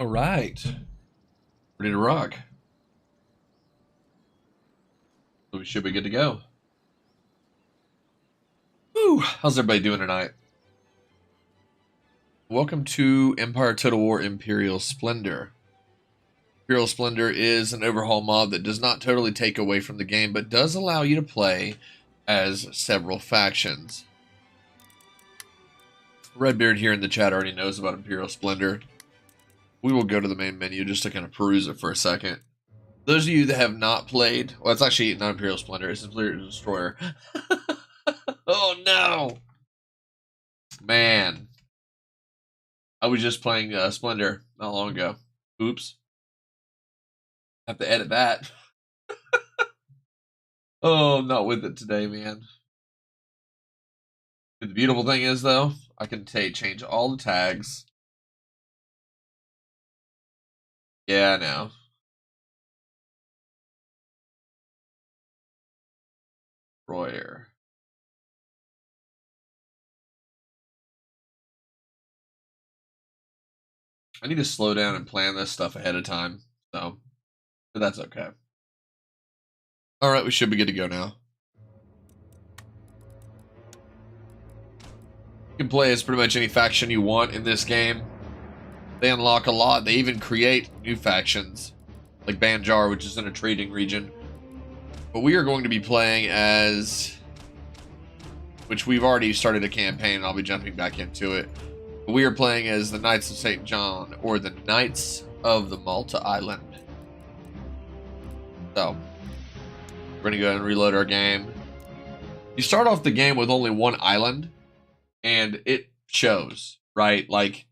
All right. Ready to rock. So we should be good to go. Woo! How's everybody doing tonight? Welcome to Empire Total War Imperial Splendour. Imperial Splendour is an overhaul mod that does not totally take away from the game, but does allow you to play as several factions. Redbeard here in the chat already knows about Imperial Splendour. We will go to the main menu just to kind of peruse it for a second. Those of you that have not played, well, it's actually not Imperial Splendour, it's Imperial Destroyer. Oh no! Man. I was just playing Splendour not long ago. Oops. Have to edit that. Oh, I'm not with it today, man. The beautiful thing is, though, I can change all the tags. Yeah, I know. Destroyer. I need to slow down and plan this stuff ahead of time, so but that's okay. All right, we should be good to go now. You can play as pretty much any faction you want in this game. They unlock a lot. They even create new factions, like Banjar, which is in a trading region. But we are going to be playing as, which we've already started a campaign, and I'll be jumping back into it. But we are playing as the Knights of St. John, or the Knights of the Malta Island. So, we're going to go ahead and reload our game. You start off the game with only one island, and it shows, right? Like,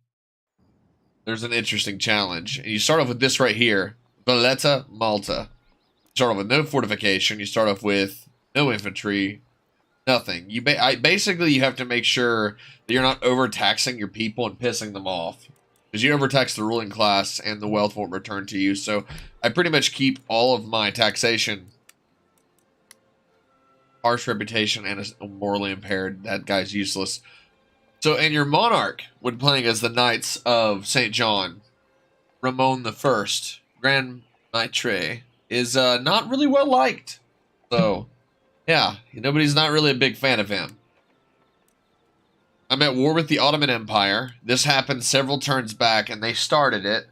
there's an interesting challenge. And you start off with this right here, Valletta, Malta. You start off with no fortification. You start off with no infantry, nothing. Basically, you have to make sure that you're not overtaxing your people and pissing them off. Because you overtax the ruling class and the wealth won't return to you. So I pretty much keep all of my taxation, harsh reputation, and morally impaired. That guy's useless. So, and your monarch, when playing as the Knights of St. John, Ramon I, Grand Maitre, is not really well liked. So, yeah, nobody's not really a big fan of him. I'm at war with the Ottoman Empire. This happened several turns back, and they started it.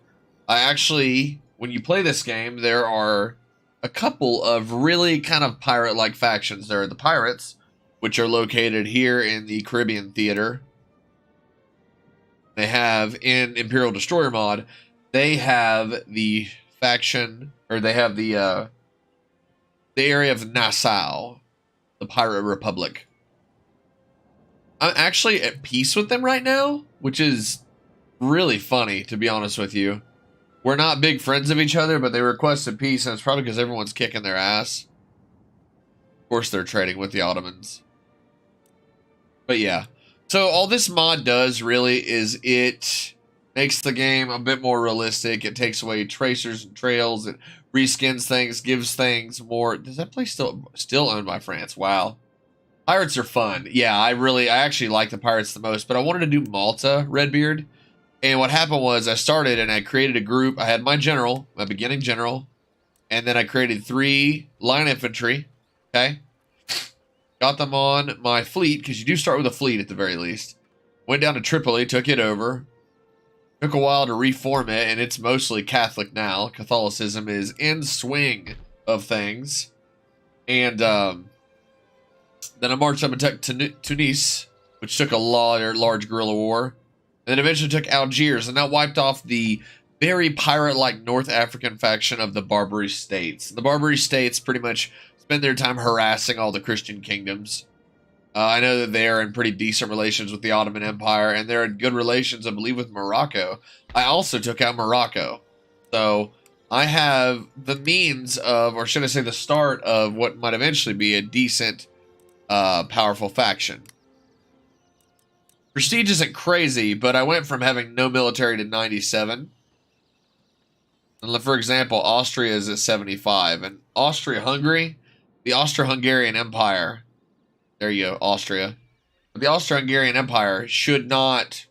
I actually, when you play this game, there are a couple of really kind of pirate-like factions. There are the pirates, which are located here in the Caribbean theater. They have, in Imperial Destroyer mod, they have the faction, or they have the area of Nassau, the Pirate Republic. I'm actually at peace with them right now, which is really funny, to be honest with you. We're not big friends of each other, but they requested peace, and it's probably because everyone's kicking their ass. Of course, they're trading with the Ottomans. But yeah. So all this mod does really is it makes the game a bit more realistic. It takes away tracers and trails. It reskins things, gives things more. Does that place still owned by France? Wow. Pirates are fun. Yeah, I actually like the pirates the most, but I wanted to do Malta, Redbeard. And what happened was I started and I created a group. I had my general, my beginning general, and then I created 3 line infantry. Okay. Got them on my fleet, because you do start with a fleet at the very least. Went down to Tripoli, took it over. Took a while to reform it, and it's mostly Catholic now. Catholicism is in swing of things. And then I marched up and took Tunis, which took a large guerrilla war. And then eventually took Algiers, and that wiped off the very pirate-like North African faction of the Barbary States. The Barbary States pretty much spend their time harassing all the Christian kingdoms. I know that they are in pretty decent relations with the Ottoman Empire, and they're in good relations, I believe, with Morocco. I also took out Morocco. So I have the means of, or should I say the start of, what might eventually be a decent, powerful faction. Prestige isn't crazy, but I went from having no military to 97. And for example, Austria is at 75. And Austria-Hungary, the Austro-Hungarian Empire, there you go, Austria. But the Austro-Hungarian Empire should not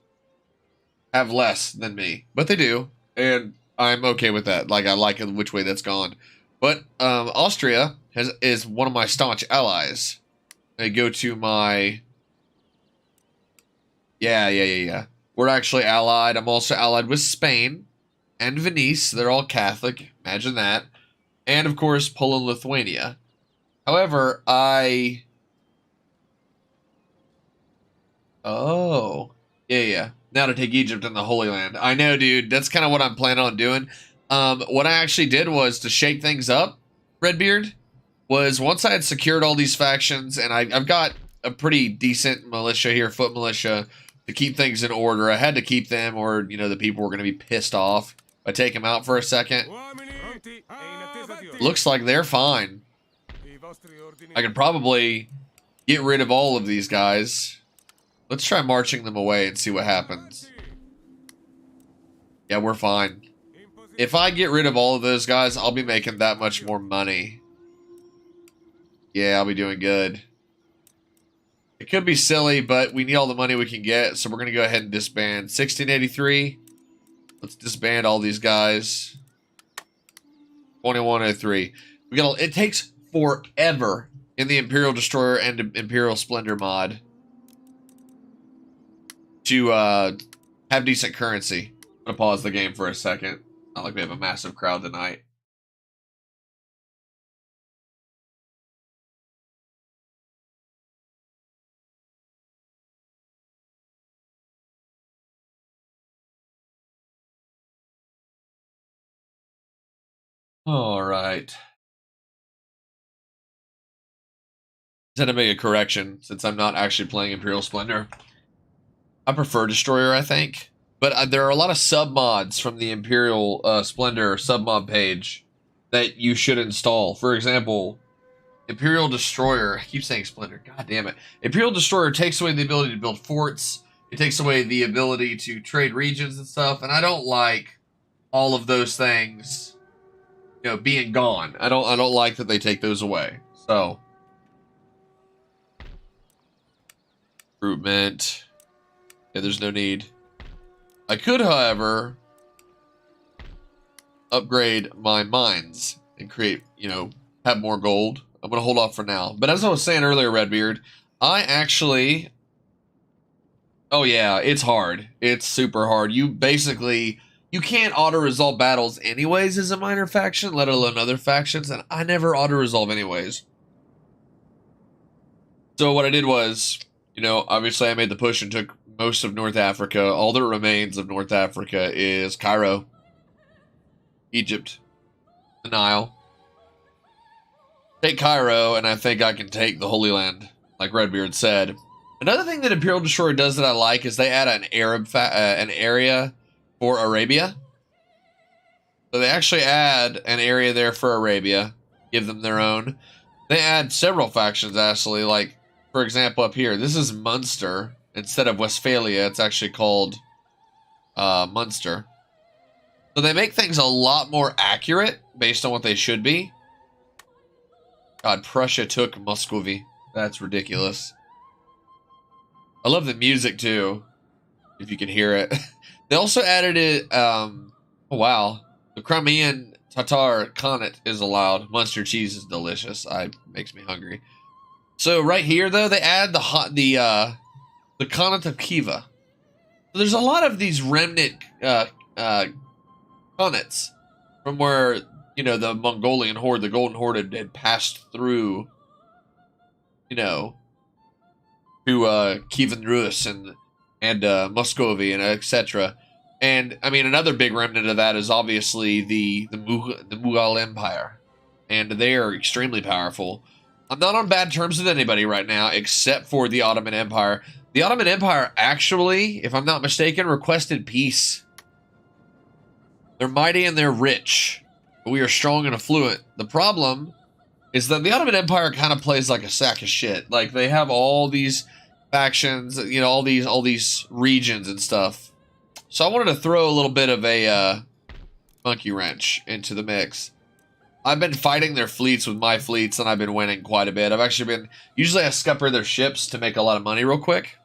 have less than me, but they do. and I'm okay with that. Like, I like which way that's gone. But Austria is one of my staunch allies. I go to my... Yeah. We're actually allied. I'm also allied with Spain and Venice. They're all Catholic. Imagine that. And, of course, Poland, Lithuania. However, Oh. Yeah. Now to take Egypt and the Holy Land. I know, dude. That's kind of what I'm planning on doing. What I actually did was to shake things up, Redbeard, was once I had secured all these factions, and I've got a pretty decent militia here, foot militia, to keep things in order. I had to keep them, or, you know, the people were going to be pissed off if I take them out for a second. Looks like they're fine. I could probably get rid of all of these guys. Let's try marching them away and see what happens. Yeah, we're fine. If I get rid of all of those guys, I'll be making that much more money. Yeah, I'll be doing good. It could be silly, but we need all the money we can get, so we're going to go ahead and disband. 1683. Let's disband all these guys. 2103. It takes forever in the Imperial Destroyer and Imperial Splendour mod to have decent currency. I'm going to pause the game for a second. Not like we have a massive crowd tonight. All right. Just had to make a correction since I'm not actually playing Imperial Splendor. I prefer Destroyer, I think. But there are a lot of sub-mods from the Imperial Splendor sub-mod page that you should install. For example, Imperial Destroyer... I keep saying Splendor. God damn it. Imperial Destroyer takes away the ability to build forts. It takes away the ability to trade regions and stuff. And I don't like all of those things, you know, being gone. I don't like that they take those away. So... recruitment. Yeah, there's no need. I could, however, upgrade my mines and create, you know, have more gold. I'm going to hold off for now. But as I was saying earlier, Redbeard, I actually... Oh, yeah, it's hard. It's super hard. You basically... You can't auto-resolve battles anyways as a minor faction, let alone other factions, and I never auto-resolve anyways. So what I did was, you know, obviously I made the push and took most of North Africa. All that remains of North Africa is Cairo, Egypt, the Nile. Take Cairo, and I think I can take the Holy Land, like Redbeard said. Another thing that Imperial Destroyer does that I like is they add an an area for Arabia. So they actually add an area there for Arabia, give them their own. They add several factions, actually, like, for example, up here, this is Munster. Instead of Westphalia, it's actually called Munster. So they make things a lot more accurate based on what they should be. God, Prussia took Muscovy. That's ridiculous. I love the music, too, if you can hear it. They also added it, oh, wow. The Crimean Tatar Khanate is allowed. Munster cheese is delicious. Makes me hungry. So right here, though, they add the Khanate of Khiva. So there's a lot of these remnant Khanates from where, you know, the Mongolian horde, the Golden Horde had passed through, you know, to Kievan Rus and Muscovy and etc. And I mean, another big remnant of that is obviously the Mughal Empire, and they are extremely powerful. I'm not on bad terms with anybody right now, except for the Ottoman Empire. The Ottoman Empire actually, if I'm not mistaken, requested peace. They're mighty and they're rich. But we are strong and affluent. The problem is that the Ottoman Empire kind of plays like a sack of shit. Like, they have all these factions, you know, all these regions and stuff. So I wanted to throw a little bit of a monkey wrench into the mix. I've been fighting their fleets with my fleets, and I've been winning quite a bit. I've actually been... Usually I scupper their ships to make a lot of money real quick.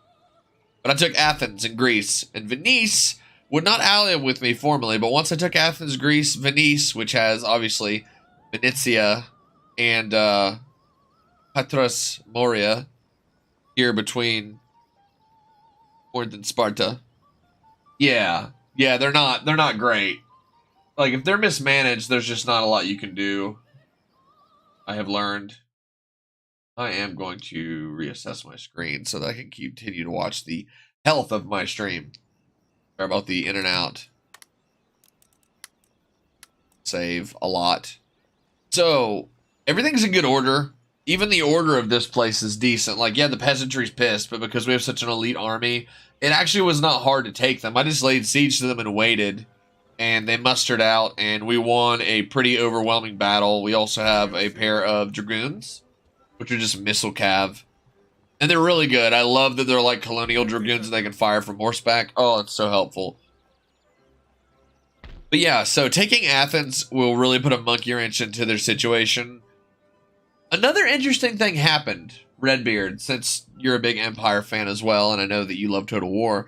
But I took Athens and Greece and Venice, would not ally with me formally, but once I took Athens, Greece, Venice, which has obviously Venetia and Patras Moria here between Corinth and Sparta. Yeah, they're not great. Like, if they're mismanaged, there's just not a lot you can do. I have learned. I am going to reassess my screen so that I can continue to watch the health of my stream. Sorry about the in and out. Save a lot. So, everything's in good order. Even the order of this place is decent. Like, yeah, the peasantry's pissed, but because we have such an elite army, it actually was not hard to take them. I just laid siege to them and waited, and they mustered out, and we won a pretty overwhelming battle. We also have a pair of dragoons, which are just missile cav. And they're really good. I love that they're like colonial dragoons and they can fire from horseback. Oh, it's so helpful. But yeah, so taking Athens will really put a monkey wrench into their situation. Another interesting thing happened, Redbeard, since you're a big Empire fan as well, and I know that you love Total War.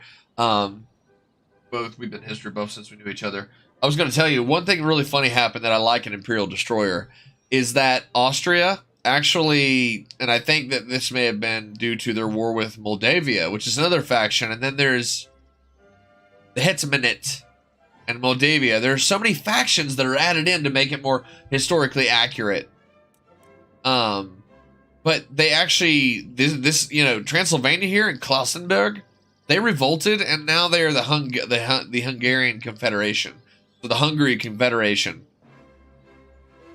We've been history buffs since we knew each other. I was going to tell you, one thing really funny happened that I like in Imperial Destroyer is that Austria actually, and I think that this may have been due to their war with Moldavia, which is another faction, and then there's the Hetmanate and Moldavia. There are so many factions that are added in to make it more historically accurate. But they actually, this you know, Transylvania here and Klausenberg, they revolted, and now they are the Hungarian Confederation. So the Hungary Confederation.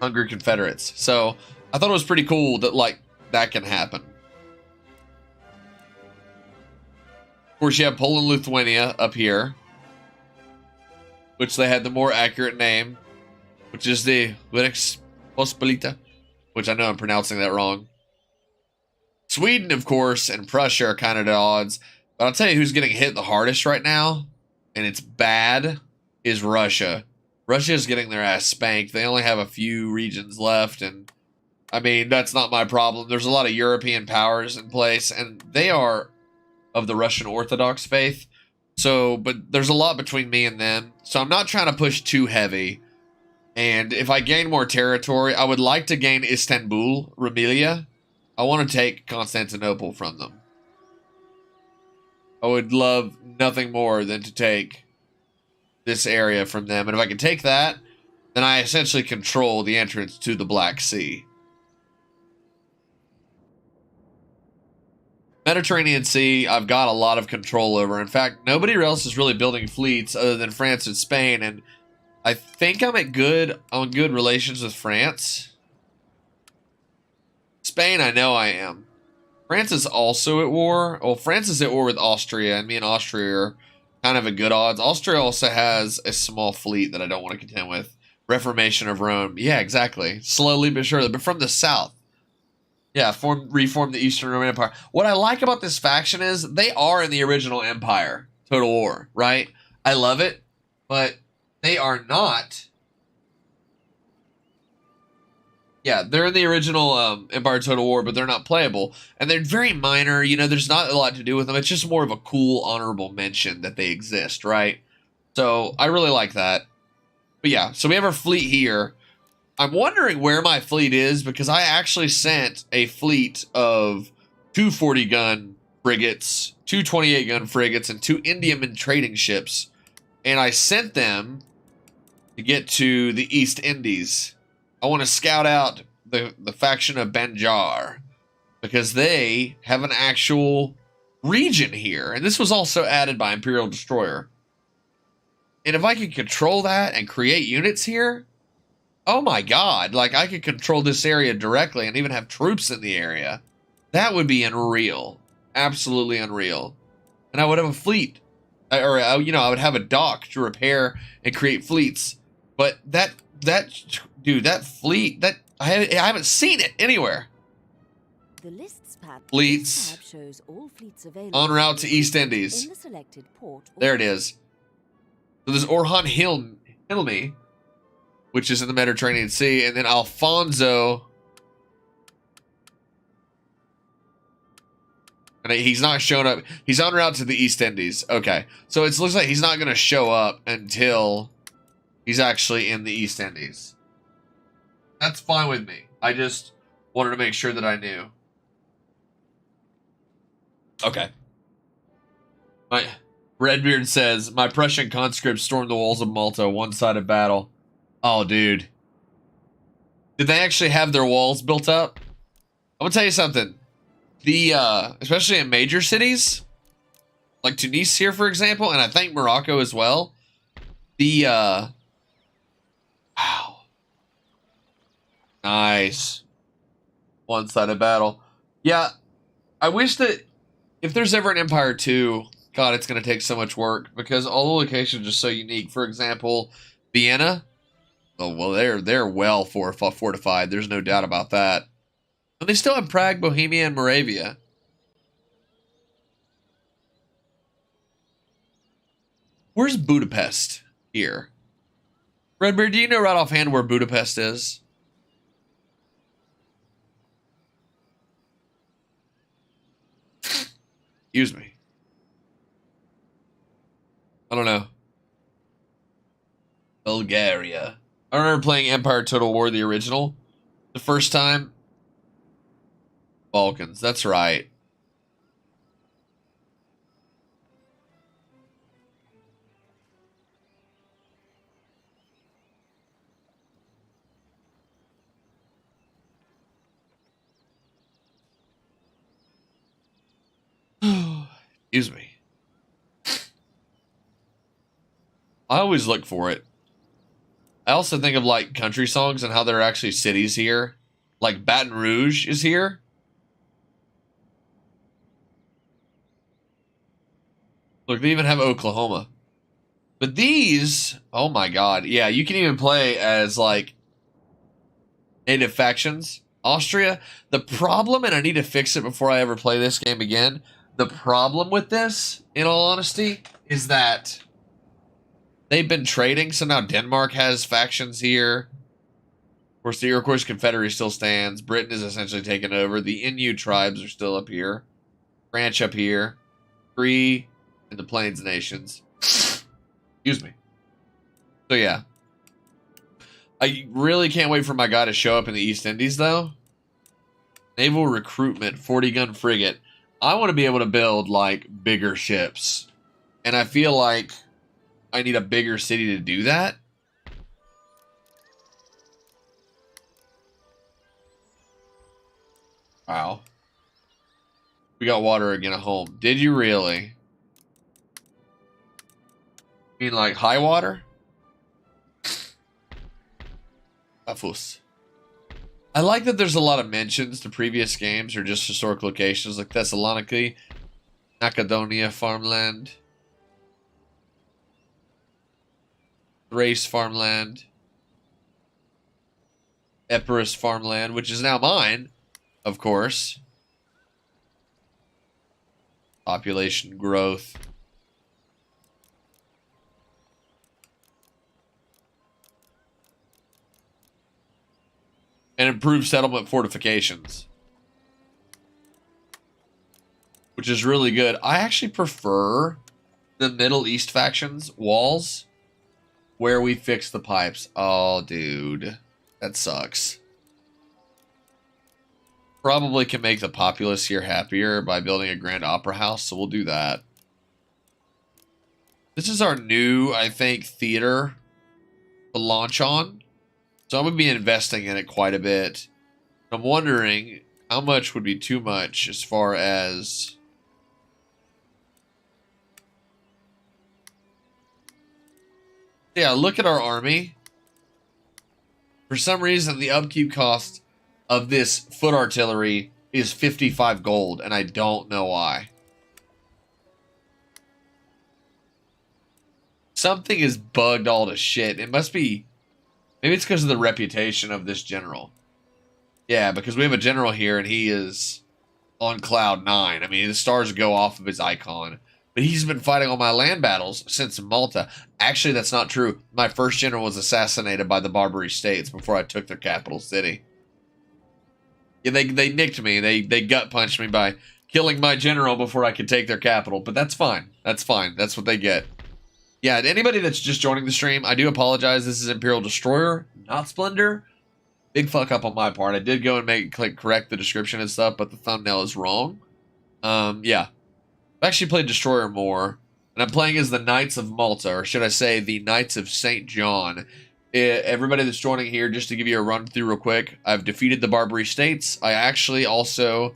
Hungary Confederates. So I thought it was pretty cool that, like, that can happen. Of course, you have Poland, Lithuania up here, which they had the more accurate name, which is the Rzeczpospolita, which I know I'm pronouncing that wrong. Sweden, of course, and Prussia are kind of at odds. But I'll tell you who's getting hit the hardest right now, and it's bad, is Russia. Russia is getting their ass spanked. They only have a few regions left, and I mean, that's not my problem. There's a lot of European powers in place, and they are of the Russian Orthodox faith. So, but there's a lot between me and them. So I'm not trying to push too heavy. And if I gain more territory, I would like to gain Istanbul, Rumelia. I want to take Constantinople from them. I would love nothing more than to take this area from them. And if I can take that, then I essentially control the entrance to the Black Sea. Mediterranean Sea, I've got a lot of control over. In fact, nobody else is really building fleets other than France and Spain, and I think I'm on good relations with France. Spain, I know I am. France is also at war. Well, France is at war with Austria, and me and Austria are kind of at good odds. Austria also has a small fleet that I don't want to contend with. Reformation of Rome. Yeah, exactly. Slowly but surely, but from the south. Yeah, reform the Eastern Roman Empire. What I like about this faction is they are in the original Empire. Total War, right? I love it, but they are not. Yeah, they're in the original Empire Total War, but they're not playable. And they're very minor. You know, there's not a lot to do with them. It's just more of a cool, honorable mention that they exist, right? So, I really like that. But yeah, so we have our fleet here. I'm wondering where my fleet is, because I actually sent a fleet of 2 40-gun frigates, 2 28-gun frigates, and 2 Indiaman trading ships. And I sent them to get to the East Indies. I want to scout out the faction of Banjar, because they have an actual region here. And this was also added by Imperial Destroyer. And if I could control that and create units here, oh my god, like I could control this area directly and even have troops in the area. That would be unreal. Absolutely unreal. And I would have a fleet. Or, you know, I would have a dock to repair and create fleets. But dude, that fleet, I haven't seen it anywhere. The lists tab, Fleets. This tab shows all fleets available En route to East Indies. in the selected port. There it is. So there's Orhan Hilmi, which is in the Mediterranean Sea, and then Alfonso. And he's not showing up. He's en route to the East Indies. Okay. So it looks like he's not going to show up until he's actually in the East Indies. That's fine with me. I just wanted to make sure that I knew. Okay. Redbeard says, my Prussian conscripts stormed the walls of Malta, one-sided battle. Oh, dude. Did they actually have their walls built up? I'm going to tell you something. Especially in major cities, like Tunis here, for example, and I think Morocco as well. Wow. Nice. One-sided battle. Yeah, I wish that if there's ever an Empire 2, God, it's going to take so much work because all the locations are so unique. For example, Vienna. Oh, well, they're well fortified. There's no doubt about that. And they still have Prague, Bohemia, and Moravia. Where's Budapest here? Redbeard, do you know right offhand where Budapest is? Excuse me. I don't know. Bulgaria. I remember playing Empire Total War, the original, the first time. Balkans, that's right. Excuse me. I always look for it. I also think of like country songs and how there are actually cities here. Like Baton Rouge is here. Look, they even have Oklahoma. But these, oh my god. Yeah, you can even play as like native factions. Austria. The problem, and I need to fix it before I ever play this game again. The problem with this, in all honesty, is that they've been trading. So now Denmark has factions here. Of course, the Iroquois Confederacy still stands. Britain is essentially taken over. The Innu tribes are still up here. France up here. Three in the Plains Nations. Excuse me. So yeah. I really can't wait for my guy to show up in the East Indies, though. Naval recruitment, 40-gun frigate. I want to be able to build, like, bigger ships. And I feel like I need a bigger city to do that. Wow. We got water again at home. Did you really? You mean like high water? Afus. I like that there's a lot of mentions to previous games or just historic locations like Thessaloniki, Macedonia farmland, Thrace farmland, Epirus farmland, which is now mine, of course. Population growth. And improved settlement fortifications. Which is really good. I actually prefer the Middle East factions walls where we fix the pipes. Oh, dude. That sucks. Probably can make the populace here happier by building a grand opera house, so we'll do that. This is our new, I think, theater to launch on. So I'm going to be investing in it quite a bit. I'm wondering how much would be too much as far as... Yeah, look at our army. For some reason, the upkeep cost of this foot artillery is 55 gold, and I don't know why. Something is bugged all to shit. It must be... Maybe it's because of the reputation of this general. Yeah, because we have a general here, and he is on cloud 9. I mean, the stars go off of his icon. But he's been fighting all my land battles since Malta. Actually, that's not true. My first general was assassinated by the Barbary States before I took their capital city. Yeah, they nicked me. They gut punched me by killing my general before I could take their capital. But that's fine. That's fine. That's what they get. Yeah, anybody that's just joining the stream, I do apologize. This is Imperial Destroyer, not Splendour. Big fuck up on my part. I did go and correct the description and stuff, but the thumbnail is wrong. Yeah. I've actually played Destroyer more, and I'm playing as the Knights of Malta, or should I say the Knights of St. John. Everybody that's joining here, just to give you a run through real quick, I've defeated the Barbary States. I actually also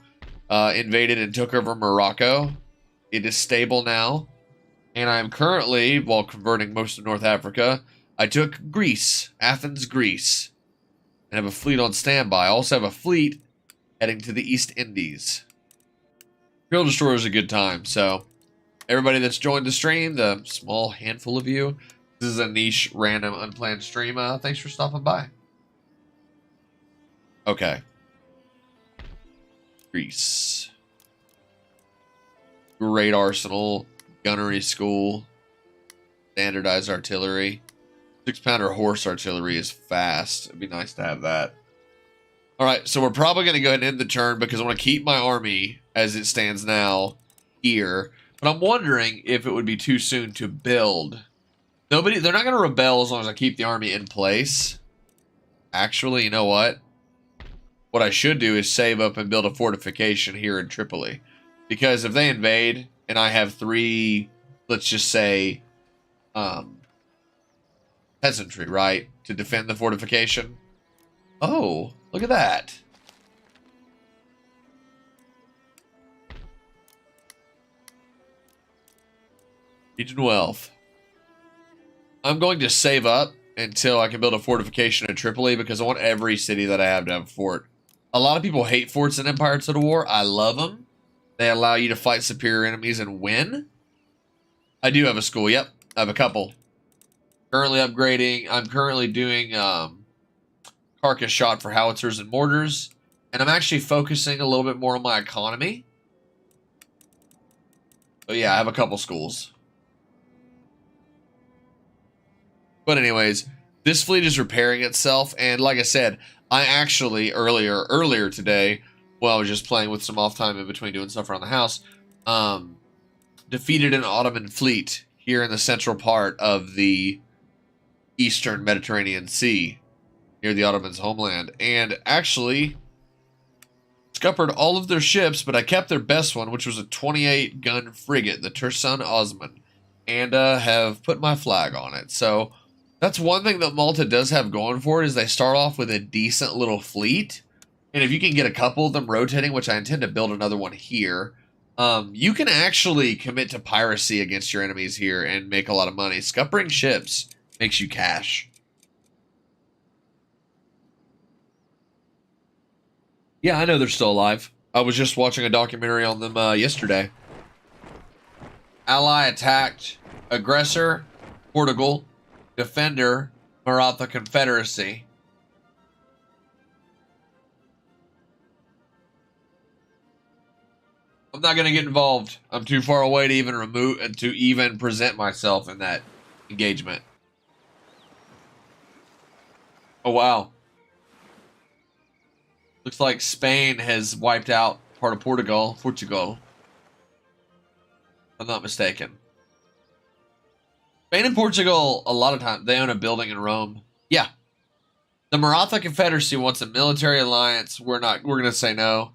invaded and took over Morocco. It is stable now. And I'm currently, while converting most of North Africa, I took Greece, Athens, Greece, and have a fleet on standby. I also have a fleet heading to the East Indies. Imperial Destroyer is a good time, so everybody that's joined the stream, the small handful of you, this is a niche, random, unplanned stream. Thanks for stopping by. Okay. Greece. Great arsenal. Gunnery school. Standardized artillery. 6-pounder horse artillery is fast. It'd be nice to have that. Alright, so we're probably going to go ahead and end the turn because I want to keep my army as it stands now here. But I'm wondering if it would be too soon to build. They're not going to rebel as long as I keep the army in place. Actually, you know what? What I should do is save up and build a fortification here in Tripoli. Because if they invade and I have 3, let's just say, peasantry, right? To defend the fortification. Oh, look at that. Region wealth. I'm going to save up until I can build a fortification in Tripoli because I want every city that I have to have a fort. A lot of people hate forts in Empire Total War. I love them. They allow you to fight superior enemies and win. I do have a school. Yep, I have a couple. Currently upgrading. I'm currently doing carcass shot for howitzers and mortars. And I'm actually focusing a little bit more on my economy. But yeah, I have a couple schools. But anyways, this fleet is repairing itself. And like I said, I actually earlier today, while I was just playing with some off time in between doing stuff around the house, defeated an Ottoman fleet here in the central part of the Eastern Mediterranean Sea, near the Ottomans' homeland, and actually scuppered all of their ships, but I kept their best one, which was a 28-gun frigate, the Tursun Osman, and have put my flag on it. So that's one thing that Malta does have going for it, is they start off with a decent little fleet, and if you can get a couple of them rotating, which I intend to build another one here, you can actually commit to piracy against your enemies here and make a lot of money. Scuppering ships makes you cash. Yeah, I know they're still alive. I was just watching a documentary on them yesterday. Ally attacked, aggressor, Portugal, defender, Maratha Confederacy. I'm not going to get involved. I'm too far away to even present myself in that engagement. Oh, wow. Looks like Spain has wiped out part of Portugal. If I'm not mistaken. Spain and Portugal, a lot of times, they own a building in Rome. Yeah. The Maratha Confederacy wants a military alliance. We're going to say no.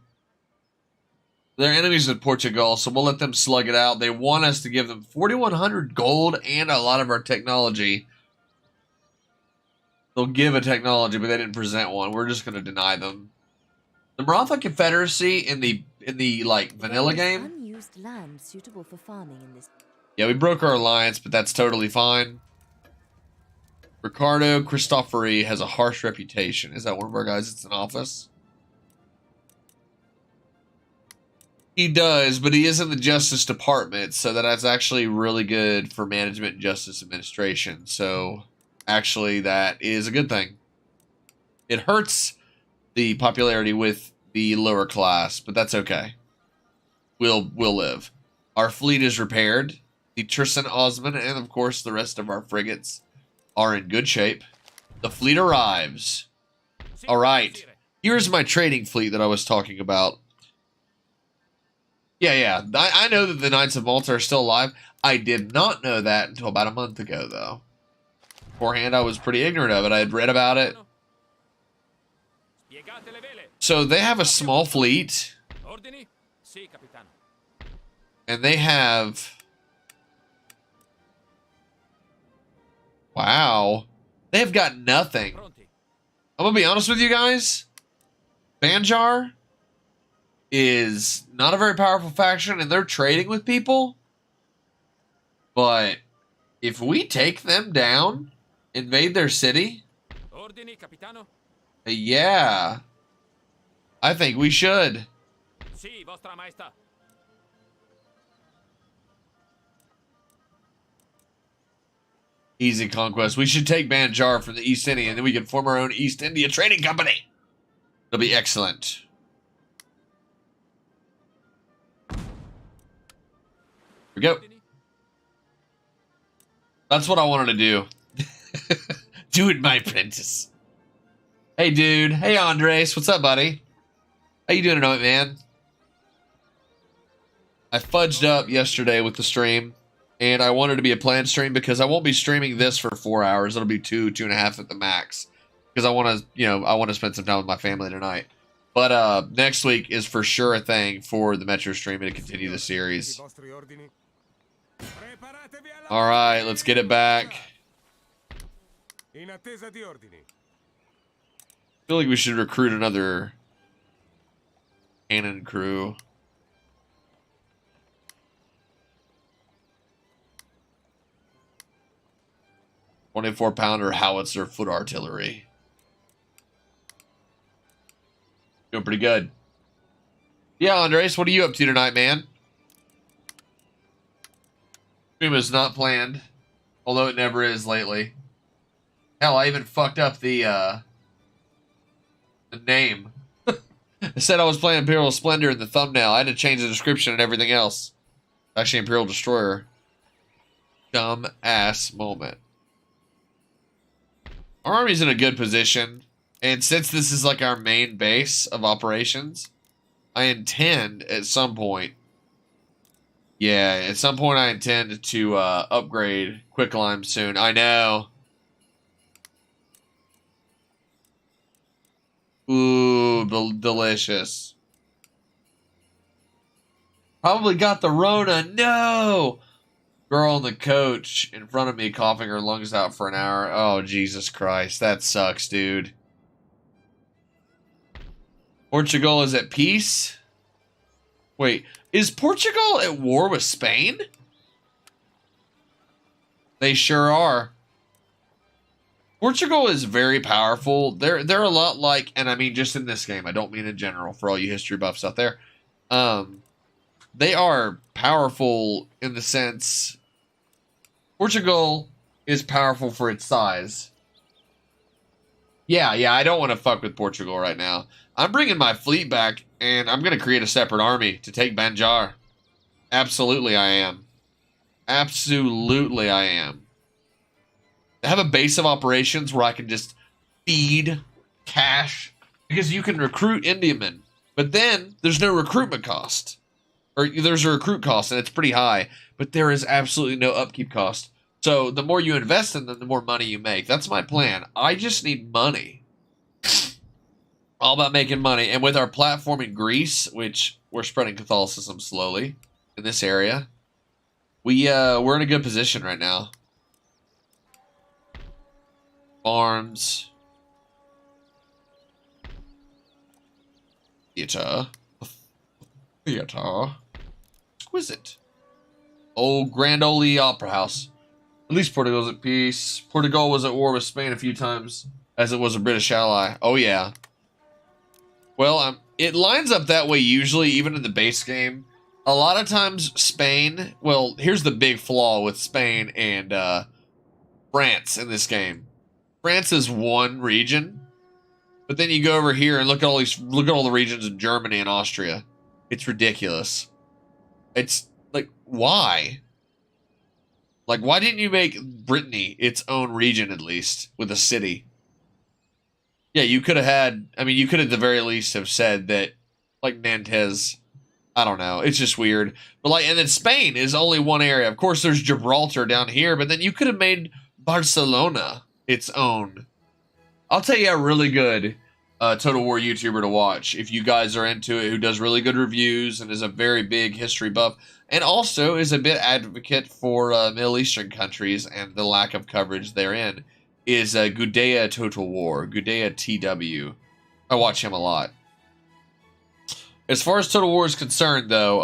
They're enemies with Portugal, so we'll let them slug it out. They want us to give them 4,100 gold and a lot of our technology. They'll give a technology, but they didn't present one. We're just going to deny them. The Maratha Confederacy in the like vanilla game. Unused land suitable for farming in this. Yeah, we broke our alliance, but that's totally fine. Riccardo Cristofori has a harsh reputation. Is that one of our guys that's in office? He does, but he is in the Justice Department, so that's actually really good for management and justice administration. So, actually, that is a good thing. It hurts the popularity with the lower class, but that's okay. We'll live. Our fleet is repaired. The Tursun Osman and, of course, the rest of our frigates are in good shape. The fleet arrives. All right. Here's my trading fleet that I was talking about. Yeah. I know that the Knights of Malta are still alive. I did not know that until about a month ago, though. Beforehand, I was pretty ignorant of it. I had read about it. So they have a small fleet. And they have... Wow. They have got nothing. I'm going to be honest with you guys. Banjar is not a very powerful faction, and they're trading with people. But if we take them down, invade their city, yeah, I think we should. Easy conquest. We should take Banjar from the East India, and then we can form our own East India Trading Company. It'll be excellent. Here we go. That's what I wanted to do. Do it, my apprentice. Hey, dude. Hey, Andres. What's up, buddy? How you doing tonight, man? I fudged up yesterday with the stream, and I wanted to be a planned stream because I won't be streaming this for 4 hours. It'll be 2.5 at the max. Because I want to, I want to spend some time with my family tonight. But next week is for sure a thing for the Metro stream and to continue the series. All right, let's get it back. I feel like we should recruit another cannon crew. 24-pounder howitzer foot artillery. Doing pretty good. Yeah, Andres, what are you up to tonight, man? Stream is not planned, although it never is lately. Hell, I even fucked up the name. I said I was playing Imperial Splendour in the thumbnail. I had to change the description and everything else. Actually, Imperial Destroyer. Dumb ass moment. Our army's in a good position, and since this is like our main base of operations, I intend at some point, I intend to upgrade quicklime soon. I know. Ooh, delicious. Probably got the Rona. No! Girl on the coach in front of me coughing her lungs out for an hour. Oh, Jesus Christ. That sucks, dude. Portugal is at peace? Wait, is Portugal at war with Spain? They sure are. Portugal is very powerful. They're a lot like, and I mean just in this game, I don't mean in general for all you history buffs out there. They are powerful in the sense Portugal is powerful for its size. Yeah, I don't want to fuck with Portugal right now. I'm bringing my fleet back, and I'm going to create a separate army to take Banjar. Absolutely I am. Absolutely I am. I have a base of operations where I can just feed cash, because you can recruit Indiamen, but then there's no recruitment cost. Or there's a recruit cost, and it's pretty high, but there is absolutely no upkeep cost. So the more you invest in them, the more money you make. That's my plan. I just need money. All about making money. And with our platform in Greece, which we're spreading Catholicism slowly in this area, we're in a good position right now. Farms. Theater. Exquisite. Old Grand Ole Opera House. At least Portugal's at peace. Portugal was at war with Spain a few times, as it was a British ally. Oh, yeah. Well, it lines up that way usually, even in the base game. A lot of times, Spain... Well, here's the big flaw with Spain and France in this game. France is one region, but then you go over here and look at all the regions in Germany and Austria. It's ridiculous. It's like, why? Like, why didn't you make Brittany its own region at least with a city? Yeah, you could have had. I mean, you could at the very least have said that, like Nantes. I don't know. It's just weird. But like, and then Spain is only one area. Of course, there's Gibraltar down here, but then you could have made Barcelona its own. I'll tell you a really good Total War YouTuber to watch if you guys are into it, who does really good reviews and is a very big history buff, and also is a bit advocate for Middle Eastern countries and the lack of coverage therein, is Gudea Total War, Gudea TW. I watch him a lot. As far as Total War is concerned, though,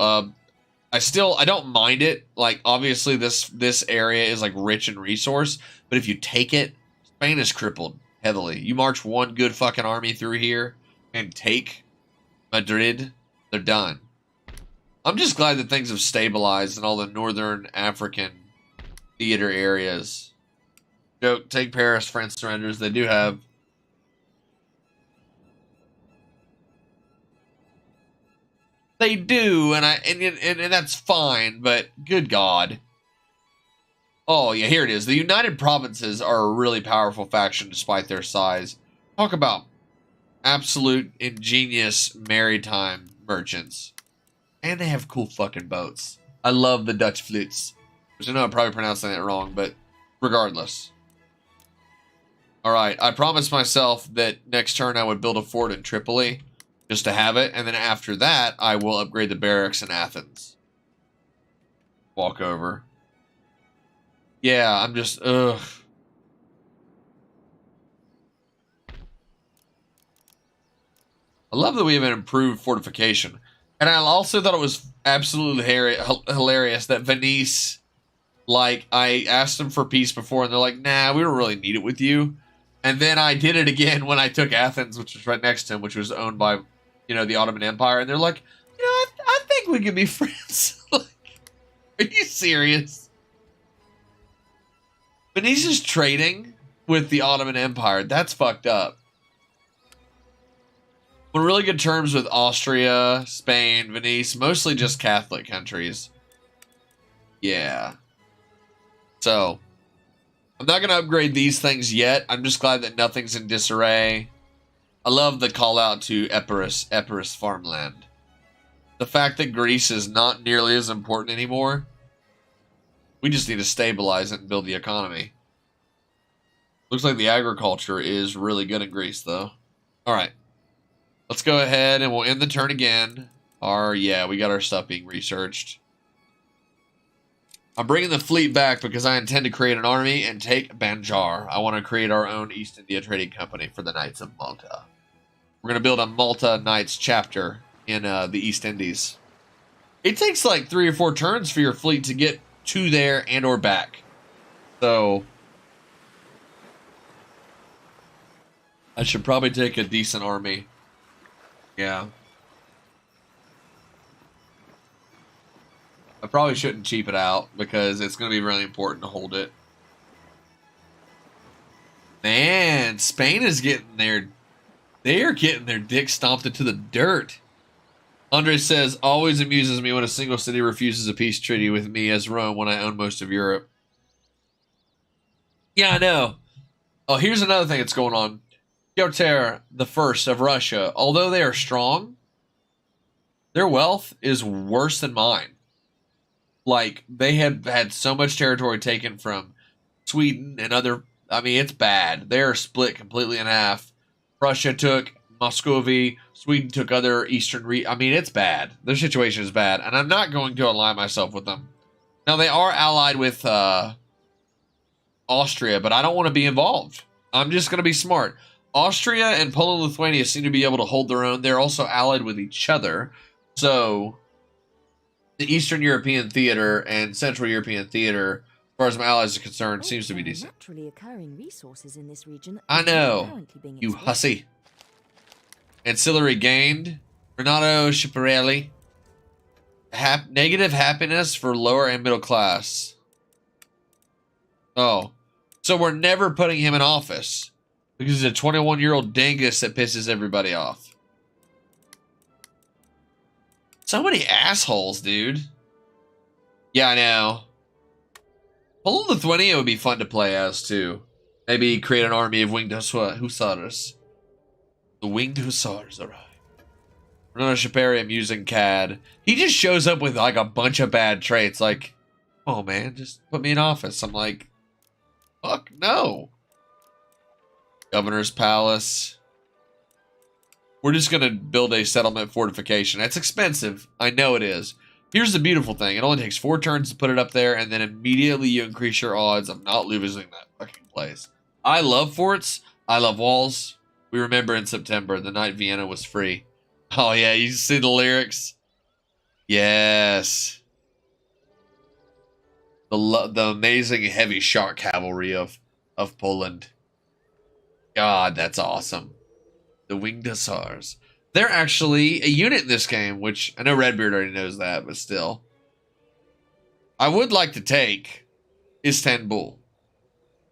I don't mind it. Like, obviously, this area is like rich in resource, but if you take it, Spain is crippled heavily. You march one good fucking army through here and take Madrid, they're done. I'm just glad that things have stabilized in all the northern African theater areas. Joke, take Paris, France surrenders. They do have. They do, and that's fine, but good God. Oh, yeah, here it is. The United Provinces are a really powerful faction despite their size. Talk about absolute ingenious maritime merchants. And they have cool fucking boats. I love the Dutch flutes. Which I know I'm probably pronouncing that wrong, but regardless. Alright, I promised myself that next turn I would build a fort in Tripoli. Just to have it, and then after that, I will upgrade the barracks in Athens. Walk over. Yeah, I'm just, ugh. I love that we have an improved fortification. And I also thought it was absolutely hilarious that Venice, like, I asked them for peace before, and they're like, nah, we don't really need it with you. And then I did it again when I took Athens, which was right next to him, which was owned by, you know, the Ottoman Empire, and they're like, you know, I think we could be friends. Like, are you serious? Venice is trading with the Ottoman Empire. That's fucked up. On really good terms with Austria, Spain, Venice, mostly just Catholic countries. Yeah. So, I'm not going to upgrade these things yet. I'm just glad that nothing's in disarray. I love the call out to Epirus farmland. The fact that Greece is not nearly as important anymore. We just need to stabilize it and build the economy. Looks like the agriculture is really good in Greece, though. Alright. Let's go ahead and we'll end the turn again. Yeah, we got our stuff being researched. I'm bringing the fleet back because I intend to create an army and take Banjar. I want to create our own East India Trading Company for the Knights of Malta. We're going to build a Malta Knights chapter in the East Indies. It takes like 3 or 4 turns for your fleet to get to there and or back. So, I should probably take a decent army. Yeah. I probably shouldn't cheap it out because it's going to be really important to hold it. Man, Spain is getting their... They are getting their dick stomped into the dirt. Andre says, always amuses me when a single city refuses a peace treaty with me as Rome when I own most of Europe. Yeah, I know. Oh, here's another thing that's going on. Piotr the First of Russia, although they are strong, their wealth is worse than mine. Like, they have had so much territory taken from Sweden and other... I mean, it's bad. They're split completely in half. Russia took Muscovy. Sweden took other eastern... I mean, it's bad. Their situation is bad. And I'm not going to ally myself with them. Now, they are allied with Austria, but I don't want to be involved. I'm just going to be smart. Austria and Poland and Lithuania seem to be able to hold their own. They're also allied with each other. So, the Eastern European theater and Central European theater, as far as my allies are concerned, seems to be decent. Naturally occurring resources in this region I know, you hussy. Ancillary gained. Renato Schiaparelli. Negative happiness for lower and middle class. Oh. So we're never putting him in office. Because he's a 21-year-old dingus that pisses everybody off. So many assholes, dude. Yeah, I know. Poland Lithuania would be fun to play as, too. Maybe create an army of winged hussars. The winged hussars arrive. Renato Shaparium using CAD. He just shows up with like a bunch of bad traits. Like, oh man, just put me in office. I'm like, fuck no. Governor's Palace. We're just going to build a settlement fortification. It's expensive. I know it is. Here's the beautiful thing. It only takes 4 turns to put it up there, and then immediately you increase your odds of not losing that fucking place. I love forts. I love walls. We remember in September, the night Vienna was free. Oh, yeah, you see the lyrics? Yes. The amazing heavy shock cavalry of Poland. God, that's awesome. The Winged Hussars. They're actually a unit in this game, which I know Redbeard already knows that, but still. I would like to take Istanbul.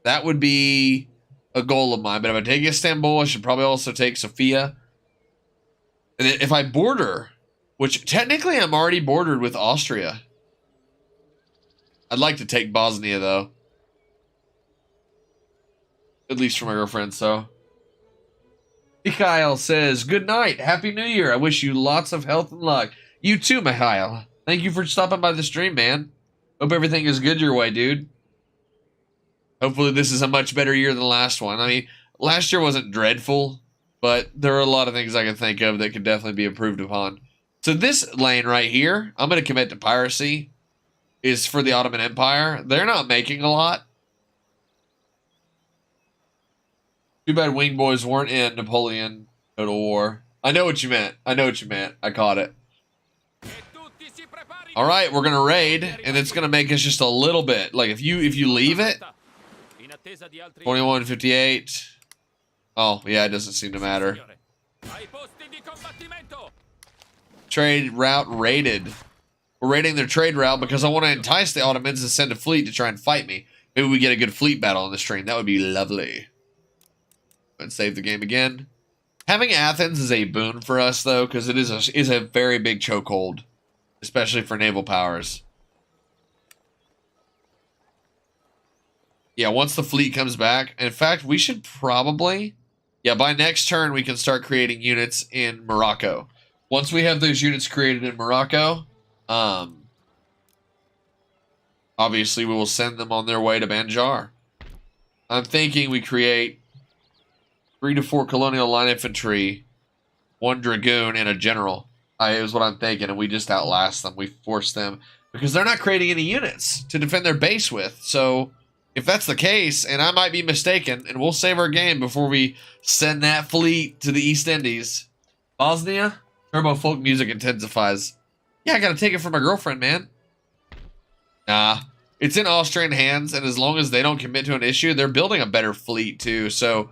That would be a goal of mine, but if I take Istanbul, I should probably also take Sofia. And if I border, which technically I'm already bordered with Austria. I'd like to take Bosnia, though. At least for my girlfriend, so. Mikhail says, good night. Happy New Year. I wish you lots of health and luck. You too, Mikhail. Thank you for stopping by the stream, man. Hope everything is good your way, dude. Hopefully this is a much better year than the last one. I mean, last year wasn't dreadful, but there are a lot of things I can think of that could definitely be improved upon. So this lane right here, I'm going to commit to piracy, is for the Ottoman Empire. They're not making a lot. Too bad Wing Boys weren't in Napoleon Total War. I know what you meant. I know what you meant. I caught it. All right, we're gonna raid, and it's gonna make us just a little bit. Like if you leave it, 2158. Oh yeah, it doesn't seem to matter. Trade route raided. We're raiding their trade route because I want to entice the Ottomans to send a fleet to try and fight me. Maybe we get a good fleet battle on the stream. That would be lovely. And save the game again. Having Athens is a boon for us, though, because it is a very big chokehold, especially for naval powers. Yeah, once the fleet comes back. In fact, we should probably... Yeah, by next turn, we can start creating units in Morocco. Once we have those units created in Morocco, obviously we will send them on their way to Banjar. I'm thinking we create 3 to 4 colonial line infantry, 1 dragoon, and a general. Is what I'm thinking, and we just outlast them. We force them because they're not creating any units to defend their base with. So if that's the case, and I might be mistaken, and we'll save our game before we send that fleet to the East Indies. Bosnia, turbo folk music intensifies. Yeah, I gotta take it from my girlfriend, man. Nah, it's in Austrian hands, and as long as they don't commit to an issue, they're building a better fleet too. So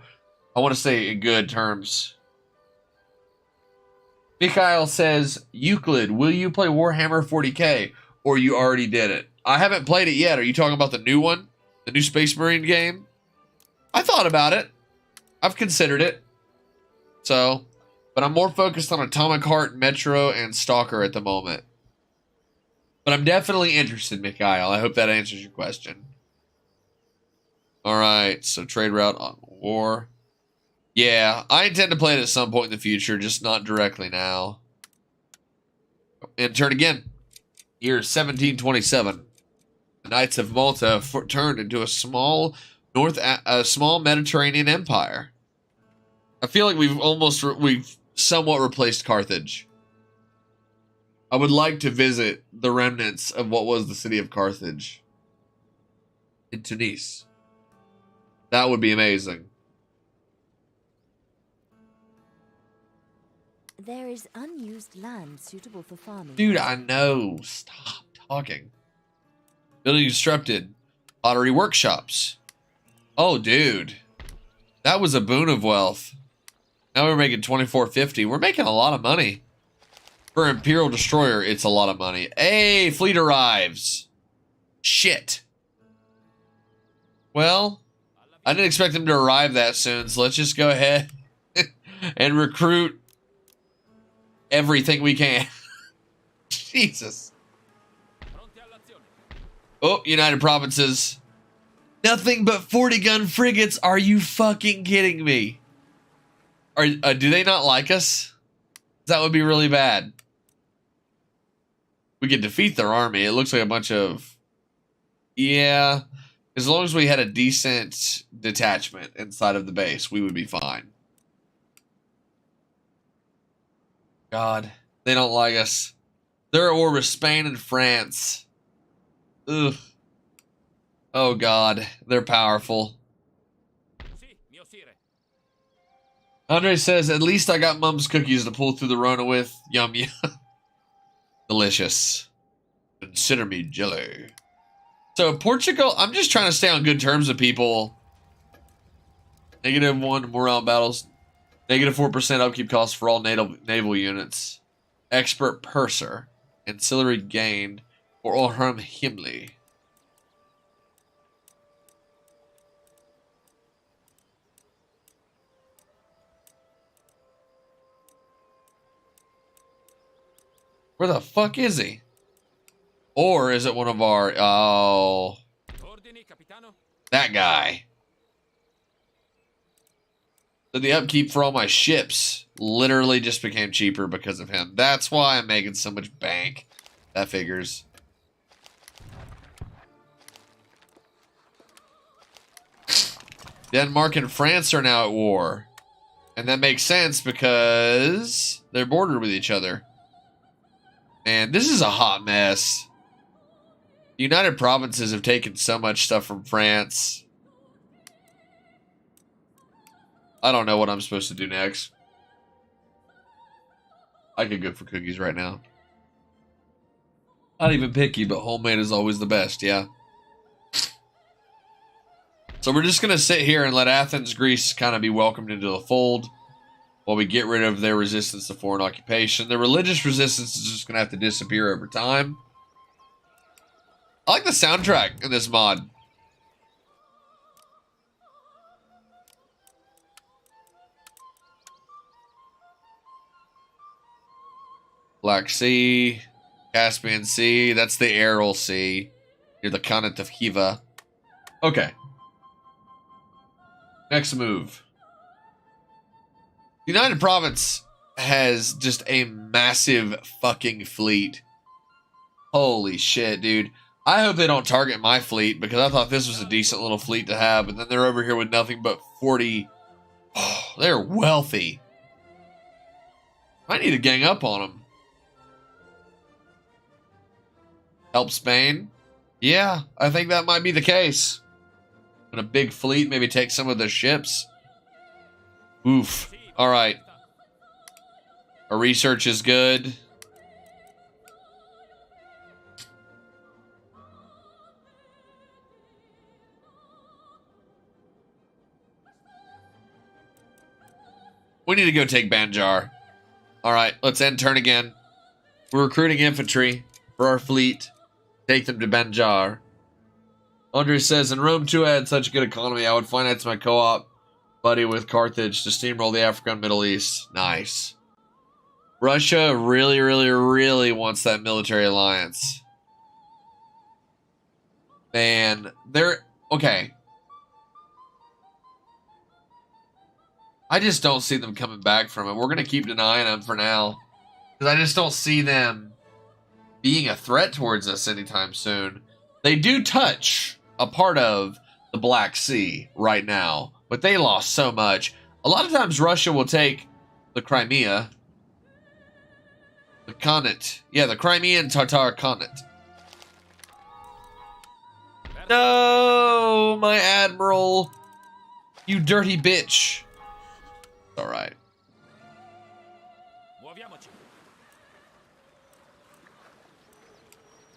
I want to say in good terms. Mikhail says, Euclid, will you play Warhammer 40k? Or you already did it? I haven't played it yet. Are you talking about the new one? The new Space Marine game? I thought about it. I've considered it. So, but I'm more focused on Atomic Heart, Metro, and Stalker at the moment. But I'm definitely interested, Mikhail. I hope that answers your question. Alright, so trade route on war. Yeah, I intend to play it at some point in the future, just not directly now. And turn again. Year 1727. The Knights of Malta turned into a small Mediterranean empire. I feel like we've somewhat replaced Carthage. I would like to visit the remnants of what was the city of Carthage in Tunis. That would be amazing. There is unused land suitable for farming. Dude, I know. Stop talking. Building constructed. Pottery workshops. Oh, dude. That was a boon of wealth. Now we're making 2450. We're making a lot of money. For Imperial Destroyer, it's a lot of money. Hey, fleet arrives. Shit. Well, I didn't expect them to arrive that soon, so let's just go ahead and recruit everything we can. Jesus. Oh, United Provinces. Nothing but 40-gun frigates. Are you fucking kidding me? Do they not like us? That would be really bad. We could defeat their army. It looks like a bunch of... Yeah. As long as we had a decent detachment inside of the base, we would be fine. God. They don't like us. They're at war with Spain and France. Ugh. Oh, God. They're powerful. Andre says, at least I got Mum's cookies to pull through the Rona with. Yum, yum. Delicious. Consider me jelly. So, Portugal, I'm just trying to stay on good terms with people. -1 morale battles. -4% upkeep costs for all naval units. Expert purser. Ancillary gained for Orham Himli. Where the fuck is he? Or is it one of our... Oh. That guy. So the upkeep for all my ships literally just became cheaper because of him. That's why I'm making so much bank. That figures. Denmark and France are now at war. And that makes sense because they're bordered with each other. Man, this is a hot mess. The United Provinces have taken so much stuff from France. I don't know what I'm supposed to do next. I could go for cookies right now. Not even picky, but homemade is always the best, yeah. So we're just going to sit here and let Athens, Greece kind of be welcomed into the fold while we get rid of their resistance to foreign occupation. The religious resistance is just going to have to disappear over time. I like the soundtrack in this mod. Black Sea, Caspian Sea, that's the Aral Sea. Near the continent of Khiva. Okay. Next move. The United Province has just a massive fucking fleet. Holy shit, dude. I hope they don't target my fleet because I thought this was a decent little fleet to have, and then they're over here with nothing but 40. Oh, they're wealthy. I need to gang up on them. Help Spain? Yeah, I think that might be the case. And a big fleet, maybe take some of their ships. Oof. Alright. Our research is good. We need to go take Banjar. Alright, let's end turn again. We're recruiting infantry for our fleet. Take them to Banjar. Andre says, in Rome too, I had such a good economy, I would finance my co-op buddy with Carthage to steamroll the Africa and Middle East. Nice. Russia really, really, really wants that military alliance. Man, they're... Okay. I just don't see them coming back from it. We're going to keep denying them for now. Because I just don't see them being a threat towards us anytime soon. They do touch a part of the Black Sea right now. But they lost so much. A lot of times Russia will take the Crimea. The Khanate. Yeah, the Crimean Tatar Khanate. No, my admiral. You dirty bitch. Alright.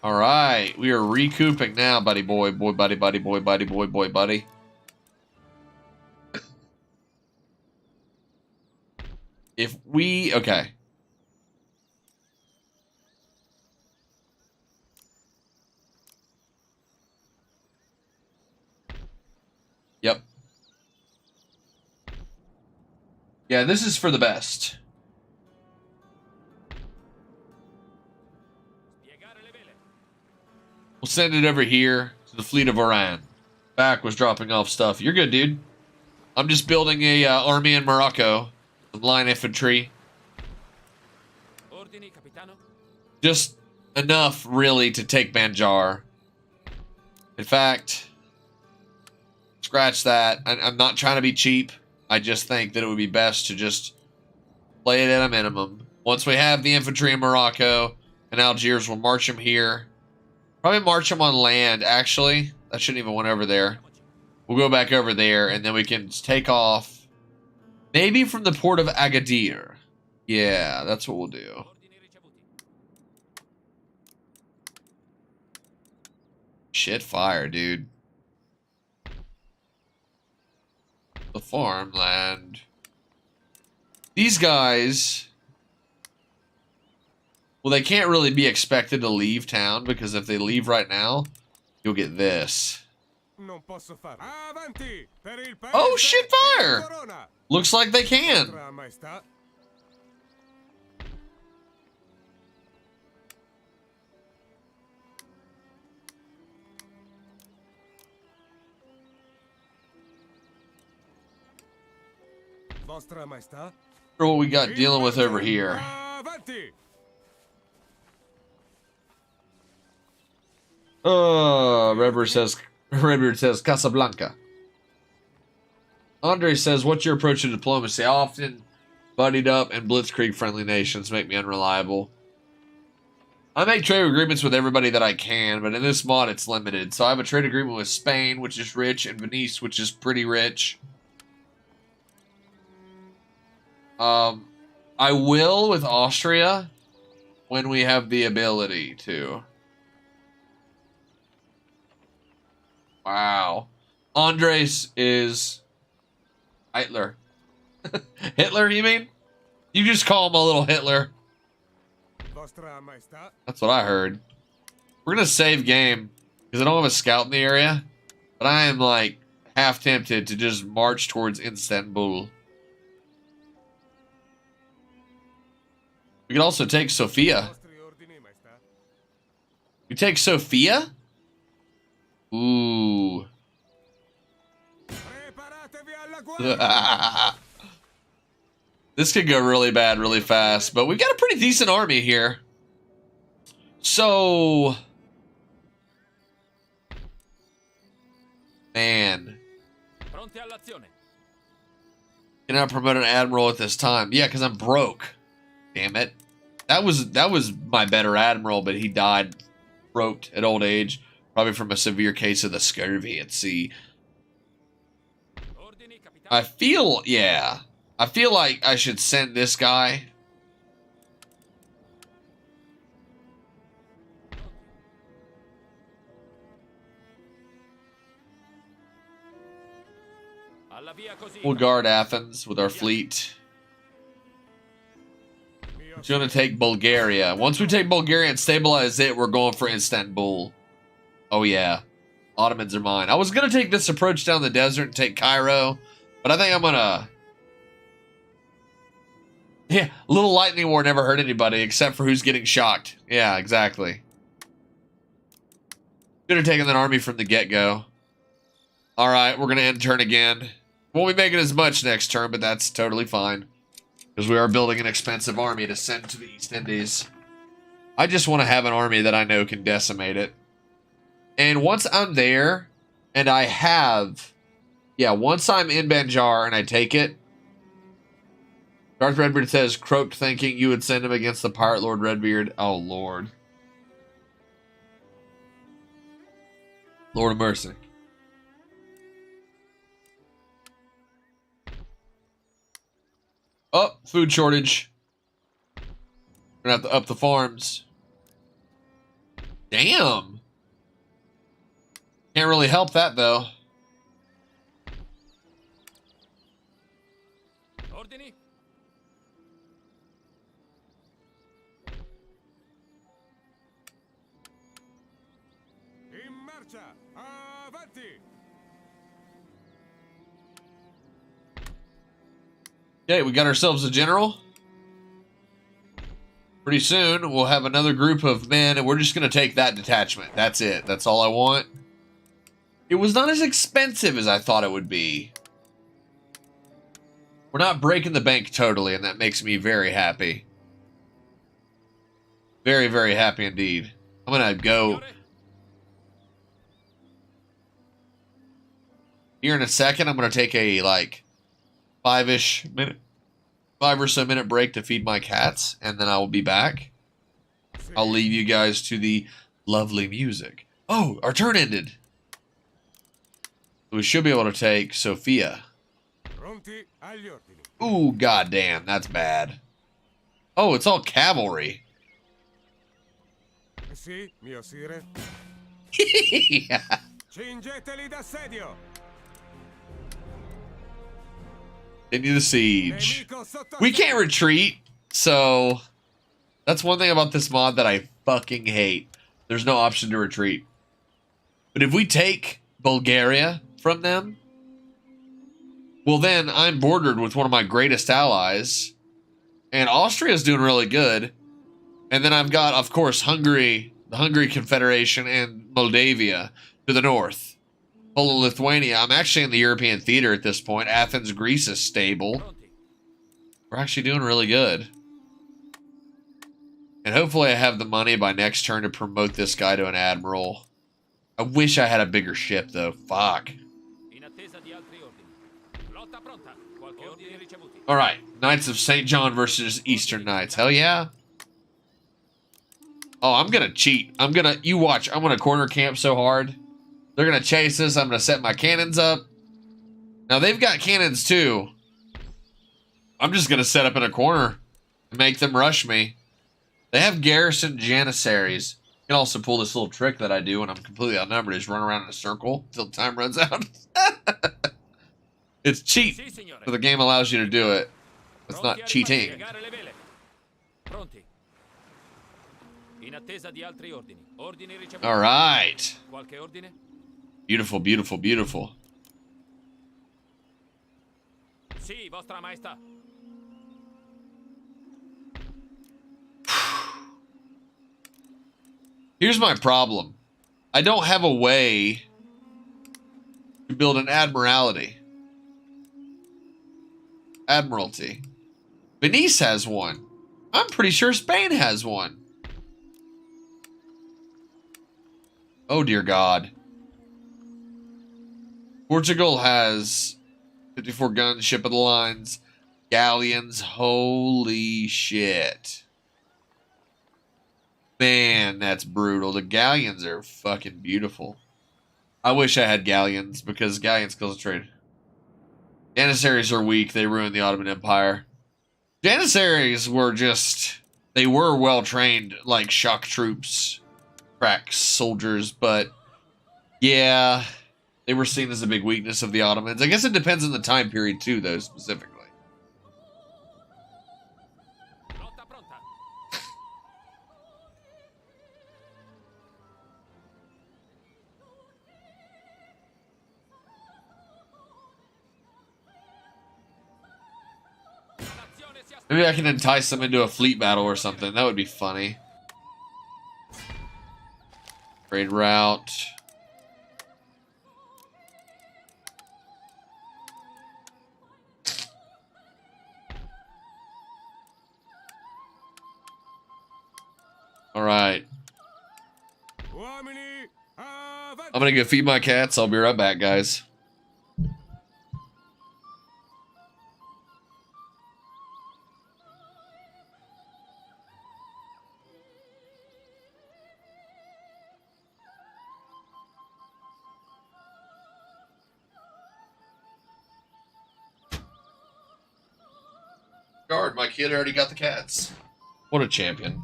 Alright, we are recouping now, buddy boy, buddy, buddy, buddy. If we... Okay. Yep. Yeah, this is for the best. We'll send it over here to the fleet of Iran. Back was dropping off stuff. You're good, dude. I'm just building a army in Morocco. Some line infantry. Just enough, really, to take Banjar. In fact, scratch that. I'm not trying to be cheap. I just think that it would be best to just play it at a minimum. Once we have the infantry in Morocco and Algiers, we'll march them here. Probably march them on land, actually. I shouldn't even went over there. We'll go back over there, and then we can take off. Maybe from the port of Agadir. Yeah, that's what we'll do. Shit fire, dude. The farmland. These guys... Well, they can't really be expected to leave town, because if they leave right now, you'll get this. Oh, shit fire! Looks like they can. What we got dealing with over here? Redbeard says Casablanca. Andre says, what's your approach to diplomacy? I often buddied up, and blitzkrieg friendly nations make me unreliable. I make trade agreements with everybody that I can, but in this mod it's limited. So I have a trade agreement with Spain, which is rich, and Venice, which is pretty rich. I will with Austria when we have the ability to. Wow. Andres is Hitler. Hitler, you mean? You just call him a little Hitler. That's what I heard. We're going to save game because I don't have a scout in the area, but I am like half tempted to just march towards Istanbul. We could also take Sofia. We take Sofia? Ooh. This could go really bad really fast, but we got a pretty decent army here. So, man, cannot promote an admiral at this time. Yeah, because I'm broke. Damn it. That was my better admiral, but he died broke at old age, probably from a severe case of the scurvy at sea. I feel like I should send this guy. We'll guard Athens with our fleet. We're going to take Bulgaria. Once we take Bulgaria and stabilize it, we're going for Istanbul. Oh, yeah. Ottomans are mine. I was going to take this approach down the desert and take Cairo, but I think I'm going to... Yeah, a little lightning war never hurt anybody except for who's getting shocked. Yeah, exactly. Should have taken that army from the get-go. All right, we're going to end turn again. Won't be making as much next turn, but that's totally fine. Because we are building an expensive army to send to the East Indies. I just want to have an army that I know can decimate it. And once I'm there, and I have... Yeah, once I'm in Banjar and I take it... Darth Redbeard says, croaked thinking you would send him against the Pirate Lord Redbeard. Oh, Lord. Lord of mercy. Oh, food shortage. We're gonna have to up the farms. Damn. Can't really help that, though. Okay, we got ourselves a general. Pretty soon, we'll have another group of men, and we're just going to take that detachment. That's it. That's all I want. It was not as expensive as I thought it would be. We're not breaking the bank totally, and that makes me very happy. Very, very happy indeed. I'm gonna go here in a second. I'm gonna take a like 5 or so minute break to feed my cats, and then I will be back. I'll leave you guys to the lovely music. Oh, our turn ended. We should be able to take Sophia. Ooh, goddamn, that's bad. Oh, it's all cavalry. Yeah. Continue the siege. We can't retreat, so that's one thing about this mod that I fucking hate. There's no option to retreat. But if we take Bulgaria from them, well then I'm bordered with one of my greatest allies, and Austria's doing really good. And then I've got, of course, Hungary, the Hungary Confederation, and Moldavia to the north. Poland, Lithuania. I'm actually in the European theater at this point. Athens, Greece is stable. We're actually doing really good. And hopefully I have the money by next turn to promote this guy to an admiral. I wish I had a bigger ship, though. Fuck. Alright. Knights of St. John versus Eastern Knights. Hell yeah. Oh, I'm gonna cheat. You watch. I'm gonna corner camp so hard. They're gonna chase us. I'm gonna set my cannons up. Now, they've got cannons, too. I'm just gonna set up in a corner and make them rush me. They have garrison janissaries. You can also pull this little trick that I do when I'm completely outnumbered, is run around in a circle until time runs out. It's cheat, but the game allows you to do it. It's not cheating. All right. Beautiful, beautiful, beautiful. Here's my problem. I don't have a way to build an admiralty. Admiralty. Venice has one. I'm pretty sure Spain has one. Oh, dear God. Portugal has 54 guns, ship of the lines, galleons. Holy shit. Man, that's brutal. The galleons are fucking beautiful. I wish I had galleons, because galleons cause a trade. Janissaries are weak. They ruined the Ottoman Empire. Janissaries were just... They were well-trained, like shock troops, crack soldiers, but... Yeah, they were seen as a big weakness of the Ottomans. I guess it depends on the time period, too, though, specifically. Maybe I can entice them into a fleet battle or something. That would be funny. Trade route. All right. I'm gonna go feed my cats. I'll be right back, guys. Guard, my kid already got the cats. What a champion.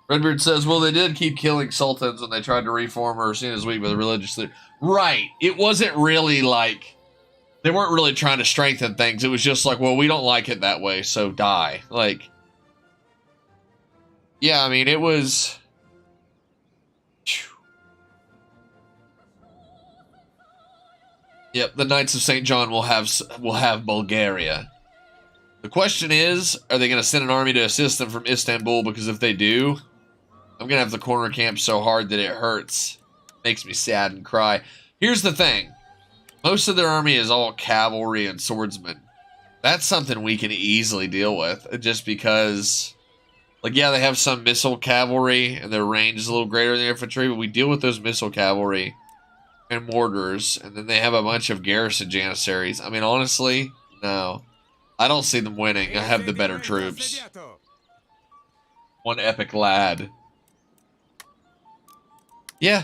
Redbeard says, well, they did keep killing sultans when they tried to reform or seen as weak by the religious leader. Right. It wasn't really like... They weren't really trying to strengthen things. It was just like, well, we don't like it that way, so die. Like... Yeah, I mean, it was... Yep, the Knights of St. John will have Bulgaria. The question is, are they going to send an army to assist them from Istanbul? Because if they do, I'm going to have to corner camp so hard that it hurts. Makes me sad and cry. Here's the thing. Most of their army is all cavalry and swordsmen. That's something we can easily deal with. Just because, Like, yeah, they have some missile cavalry, and their range is a little greater than infantry, but we deal with those missile cavalry and mortars, and then they have a bunch of garrison janissaries. I mean, honestly, no. I don't see them winning. I have the better troops. One epic lad. Yeah.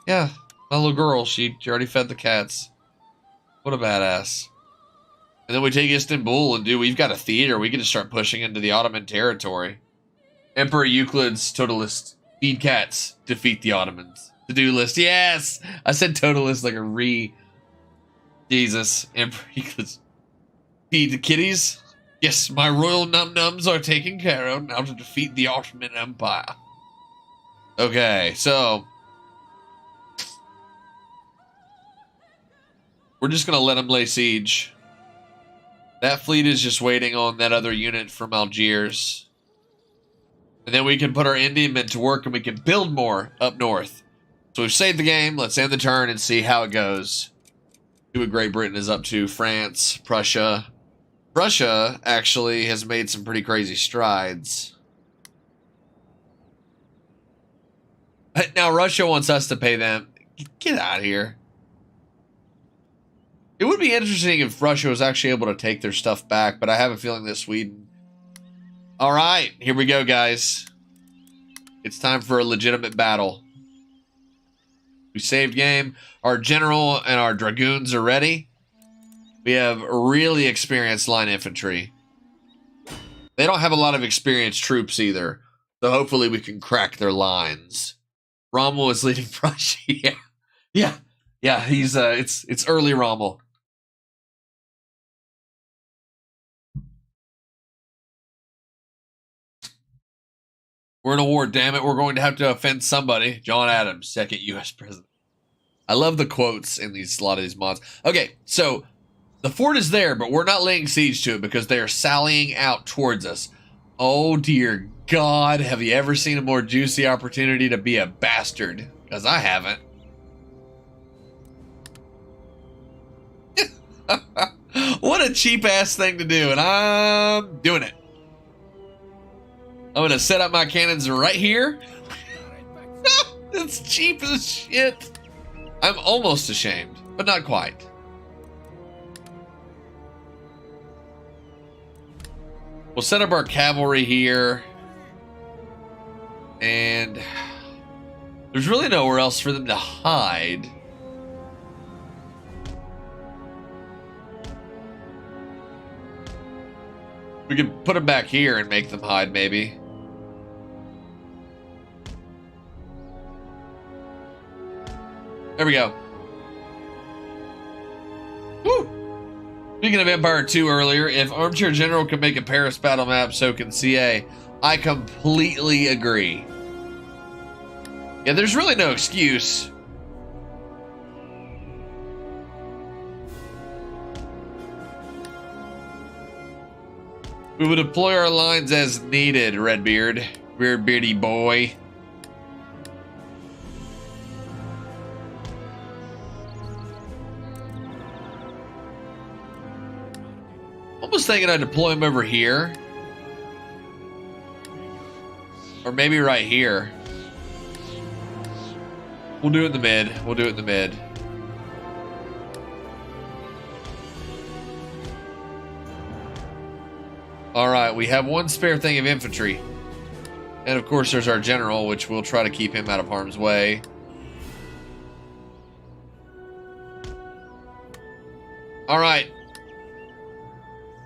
Yeah. My little girl, she already fed the cats. What a badass. And then we take Istanbul, and dude, we've got a theater. We can just start pushing into the Ottoman territory. Emperor Euclid's total list. Feed cats. Defeat the Ottomans. To-do list. Yes! I said total list like a Jesus. Emperor Euclid's. Feed the kitties. Yes, my royal num-nums are taken care of now to defeat the Ottoman Empire. Okay, so we're just going to let them lay siege. That fleet is just waiting on that other unit from Algiers. And then we can put our Indian men to work and we can build more up north. So we've saved the game. Let's end the turn and see how it goes. See what Great Britain is up to. France, Prussia. Prussia actually has made some pretty crazy strides. Now Russia wants us to pay them. Get out of here. It would be interesting if Russia was actually able to take their stuff back, but I have a feeling that Sweden... Alright, here we go, guys. It's time for a legitimate battle. We saved game. Our general and our dragoons are ready. We have really experienced line infantry. They don't have a lot of experienced troops either, so hopefully we can crack their lines. Rommel is leading Prussia. Yeah. He's it's early Rommel. We're in a war, damn it. We're going to have to offend somebody. John Adams, second U.S. president. I love the quotes in a lot of these mods. Okay, so the fort is there, but we're not laying siege to it because they are sallying out towards us. Oh, dear God. Have you ever seen a more juicy opportunity to be a bastard? Because I haven't. What a cheap-ass thing to do, and I'm doing it. I'm going to set up my cannons right here. It's cheap as shit. I'm almost ashamed, but not quite. We'll set up our cavalry here. And there's really nowhere else for them to hide. We could put them back here and make them hide, maybe. There we go. Woo! Speaking of Empire 2 earlier, if Armchair General can make a Paris battle map, so can CA. I completely agree. Yeah, there's really no excuse. We would deploy our lines as needed, Redbeard. Beardy boy. Almost thinking I'd deploy him over here. Or maybe right here. We'll do it in the mid. We'll do it in the mid. Alright, we have one spare thing of infantry. And of course there's our general, which we'll try to keep him out of harm's way. Alright.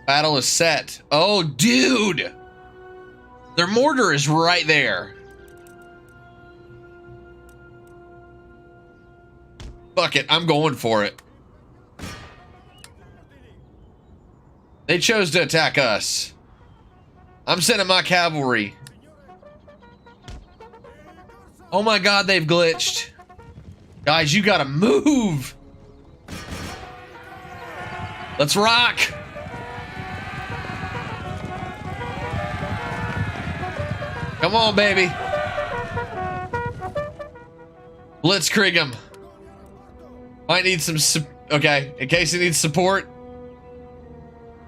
Battle is set. Oh, dude! Their mortar is right there. Fuck it, I'm going for it. They chose to attack us. I'm sending my cavalry. Oh my God, they've glitched. Guys, you gotta move. Let's rock. Come on, baby. Blitzkrieg him. Might need some... Okay, in case he needs support.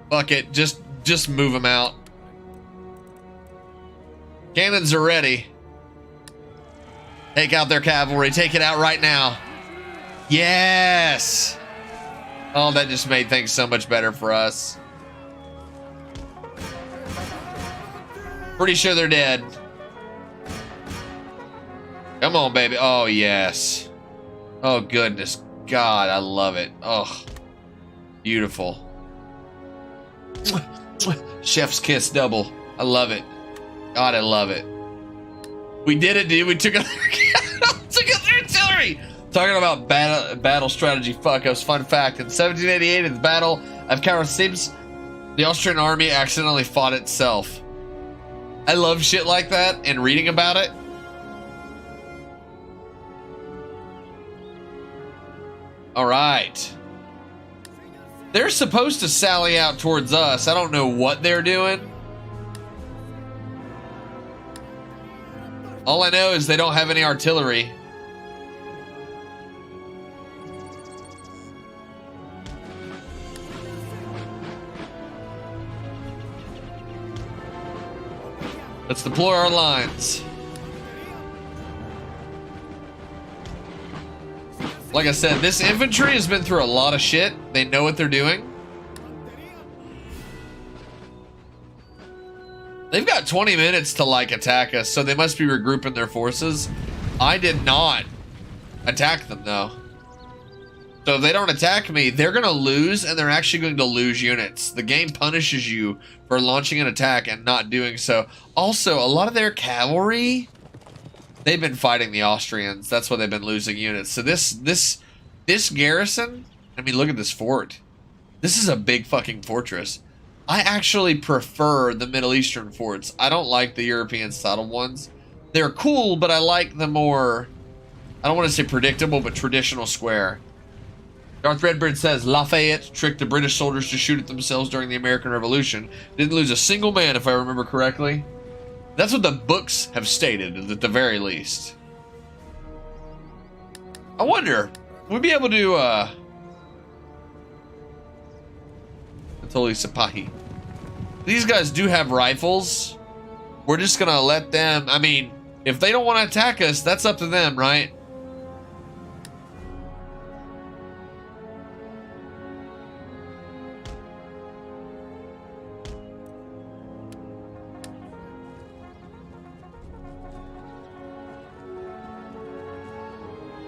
Fuck it, just move him out. Cannons are ready. Take out their cavalry. Take it out right now. Yes. Oh, that just made things so much better for us. Pretty sure they're dead. Come on, baby. Oh, yes. Oh, goodness. God, I love it. Oh, beautiful. Chef's kiss double. I love it. God, I love it. We did it, dude. We took out their artillery. Talking about battle strategy fuck-ups. Fun fact. In 1788, in the Battle of Carausimes, the Austrian army accidentally fought itself. I love shit like that and reading about it. All right. They're supposed to sally out towards us. I don't know what they're doing. All I know is they don't have any artillery. Let's deploy our lines. Like I said, this infantry has been through a lot of shit. They know what they're doing. They've got 20 minutes to, like, attack us, so they must be regrouping their forces. I did not attack them, though. So if they don't attack me, they're going to lose, and they're actually going to lose units. The game punishes you for launching an attack and not doing so. Also, a lot of their cavalry, they've been fighting the Austrians. That's why they've been losing units. So this garrison, I mean, look at this fort. This is a big fucking fortress. I actually prefer the Middle Eastern forts. I don't like the European-style ones. They're cool, but I like the more, I don't want to say predictable, but traditional square. Darth Redbeard says, Lafayette tricked the British soldiers to shoot at themselves during the American Revolution. Didn't lose a single man, if I remember correctly. That's what the books have stated, at the very least. I wonder, would we be able to, Totally Sipahi. These guys do have rifles. We're just gonna let them, I mean, if they don't want to attack us, that's up to them, right?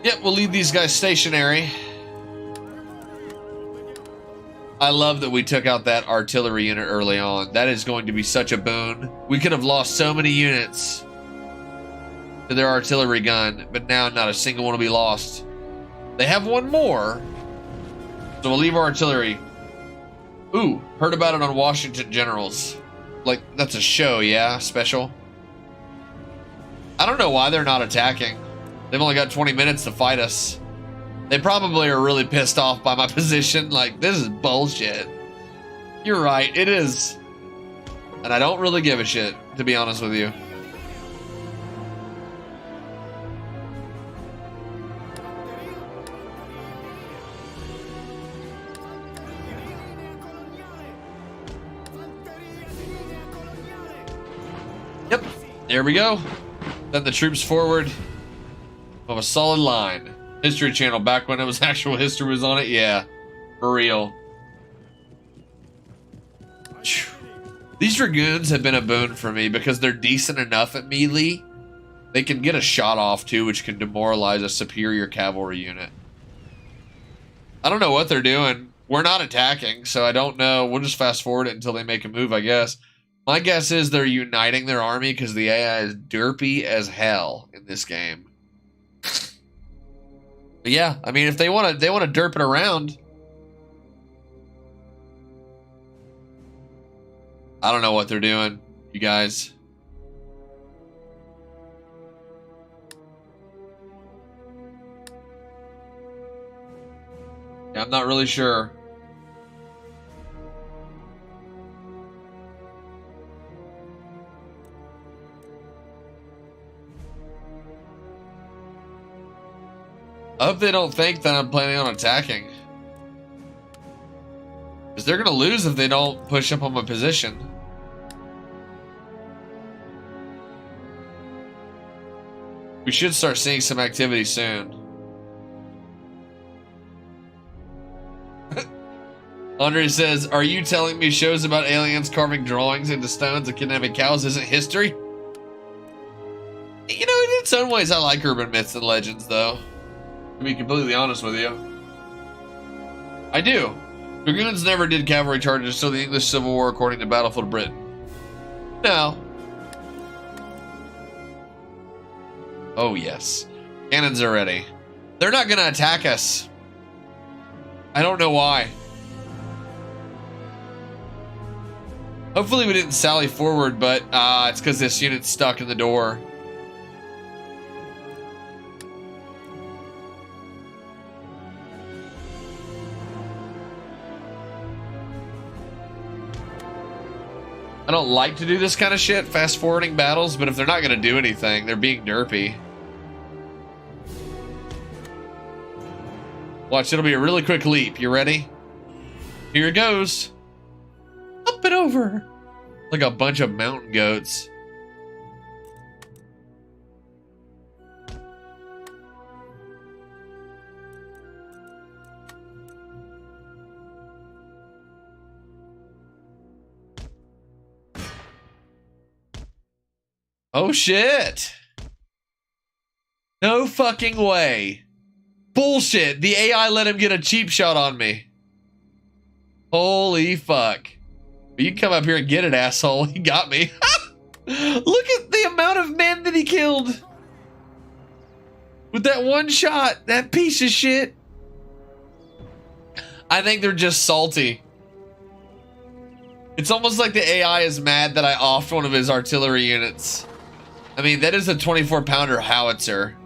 Yep, we'll leave these guys stationary. I love that we took out that artillery unit early on. That is going to be such a boon. We could have lost so many units to their artillery gun, but now not a single one will be lost. They have one more, so we'll leave our artillery. Ooh, heard about it on Washington Generals. Like, that's a show, yeah? Special? I don't know why they're not attacking. They've only got 20 minutes to fight us. They probably are really pissed off by my position. Like, this is bullshit. You're right, it is. And I don't really give a shit, to be honest with you. Yep, there we go. Send the troops forward of a solid line. History Channel, back when it was actual history was on it, yeah, for real. These Dragoons have been a boon for me because they're decent enough at melee. They can get a shot off too, which can demoralize a superior cavalry unit. I don't know what they're doing. We're not attacking, so I don't know. We'll just fast forward it until they make a move, I guess. My guess is they're uniting their army because the AI is derpy as hell in this game. But yeah, I mean, if they want to derp it around. I don't know what they're doing, you guys. Yeah, I'm not really sure. I hope they don't think that I'm planning on attacking. Because they're going to lose if they don't push up on my position. We should start seeing some activity soon. Andre says, are you telling me shows about aliens carving drawings into stones and kidnapping cows isn't history? You know, in its own ways, I like urban myths and legends, though. To be completely honest with you. I do. Dragoons never did cavalry charges until the English Civil War, according to Battlefield Britain. No. Oh, yes. Cannons are ready. They're not going to attack us. I don't know why. Hopefully we didn't sally forward, but it's because this unit's stuck in the door. I don't like to do this kind of shit, fast forwarding battles, but if they're not going to do anything, they're being derpy. Watch, it'll be a really quick leap. You ready? Here it goes. Up and over. Like a bunch of mountain goats. Oh shit. No fucking way. Bullshit. The AI let him get a cheap shot on me. Holy fuck. You can come up here and get it, asshole. He got me. Look at the amount of men that he killed. With that one shot. That piece of shit. I think they're just salty. It's almost like the AI is mad that I offed one of his artillery units. I mean, that is a 24-pounder howitzer.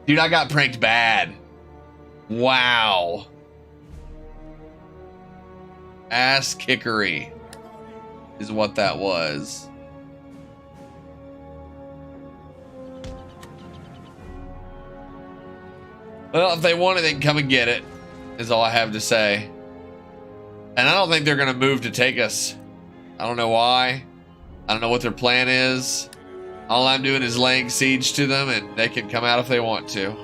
Dude, I got pranked bad. Wow. Ass kickery is what that was. Well, if they want it, they can come and get it, is all I have to say. And I don't think they're going to move to take us. I don't know why. I don't know what their plan is. All I'm doing is laying siege to them, and they can come out if they want to.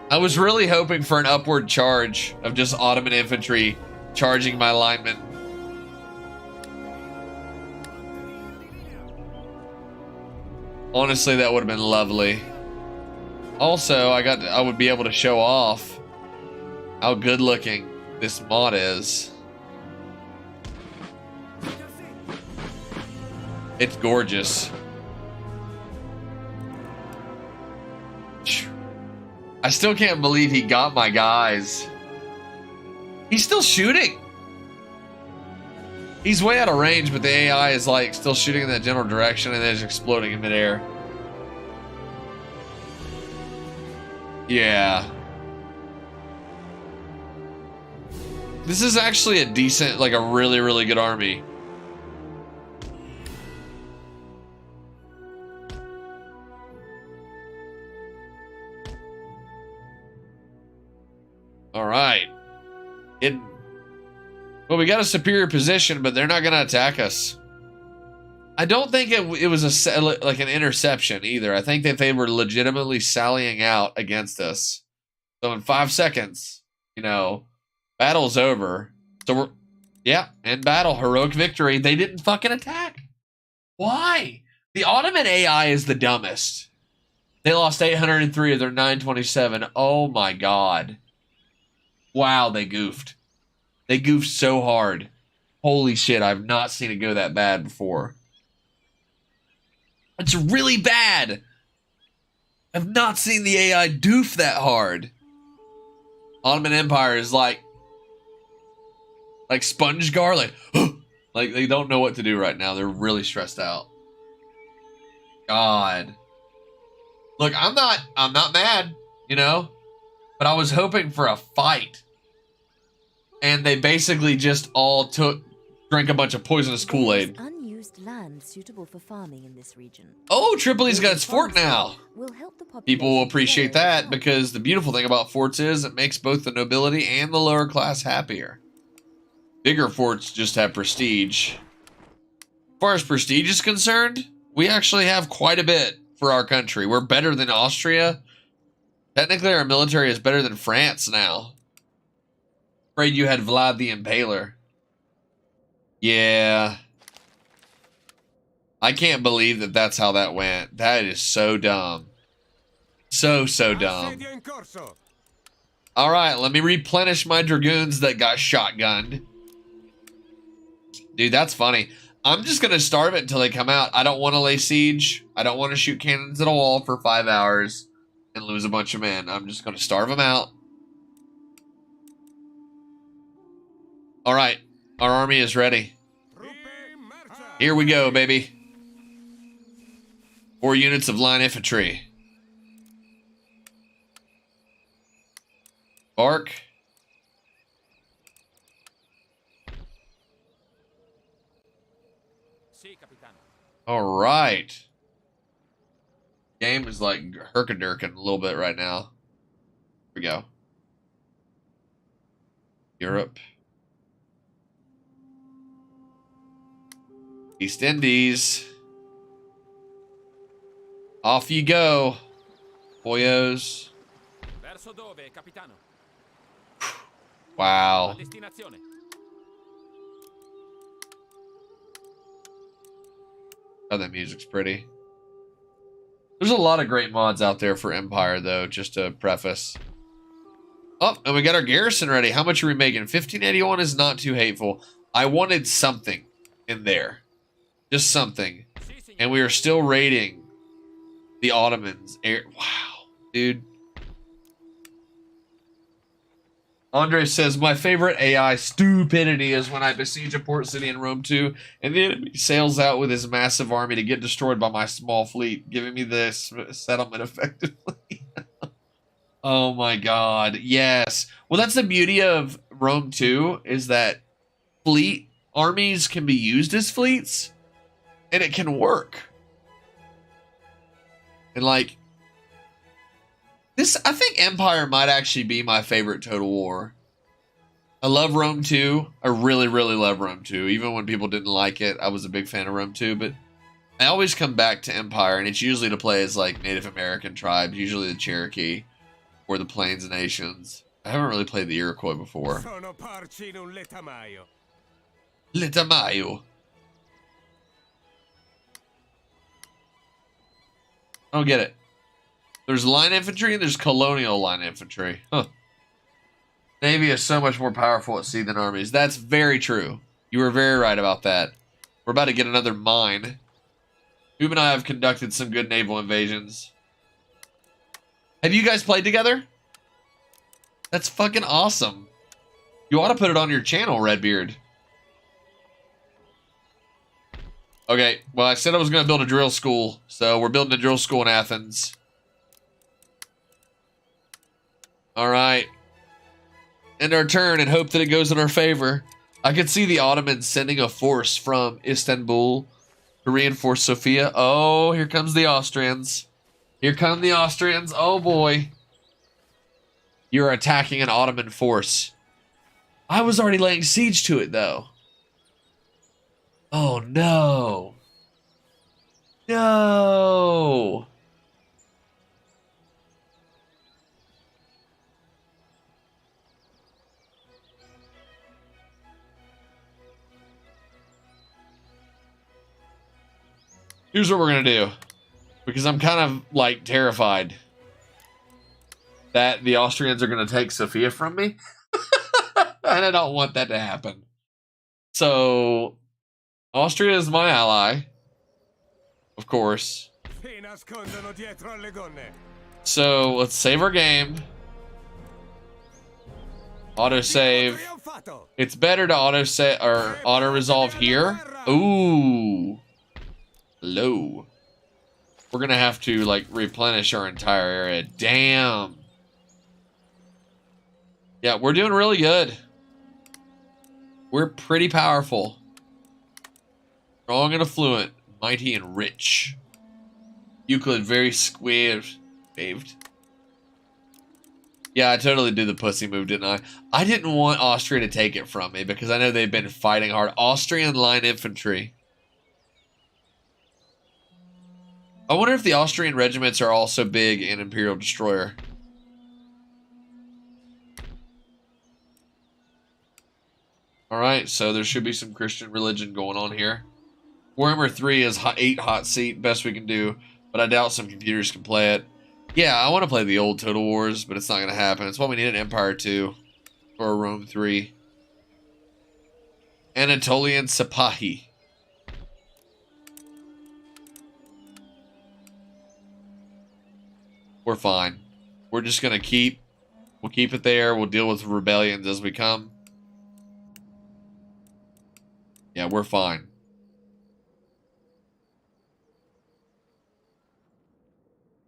I was really hoping for an upward charge of just Ottoman infantry charging my linemen. Honestly, that would have been lovely. Also, I would be able to show off how good looking this mod is. It's gorgeous. I still can't believe he got my guys. He's still shooting. He's way out of range, but the AI is like still shooting in that general direction and then it's exploding in midair. Yeah. This is actually a decent, like a really, really good army. All right. Well, we got a superior position, but they're not going to attack us. I don't think it was like an interception either. I think that they were legitimately sallying out against us. So in 5 seconds, you know, battle's over. So we're, yeah, end battle, heroic victory. They didn't fucking attack. Why? The Ottoman AI is the dumbest. They lost 803 of their 927. Oh my God. Wow, they goofed. They goofed so hard. Holy shit, I've not seen it go that bad before. It's really bad. I've not seen the AI doof that hard. Ottoman Empire is like sponge garlic. Like they don't know what to do right now. They're really stressed out. God. Look, I'm not mad, you know, but I was hoping for a fight. And they basically just all drank a bunch of poisonous Kool-Aid. Unused land suitable for farming in this region. Oh, Tripoli's got its fort now. People will appreciate that because the beautiful thing about forts is it makes both the nobility and the lower class happier. Bigger forts just have prestige. As far as prestige is concerned, We actually have quite a bit for our country. We're better than Austria. Technically, our military is better than France now. Afraid you had Vlad the Impaler. Yeah. I can't believe that that's how that went. That is so dumb. So dumb. Alright, let me replenish my dragoons that got shotgunned. Dude, that's funny. I'm just going to starve it until they come out. I don't want to lay siege. I don't want to shoot cannons at a wall for 5 hours and lose a bunch of men. I'm just going to starve them out. Alright, our army is ready. Here we go, baby. 4 units of line infantry. Bark. All right. Game is like herkadurking a little bit right now. Here we go. Europe. East Indies. Off you go, boyos. Wow. Oh, that music's pretty. There's a lot of great mods out there for Empire, though, just to preface. Oh, and we got our garrison ready. How much are we making? 1581 is not too hateful. I wanted something in there. Just something. And we are still raiding the Ottomans. Wow, dude. Andre says, my favorite AI stupidity is when I besiege a port city in Rome 2 and the enemy sails out with his massive army to get destroyed by my small fleet, giving me this settlement effectively. Oh my god, yes. Well, that's the beauty of Rome 2, is that fleet armies can be used as fleets, and it can work. And like, this, I think Empire might actually be my favorite Total War. I love Rome 2. I really, really love Rome 2. Even when people didn't like it, I was a big fan of Rome 2. But I always come back to Empire, and it's usually to play as like Native American tribes, usually the Cherokee or the Plains Nations. I haven't really played the Iroquois before. Letamayo. I don't get it. There's line infantry and there's colonial line infantry. Huh. Navy is so much more powerful at sea than armies. That's very true. You were very right about that. We're about to get another mine. Noob and I have conducted some good naval invasions. Have you guys played together? That's fucking awesome. You ought to put it on your channel, Redbeard. Okay, well, I said I was going to build a drill school, so we're building a drill school in Athens. All right. End our turn and hope that it goes in our favor. I could see the Ottomans sending a force from Istanbul to reinforce Sofia. Oh, here comes the Austrians. Here come the Austrians. Oh, boy. You're attacking an Ottoman force. I was already laying siege to it, though. Oh, no. No. Here's what we're going to do. Because I'm kind of, like, terrified that the Austrians are going to take Sofia from me. And I don't want that to happen. So, Austria is my ally. Of course. So, let's save our game. Autosave. It's better to auto-save or auto-resolve here. Ooh. Low. We're gonna have to like replenish our entire area. Damn. Yeah, we're doing really good. We're pretty powerful. Strong and affluent. Mighty and rich. Euclid very squared. Saved. Yeah, I totally did the pussy move, didn't I? I didn't want Austria to take it from me because I know they've been fighting hard. Austrian line infantry. I wonder if the Austrian regiments are also big in Imperial Destroyer. Alright, so there should be some Christian religion going on here. Warhammer 3 is 8 hot seat, best we can do, but I doubt some computers can play it. Yeah, I want to play the old Total Wars, but it's not going to happen. It's why we need an Empire 2 or a Rome 3. Anatolian Sipahi. We're fine. We're just going to we'll keep it there. We'll deal with rebellions as we come. Yeah, we're fine.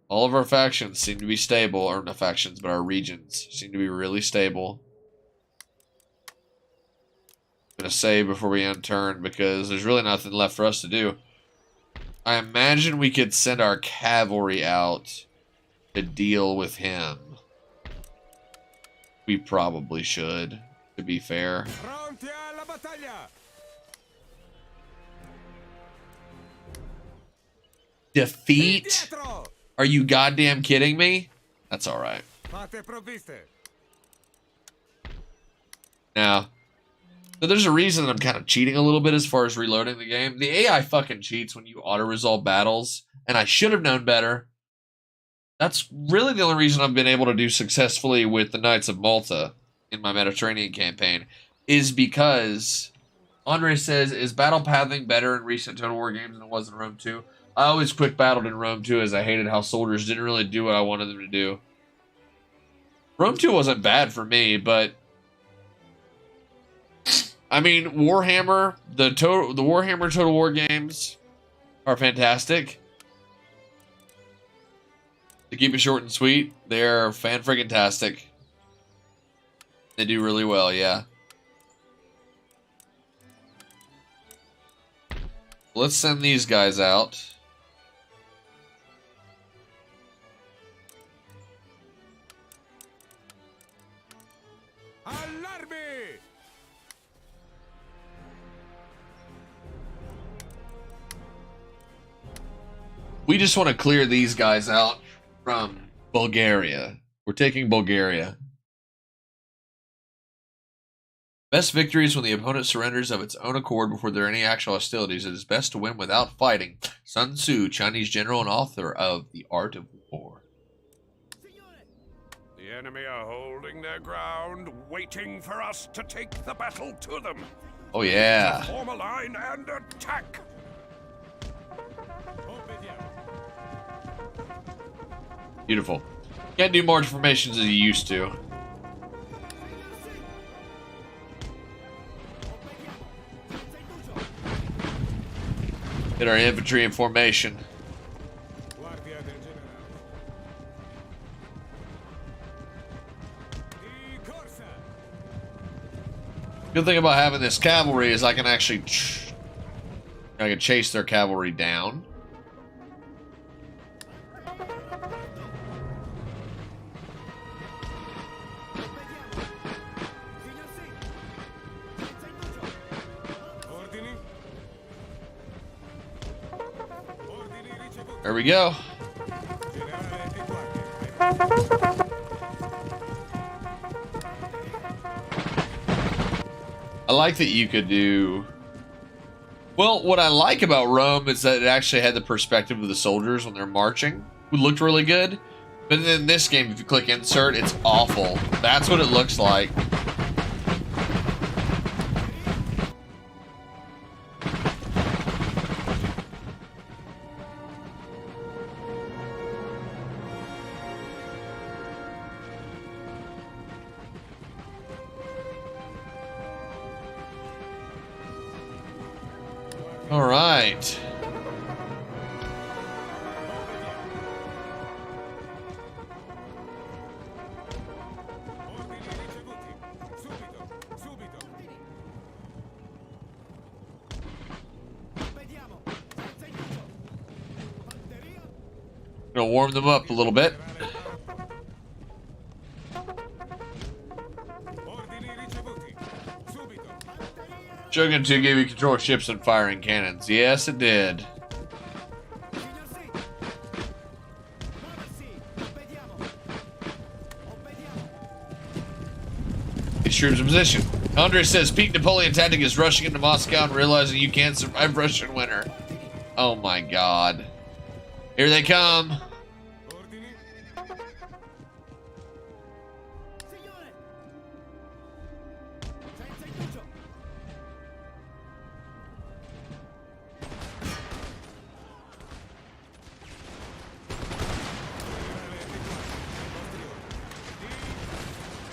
All of our factions seem to be stable, or not factions, but our regions seem to be really stable. I'm going to save before we end turn because there's really nothing left for us to do. I imagine we could send our cavalry out to deal with him. We probably should, to be fair. Defeat? Are you goddamn kidding me? That's alright. Now, so there's a reason I'm kind of cheating a little bit as far as reloading the game. The AI fucking cheats when you auto-resolve battles, and I should have known better. That's really the only reason I've been able to do successfully with the Knights of Malta in my Mediterranean campaign, is because Andre says, is battle pathing better in recent Total War games than it was in Rome 2? I always quick battled in Rome 2 as I hated how soldiers didn't really do what I wanted them to do. Rome 2 wasn't bad for me, but I mean, Warhammer, the Warhammer Total War games are fantastic. To keep it short and sweet, they're fan-friggin-tastic. They do really well, yeah. Let's send these guys out. We just want to clear these guys out from Bulgaria. We're taking Bulgaria. Best victory is when the opponent surrenders of its own accord before there are any actual hostilities. It is best to win without fighting. Sun Tzu, Chinese general and author of The Art of War. The enemy are holding their ground, waiting for us to take the battle to them. Oh yeah. Form a line and attack. Beautiful. Can't do march formations as you used to. Hit our infantry in formation. Good thing about having this cavalry is I can actually chase their cavalry down. There we go. I like that you could do... Well, what I like about Rome is that it actually had the perspective of the soldiers when they're marching, who looked really good. But then in this game, if you click insert, it's awful. That's what it looks like. All right. Gonna warm them up a little bit. Shogun 2 gave you control of ships and firing cannons. Yes, it did. These troops in position. Andre says peak Napoleon tactic is rushing into Moscow and realizing you can't survive Russian winter. Oh my god. Here they come.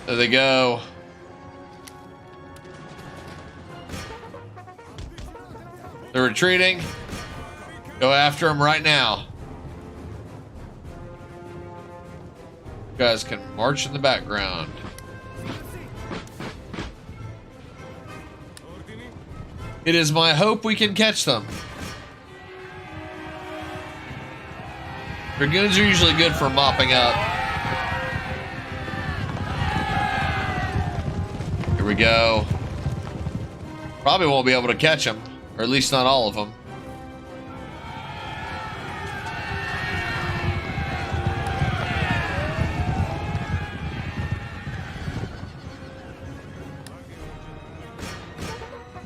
There they go. They're retreating. Go after them right now. You guys can march in the background. It is my hope we can catch them. Dragoons are usually good for mopping up. Here we go. Probably won't be able to catch them, or at least not all of them.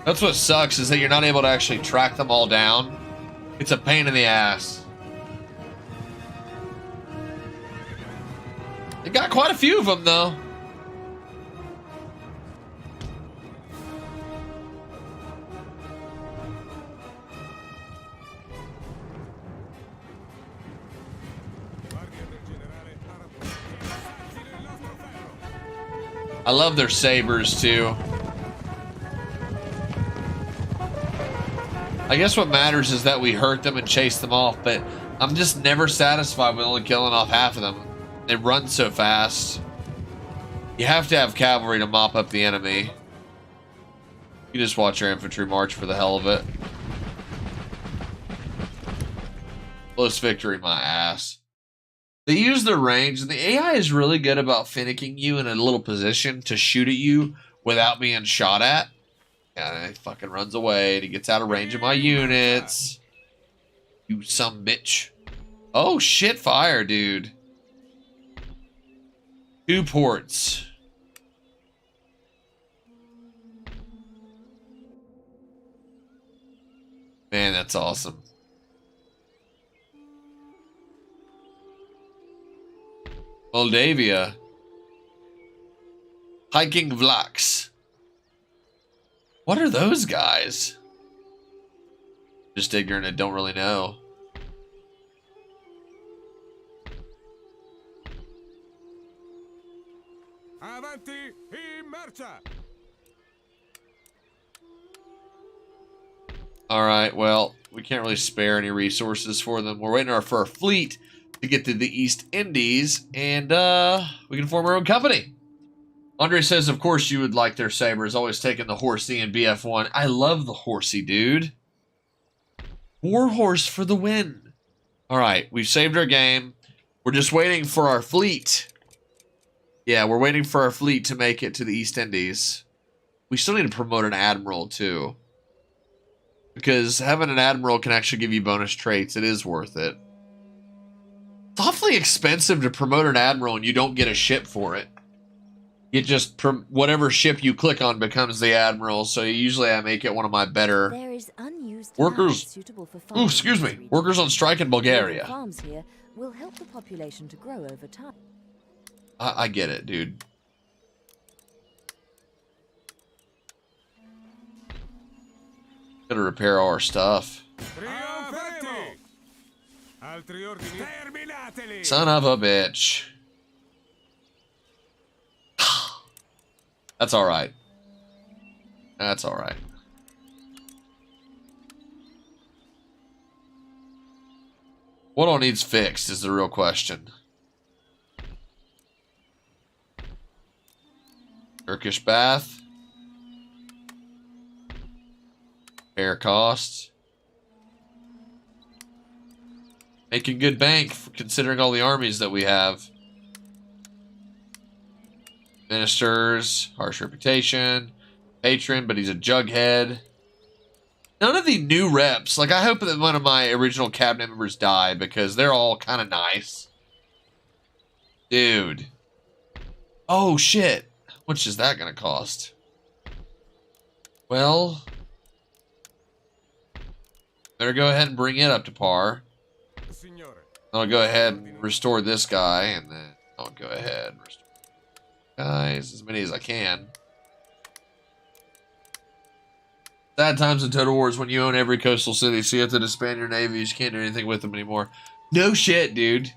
That's what sucks, is that you're not able to actually track them all down. It's a pain in the ass. They got quite a few of them, though. I love their sabers, too. I guess what matters is that we hurt them and chase them off, but I'm just never satisfied with only killing off half of them. They run so fast. You have to have cavalry to mop up the enemy. You just watch your infantry march for the hell of it. Close victory, my ass. They use their range, and the AI is really good about finicking you in a little position to shoot at you without being shot at. Yeah, he fucking runs away, and he gets out of range of my units. You some bitch. Oh, shit fire, dude. 2 ports. Man, that's awesome. Moldavia. Hiking Vlachs. What are those guys? Just ignorant and don't really know. Avanti in marcia. Alright, well, we can't really spare any resources for them. We're waiting for our fleet to get to the East Indies, and we can form our own company. Andre says, of course you would like their sabers, always taking the horsey in BF1. I love the horsey, dude. Warhorse for the win. Alright, we've saved our game. We're just waiting for our fleet. Yeah, we're waiting for our fleet to make it to the East Indies. We still need to promote an admiral, too. Because having an admiral can actually give you bonus traits. It is worth it. It's awfully expensive to promote an admiral and you don't get a ship for it. You just, whatever ship you click on becomes the admiral, so usually I make it one of my better There is unused workers. Suitable for Ooh, excuse me. Workers on strike in Bulgaria. Farms here will help the population to grow over time. I get it, dude. Gotta repair all our stuff. Son of a bitch. That's alright. That's alright. What all needs fixed is the real question. Turkish bath. Repair costs. Making good bank considering all the armies that we have. Ministers, harsh reputation, patron, but he's a jughead. None of the new reps, like I hope that one of my original cabinet members die because they're all kind of nice. Dude. Oh shit. much is that going to cost? Well, better go ahead and bring it up to par. I'll go ahead and restore this guy, and then I'll go ahead and restore guys, as many as I can. Sad times in Total War is when you own every coastal city, so you have to disband your navies. You can't do anything with them anymore. No shit, dude.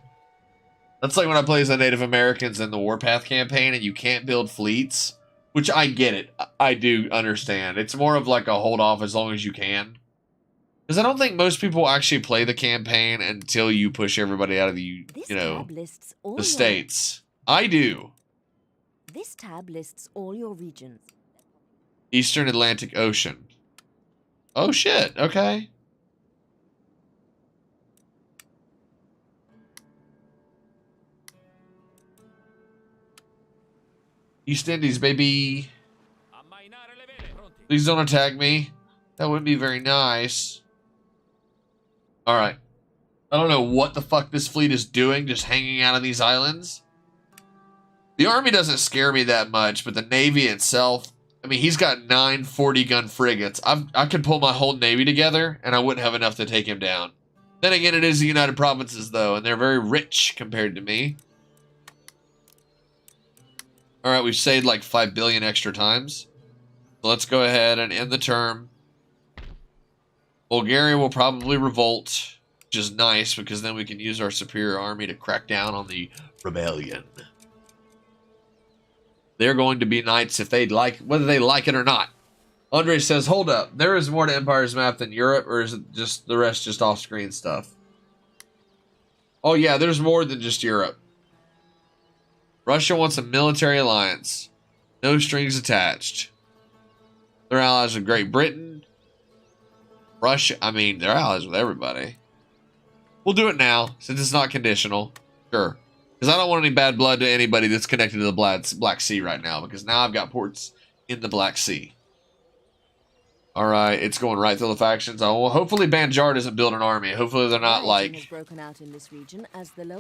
That's like when I play as the Native Americans in the Warpath campaign, and you can't build fleets, which I get it. I do understand. It's more of like a hold off as long as you can. Because I don't think most people actually play the campaign until you push everybody out of the, the states. I do. This tab lists all your regions. Eastern Atlantic Ocean. Oh shit, okay. East Indies, baby. Please don't attack me. That wouldn't be very nice. Alright. I don't know what the fuck this fleet is doing, just hanging out on these islands. The army doesn't scare me that much, but the navy itself, I mean, he's got 9 40-gun frigates. I could pull my whole navy together, and I wouldn't have enough to take him down. Then again, it is the United Provinces, though, and they're very rich compared to me. Alright, we've saved like 5 billion extra times. So let's go ahead and end the term. Bulgaria will probably revolt, which is nice, because then we can use our superior army to crack down on the rebellion. They're going to be knights if they'd like, whether they like it or not. Andre says, hold up, there is more to Empire's map than Europe, or is it just the rest just off-screen stuff? Oh yeah, there's more than just Europe. Russia wants a military alliance. No strings attached. They're allies with Great Britain. Russia, I mean, they're allies with everybody. We'll do it now, since it's not conditional. Sure. Because I don't want any bad blood to anybody that's connected to the Black Sea right now, because now I've got ports in the Black Sea. Alright, it's going right through the factions. Oh, hopefully Banjar doesn't build an army. Hopefully they're not like...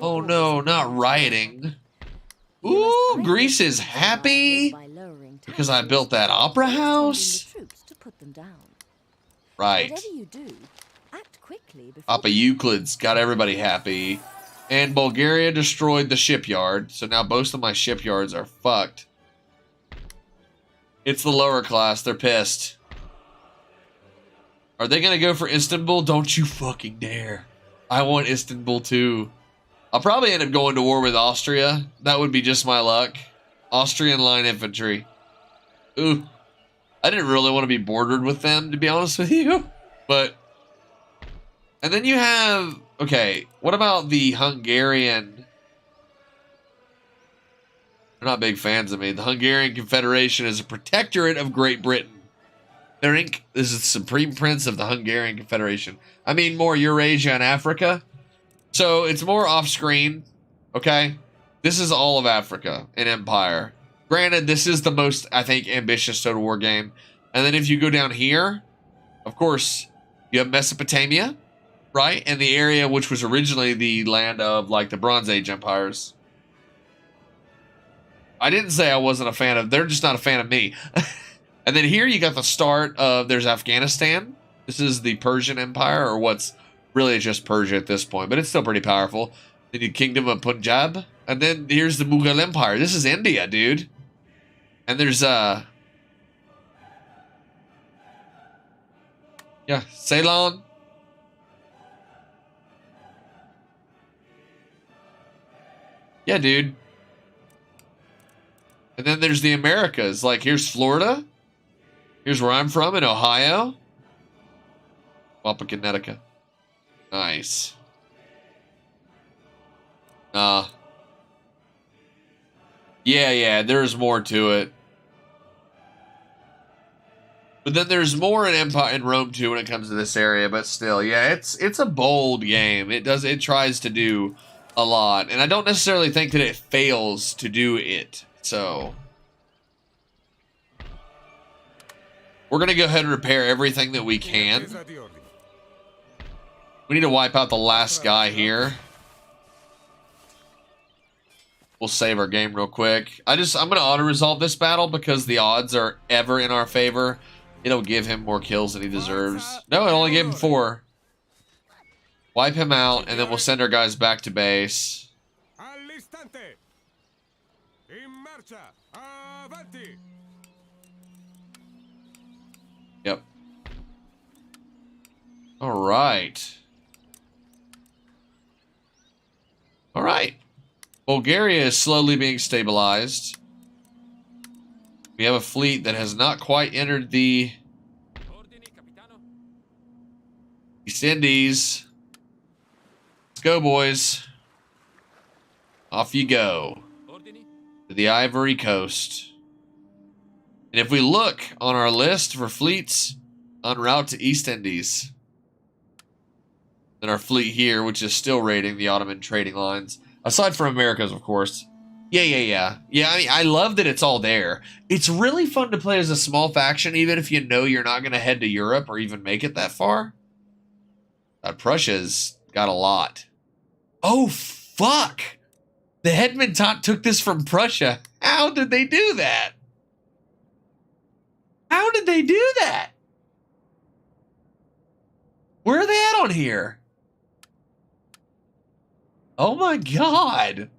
Oh no, not rioting. Ooh, Greece is happy because I built that opera house. Right. Papa Euclid's got everybody happy. And Bulgaria destroyed the shipyard, so now most of my shipyards are fucked. It's the lower class, they're pissed. Are they gonna go for Istanbul? Don't you fucking dare. I want Istanbul too. I'll probably end up going to war with Austria. That would be just my luck. Austrian line infantry. Ooh. I didn't really want to be bordered with them, to be honest with you. But... And then you have... Okay, what about the Hungarian... They're not big fans of me. The Hungarian Confederation is a protectorate of Great Britain. This is the Supreme Prince of the Hungarian Confederation. I mean more Eurasia and Africa. So it's more off-screen, okay? This is all of Africa in Empire. Granted, this is the most, I think, ambitious Total War game. And then if you go down here, of course, you have Mesopotamia, right? And the area which was originally the land of, like, the Bronze Age empires. I didn't say I wasn't a fan of... They're just not a fan of me. And then here you got the start of... There's Afghanistan. This is the Persian Empire, or what's... Really, it's just Persia at this point, but it's still pretty powerful. Then you Kingdom of Punjab. And then here's the Mughal Empire. This is India, dude. And there's, yeah, Ceylon. Yeah, dude. And then there's the Americas. Like, here's Florida. Here's where I'm from, in Ohio. Wapakoneta. Nice. Yeah, there's more to it. But then there's more in Empire in Rome too when it comes to this area, but still, yeah, it's a bold game. It tries to do a lot, and I don't necessarily think that it fails to do it. So we're gonna go ahead and repair everything that we can. We need to wipe out the last guy here. we'll save our game real quick. I'm gonna auto-resolve this battle because the odds are ever in our favor. It'll give him more kills than he deserves. No, it only gave him 4. Wipe him out, and then we'll send our guys back to base. All'istante. In marcia. Avanti. Yep. All right. All right. Bulgaria is slowly being stabilized. We have a fleet that has not quite entered the East Indies. Let's go, boys. Off you go. To the Ivory Coast. And if we look on our list for fleets en route to East Indies, then our fleet here, which is still raiding the Ottoman trading lines, aside from Americas, of course. Yeah, I mean, I love that it's all there. It's really fun to play as a small faction, even if you know you're not going to head to Europe or even make it that far. Prussia's got a lot. Oh, fuck! The Hetmantat took this from Prussia. How did they do that? How did they do that? Where are they at on here? Oh my god.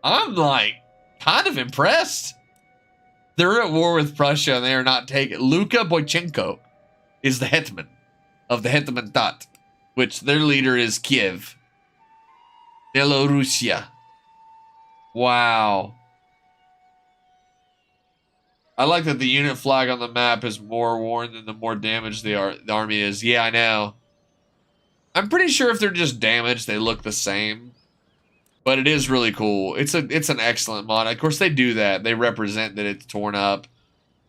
I'm like kind of impressed. They're at war with Prussia and they are not taking. Luka Boychenko is the hetman of the Hetmantat, which their leader is Kiev. Belorussia. Wow. I like that the unit flag on the map is more worn than the more damaged the army is. Yeah, I know. I'm pretty sure if they're just damaged, they look the same. But it is really cool. It's an excellent mod. Of course, they do that. They represent that it's torn up.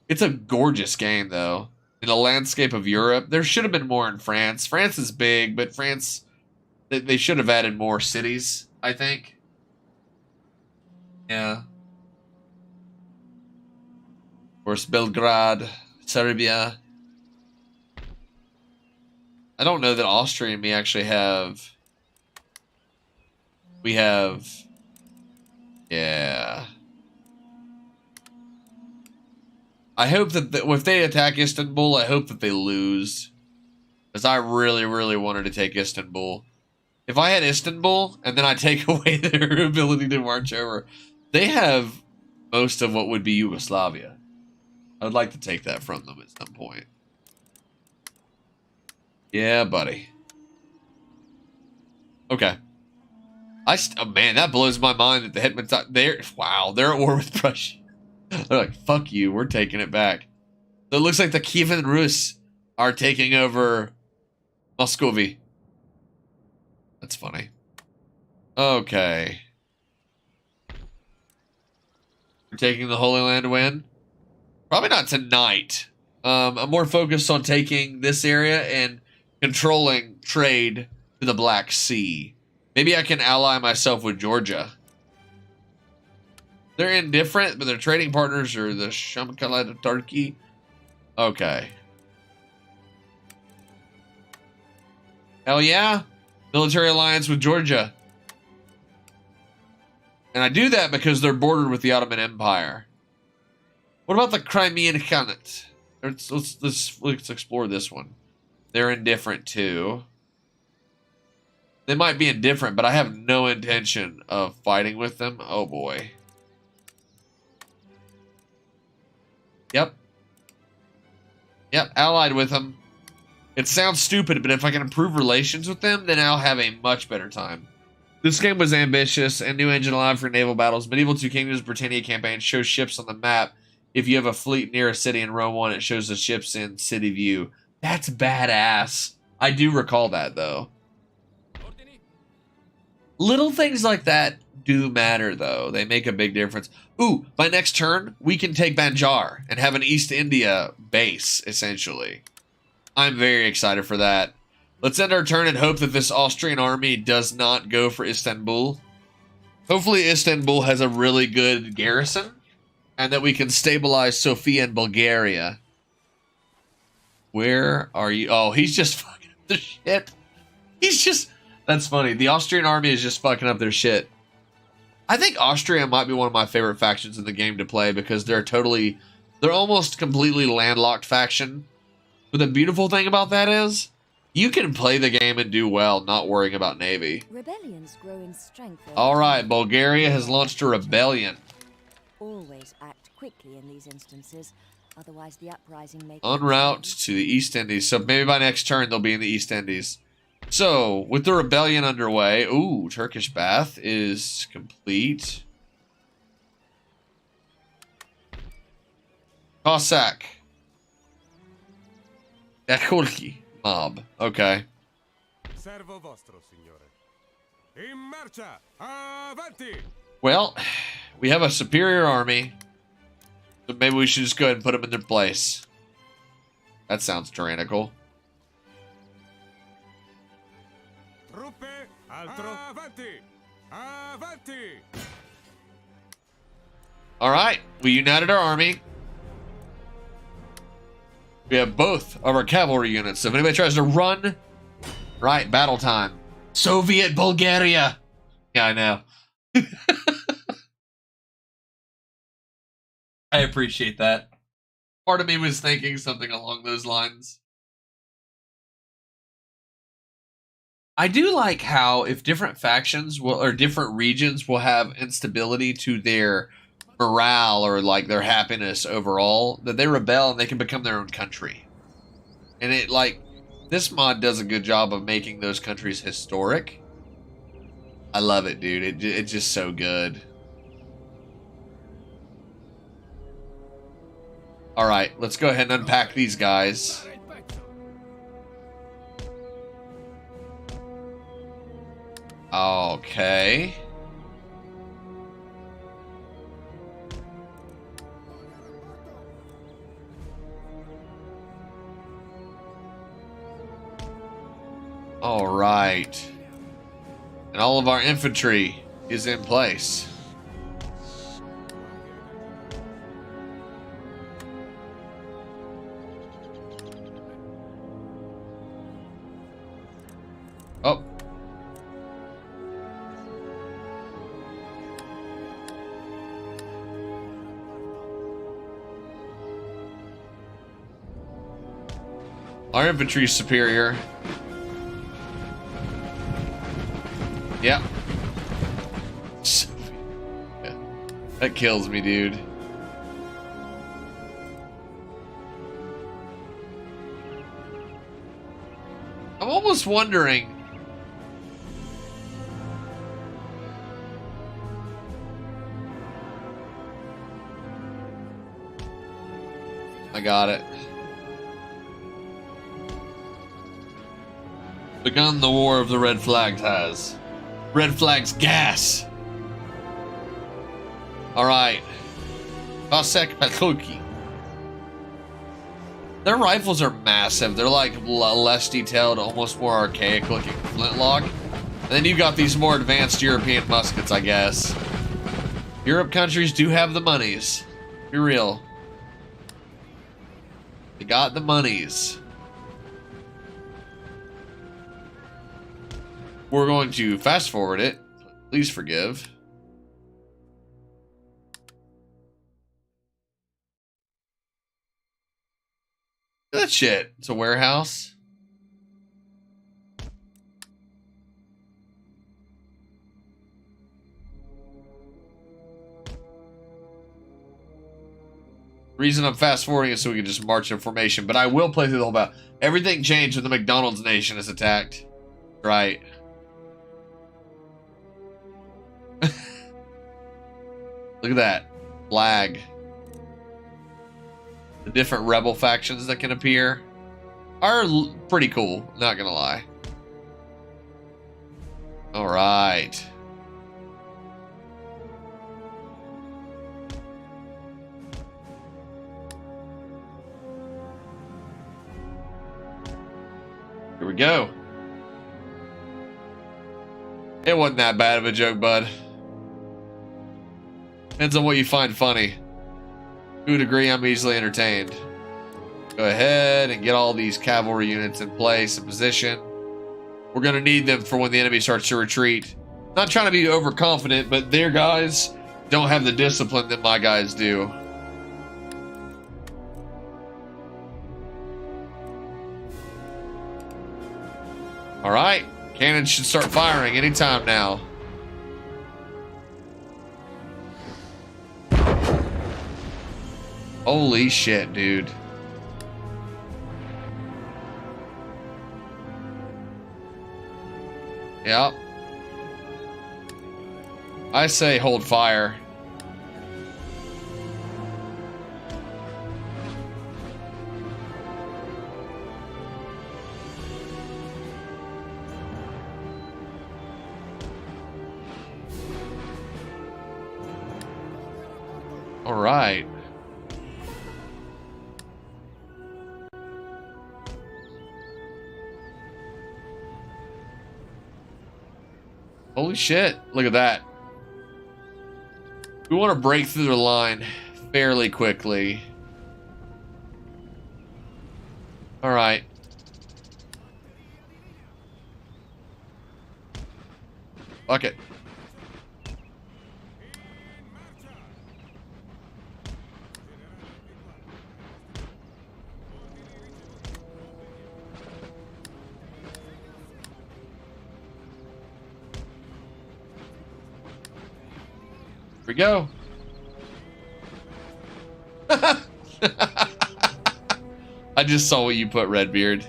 It's a gorgeous game, though. In the landscape of Europe, there should have been more in France. France is big, but France, they should have added more cities, I think. Yeah. Of course, Belgrade, Serbia. I don't know that Austria and me actually have. We have. Yeah. I hope that if they attack Istanbul, I hope that they lose. Because I really, really wanted to take Istanbul. If I had Istanbul and then I take away their ability to march over, they have most of what would be Yugoslavia. I would like to take that from them at some point. Yeah, buddy. Okay. Oh, man, that blows my mind that the Hetman's not there. Wow, they're at war with Prussia. They're like, fuck you, we're taking it back. So it looks like the Kievan Rus are taking over Muscovy. That's funny. Okay. We're taking the Holy Land win? Probably not tonight. I'm more focused on taking this area and controlling trade to the Black Sea. Maybe I can ally myself with Georgia. They're indifferent, but their trading partners are the Shamkala of Turkey. Okay. Hell yeah. Military alliance with Georgia. And I do that because they're bordered with the Ottoman Empire. What about the Crimean Khanate? Let's explore this one. They're indifferent too. They might be indifferent, but I have no intention of fighting with them. Oh boy. Yep. Yep, allied with them. It sounds stupid, but if I can improve relations with them, then I'll have a much better time. This game was ambitious and new engine allowed for naval battles. Medieval Two Kingdoms Britannia campaign shows ships on the map. If you have a fleet near a city in row 1, it shows the ships in city view. That's badass. I do recall that, though. Little things like that do matter, though. They make a big difference. Ooh, by next turn, we can take Banjar and have an East India base, essentially. I'm very excited for that. Let's end our turn and hope that this Austrian army does not go for Istanbul. Hopefully Istanbul has a really good garrison and that we can stabilize Sofia and Bulgaria. Where are you? Oh, he's just fucking up the shit. He's just... That's funny. The Austrian army is just fucking up their shit. I think Austria might be one of my favorite factions in the game to play because they're almost completely landlocked faction. But the beautiful thing about that is, you can play the game and do well, not worrying about navy. Rebellions grow in strength. All right, Bulgaria has launched a rebellion. Always act quickly in these instances, otherwise the uprising may... En route to the East Indies. So maybe by next turn they'll be in the East Indies. So, with the rebellion underway, ooh, Turkish Bath is complete. Cossack. Ekulki mob. Okay. Servo vostro, signore. In marcia! Avanti! Well, we have a superior army. So maybe we should just go ahead and put them in their place. That sounds tyrannical. Truppe, altro. Avanti! Avanti! Alright, we united our army. We have both of our cavalry units. So if anybody tries to run, right, battle time. Soviet Bulgaria. Yeah, I know. I appreciate that. Part of me was thinking something along those lines. I do like how if different factions will, or different regions will have instability to their morale or like their happiness overall, that they rebel and they can become their own country. And it like, this mod does a good job of making those countries historic. I love it, dude. It's just so good. All right, let's go ahead and unpack these guys. Okay. All right. And all of our infantry is in place. Oh. Our infantry is superior. Yep. That kills me, dude. I'm almost wondering. I got it. Begun the war of the red flags has. Red flags gas. Alright. Cossack Pakuki. Their rifles are massive. They're like less detailed, almost more archaic looking flintlock. And then you've got these more advanced European muskets, I guess. Europe countries do have the monies. Be real. They got the monies. We're going to fast forward it. Please forgive. Look at that shit. It's a warehouse. The reason I'm fast forwarding is so we can just march in formation, but I will play through the whole battle. Everything changed when the McDonald's nation is attacked. Right. Look at that flag. The different rebel factions that can appear are pretty cool, not gonna lie. All right. Here we go. It wasn't that bad of a joke, bud. Depends on what you find funny. To a degree, I'm easily entertained. Go ahead and get all these cavalry units in place and position. We're going to need them for when the enemy starts to retreat. Not trying to be overconfident, but their guys don't have the discipline that my guys do. All right, cannons should start firing anytime now. Holy shit, dude. Yep. I say hold fire. All right. Holy shit, look at that. We want to break through the line fairly quickly. All right. Fuck it. Here we go. I just saw what you put, Redbeard.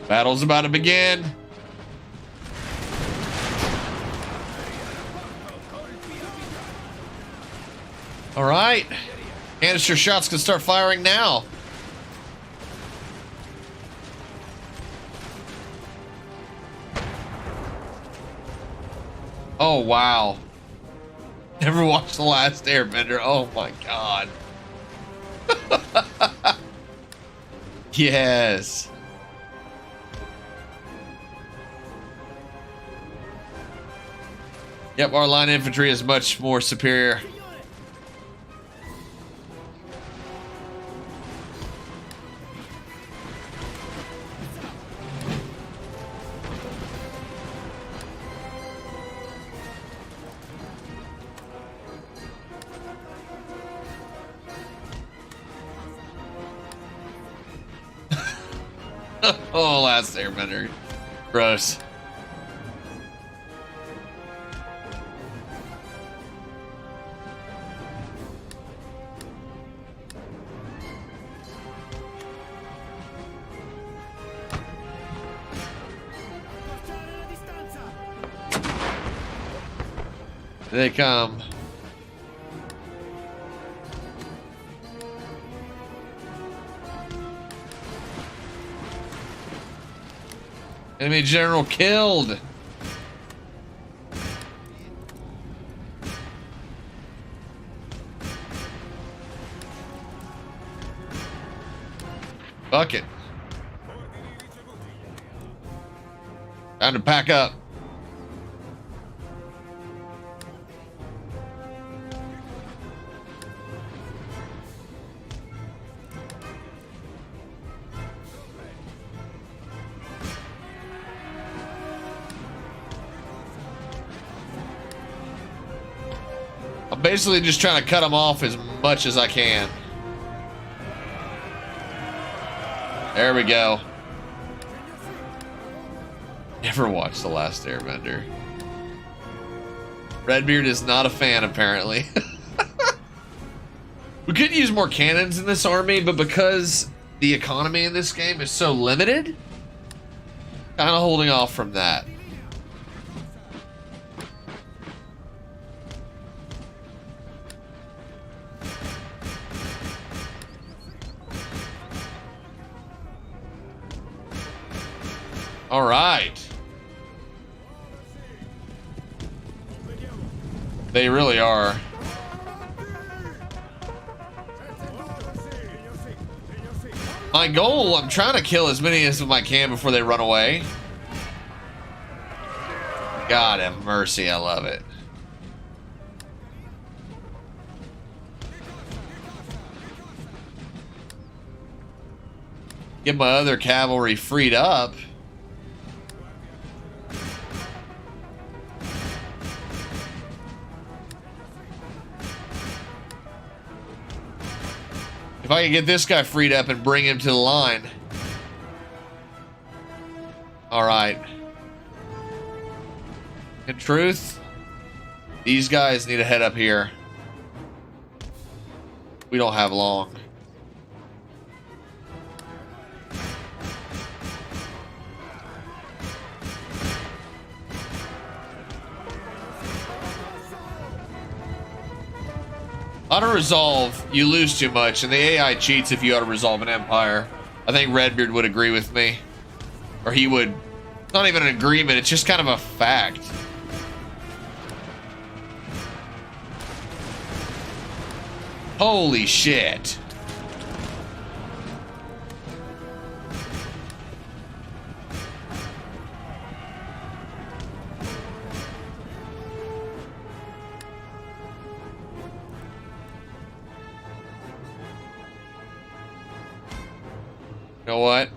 Battle's about to begin. All right. Canister shots can start firing now. Oh, wow. Never watched The Last Airbender. Oh, my God. Yes. Yep, our line infantry is much more superior. Oh, Last Airbender. Gross. Here they come. Enemy general killed. Fuck it. Time to pack up. I'm basically just trying to cut them off as much as I can. There we go. Never watched The Last Airbender. Redbeard is not a fan, apparently. We could use more cannons in this army, but because the economy in this game is so limited, kind of holding off from that. All right. They really are. My goal, I'm trying to kill as many as I can before they run away. God have mercy, I love it. Get my other cavalry freed up. If I can get this guy freed up and bring him to the line. Alright. In truth, these guys need to head up here. We don't have long. Auto-resolve, you lose too much, and the AI cheats if you auto-resolve an empire. I think Redbeard would agree with me. Or he would... It's not even an agreement, it's just kind of a fact. Holy shit. You know what?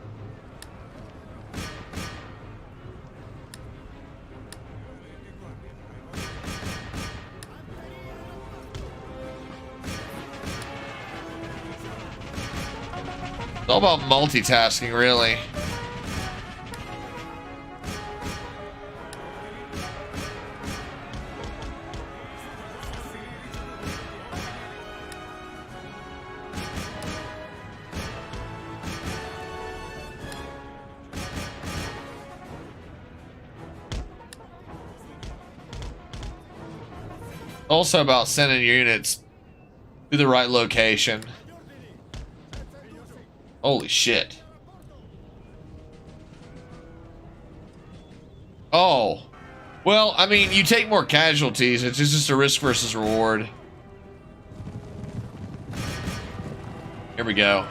It's all about multitasking, really. Also about sending units to the right location. Holy shit. Oh. Well, I mean, you take more casualties. It's just a risk versus reward. Here we go.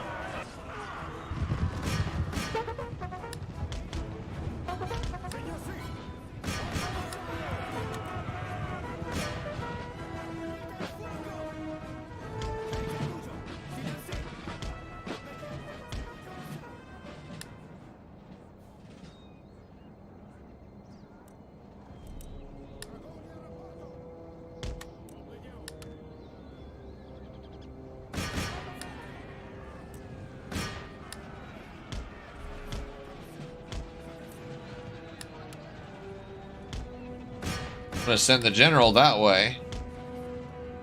I'm gonna send the general that way.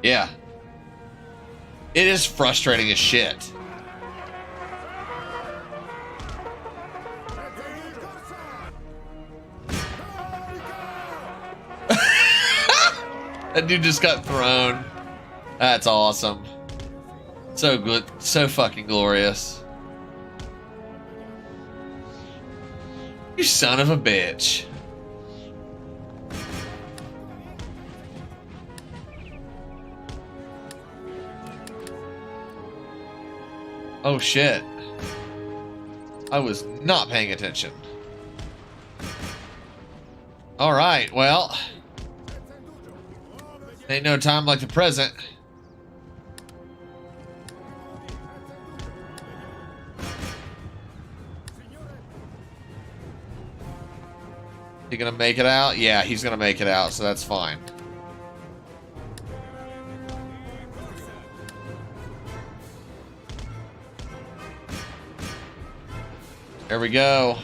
Yeah. It is frustrating as shit. That dude just got thrown. That's awesome. So good. So fucking glorious. You son of a bitch. Oh shit. I was not paying attention. Alright, well. Ain't no time like the present. He gonna make it out? Yeah, he's gonna make it out, so that's fine. There we go.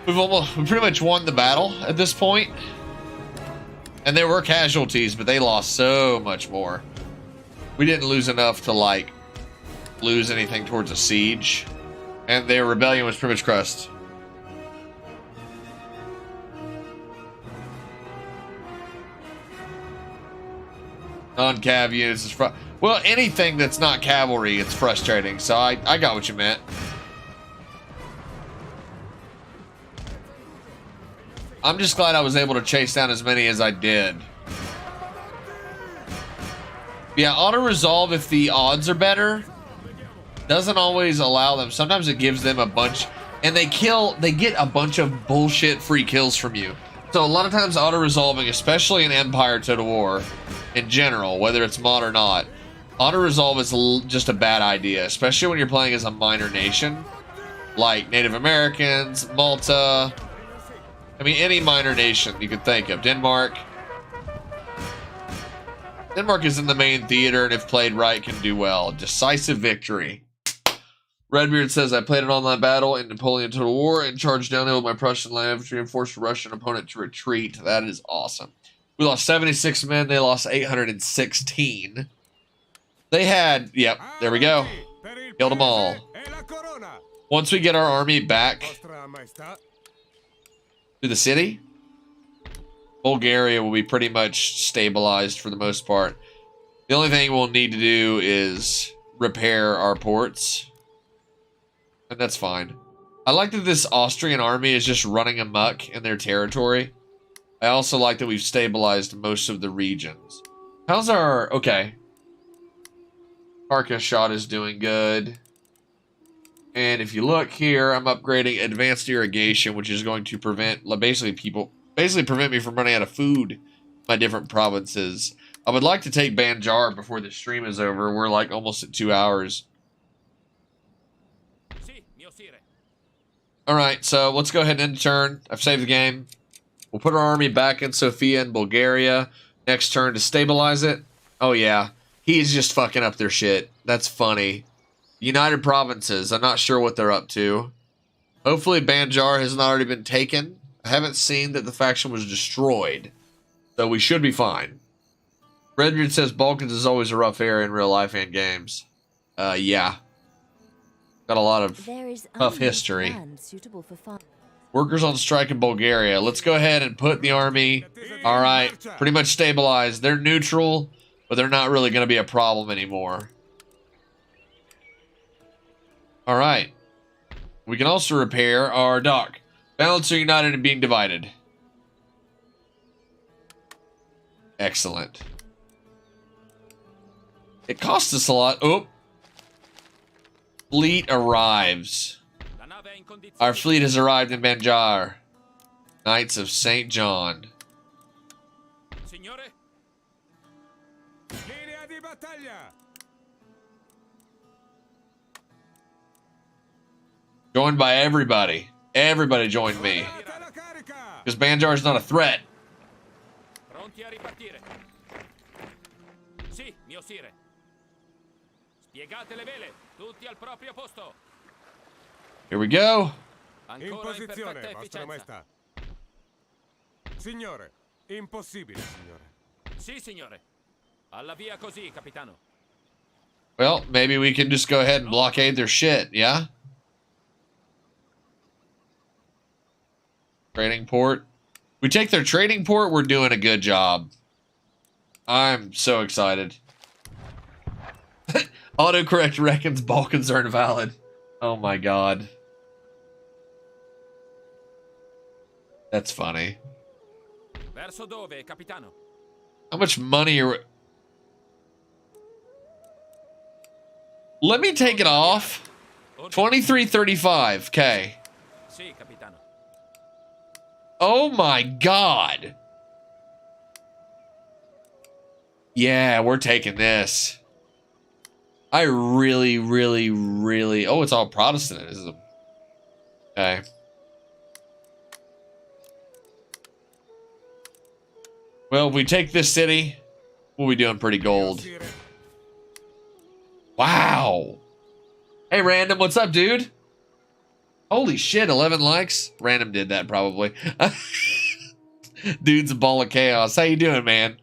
We pretty much won the battle at this point. And there were casualties, but they lost so much more. We didn't lose enough to, like, lose anything towards a siege. And their rebellion was pretty much crushed. Non-cav units is well, anything that's not cavalry, it's frustrating. So I got what you meant. I'm just glad I was able to chase down as many as I did. Yeah, auto-resolve, if the odds are better, doesn't always allow them. Sometimes it gives them a bunch, and they get a bunch of bullshit free kills from you. So a lot of times auto-resolving, especially in Empire Total War, in general, whether it's mod or not, auto-resolve is just a bad idea, especially when you're playing as a minor nation, like Native Americans, Malta, I mean, any minor nation you could think of. Denmark. Denmark is in the main theater, and if played right, can do well. Decisive victory. Redbeard says, I played an online battle in Napoleon Total War and charged downhill with my Prussian light infantry and forced a Russian opponent to retreat. That is awesome. We lost 76 men. They lost 816. They had, yep, there we go. Killed them all. Once we get our army back to the city, Bulgaria will be pretty much stabilized for the most part. The only thing we'll need to do is repair our ports. And that's fine. I like that this Austrian army is just running amok in their territory. I also like that we've stabilized most of the regions. How's our... Okay. Carcass shot is doing good. And if you look here, I'm upgrading advanced irrigation, which is going to prevent... Basically prevent me from running out of food in my different provinces. I would like to take Banjar before the stream is over. We're like almost at 2 hours. Alright, so let's go ahead and end the turn. I've saved the game. We'll put our army back in Sofia and Bulgaria. Next turn to stabilize it. Oh yeah, he's just fucking up their shit. That's funny. United Provinces, I'm not sure what they're up to. Hopefully Banjar hasn't already been taken. I haven't seen that the faction was destroyed. So we should be fine. Redbeard says Balkans is always a rough area in real life and games. Yeah. Got a lot of tough history. Workers on strike in Bulgaria. Let's go ahead and put the army. Alright, pretty much stabilized. They're neutral, but they're not really going to be a problem anymore. Alright. We can also repair our dock. Balance are united and being divided. Excellent. It costs us a lot. Oh. Fleet arrives. Our fleet has arrived in Banjar. Knights of St. John. Joined by everybody. Everybody joined me. Because Banjar is not a threat. Here we go. In posizione, Vostra Maestà. Signore, impossibile, signore. Sì, signore. Alla via così, capitano. Well, maybe we can just go ahead and blockade their shit, yeah? Trading port. We take their trading port, we're doing a good job. I'm so excited. Autocorrect reckons Balkans are invalid. Oh my god. That's funny. Verso dove, capitano? How much money are... Let me take it off. 2335. Okay. Sì, capitano. Oh my god. Yeah, we're taking this. I really... Oh, it's all Protestantism. Okay. Well, if we take this city, we'll be doing pretty gold. Wow. Hey, Random, what's up, dude? Holy shit, 11 likes? Random did that, probably. Dude's a ball of chaos. How you doing, man?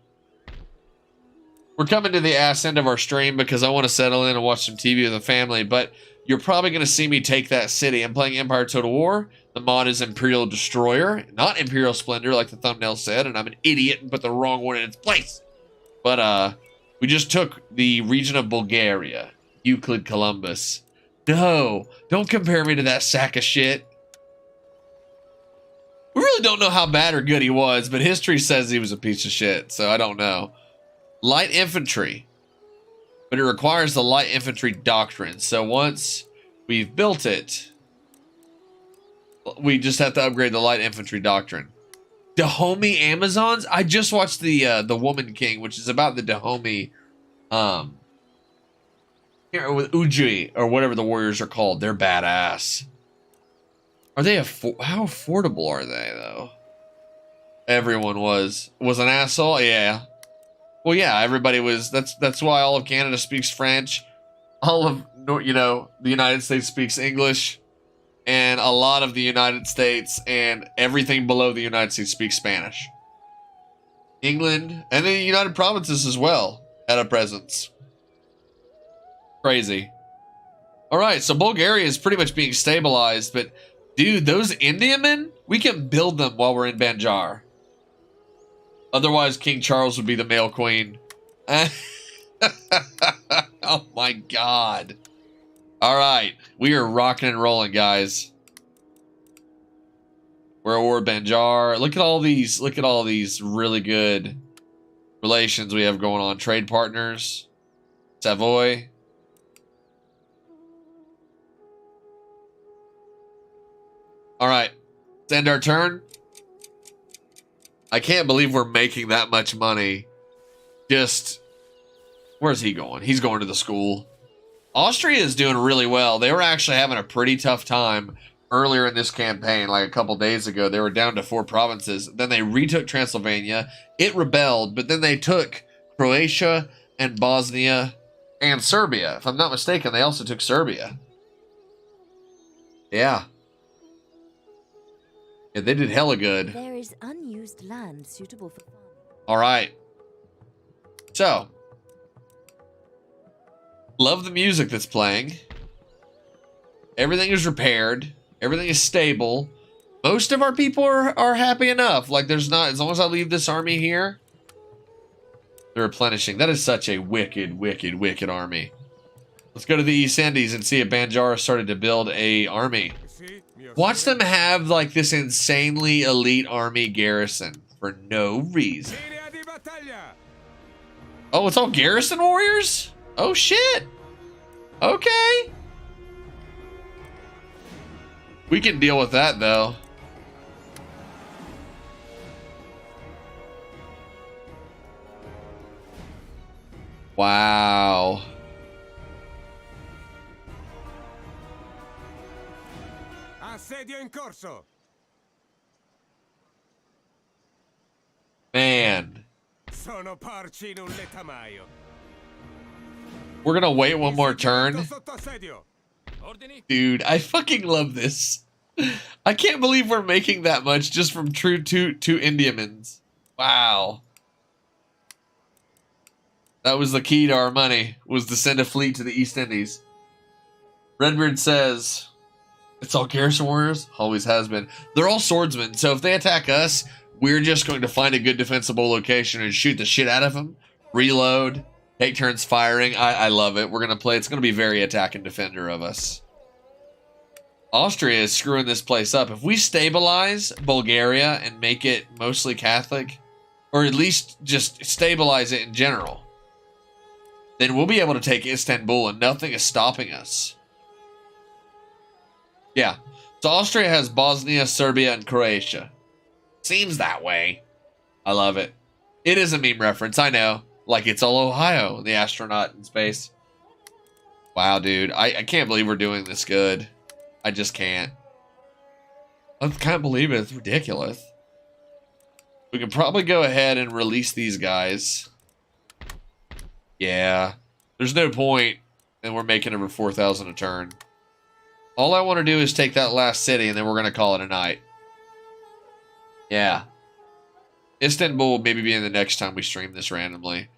We're coming to the ass end of our stream because I want to settle in and watch some TV with the family, but you're probably going to see me take that city. I'm playing Empire Total War. The mod is Imperial Destroyer, not Imperial Splendor like the thumbnail said, and I'm an idiot and put the wrong one in its place. But we just took the region of Bulgaria, Euclid Columbus. No, don't compare me to that sack of shit. We really don't know how bad or good he was, but history says he was a piece of shit, so I don't know. Light infantry. But it requires the light infantry doctrine. So once we've built it, we just have to upgrade the light infantry doctrine. Dahomey Amazons? I just watched the Woman King, which is about the Dahomey with Uji or whatever the warriors are called. They're badass. Are they how affordable are they though? Everyone was an asshole. Yeah. Well, yeah. Everybody was. That's why all of Canada speaks French. All of the United States speaks English, and a lot of the United States and everything below the United States speaks Spanish. England and the United Provinces as well had a presence. Crazy. All right, so Bulgaria is pretty much being stabilized, but. Dude, those Indiamen, we can build them while we're in Banjar. Otherwise, King Charles would be the male queen. Oh my god. All right, we are rocking and rolling, guys. We're at war with Banjar. Look at all these really good relations we have going on. Trade partners. Savoy. All right, let's end our turn. I can't believe we're making that much money. Where's he going? He's going to the school. Austria is doing really well. They were actually having a pretty tough time earlier in this campaign, like a couple days ago. They were down to 4 provinces. Then they retook Transylvania. It rebelled, but then they took Croatia and Bosnia and Serbia. If I'm not mistaken, they also took Serbia. Yeah. Yeah, they did hella good. There is unused land suitable for farming. All right. So, love the music that's playing. Everything is repaired. Everything is stable. Most of our people are happy enough. Like, there's not, as long as I leave this army here, they're replenishing. That is such a wicked, wicked, wicked army. Let's go to the East Indies and see if Banjar started to build a army. Watch them have like this insanely elite army garrison for no reason. Oh, it's all garrison warriors? Oh shit. Okay. We can deal with that though. Wow. Assedio in corso. Man. Sono porci in un letamaio. We're gonna wait one more turn. Sotto assedio. Ordini? Dude, I fucking love this. I can't believe we're making that much just from two Indiamans. Wow. That was the key to our money, was to send a fleet to the East Indies. Redbeard says, it's all garrison warriors? Always has been. They're all swordsmen, so if they attack us, we're just going to find a good defensible location and shoot the shit out of them. Reload. Take turns firing. I love it. We're going to play. It's going to be very attack and defender of us. Austria is screwing this place up. If we stabilize Bulgaria and make it mostly Catholic, or at least just stabilize it in general, then we'll be able to take Istanbul and nothing is stopping us. Yeah. So Austria has Bosnia, Serbia, and Croatia. Seems that way. I love it. It is a meme reference, I know. Like it's all Ohio, the astronaut in space. Wow, dude. I can't believe we're doing this good. I just can't. I can't believe it. It's ridiculous. We can probably go ahead and release these guys. Yeah. There's no point. And we're making over 4,000 a turn. All I want to do is take that last city and then we're going to call it a night. Yeah. Istanbul will maybe be in the next time we stream this randomly.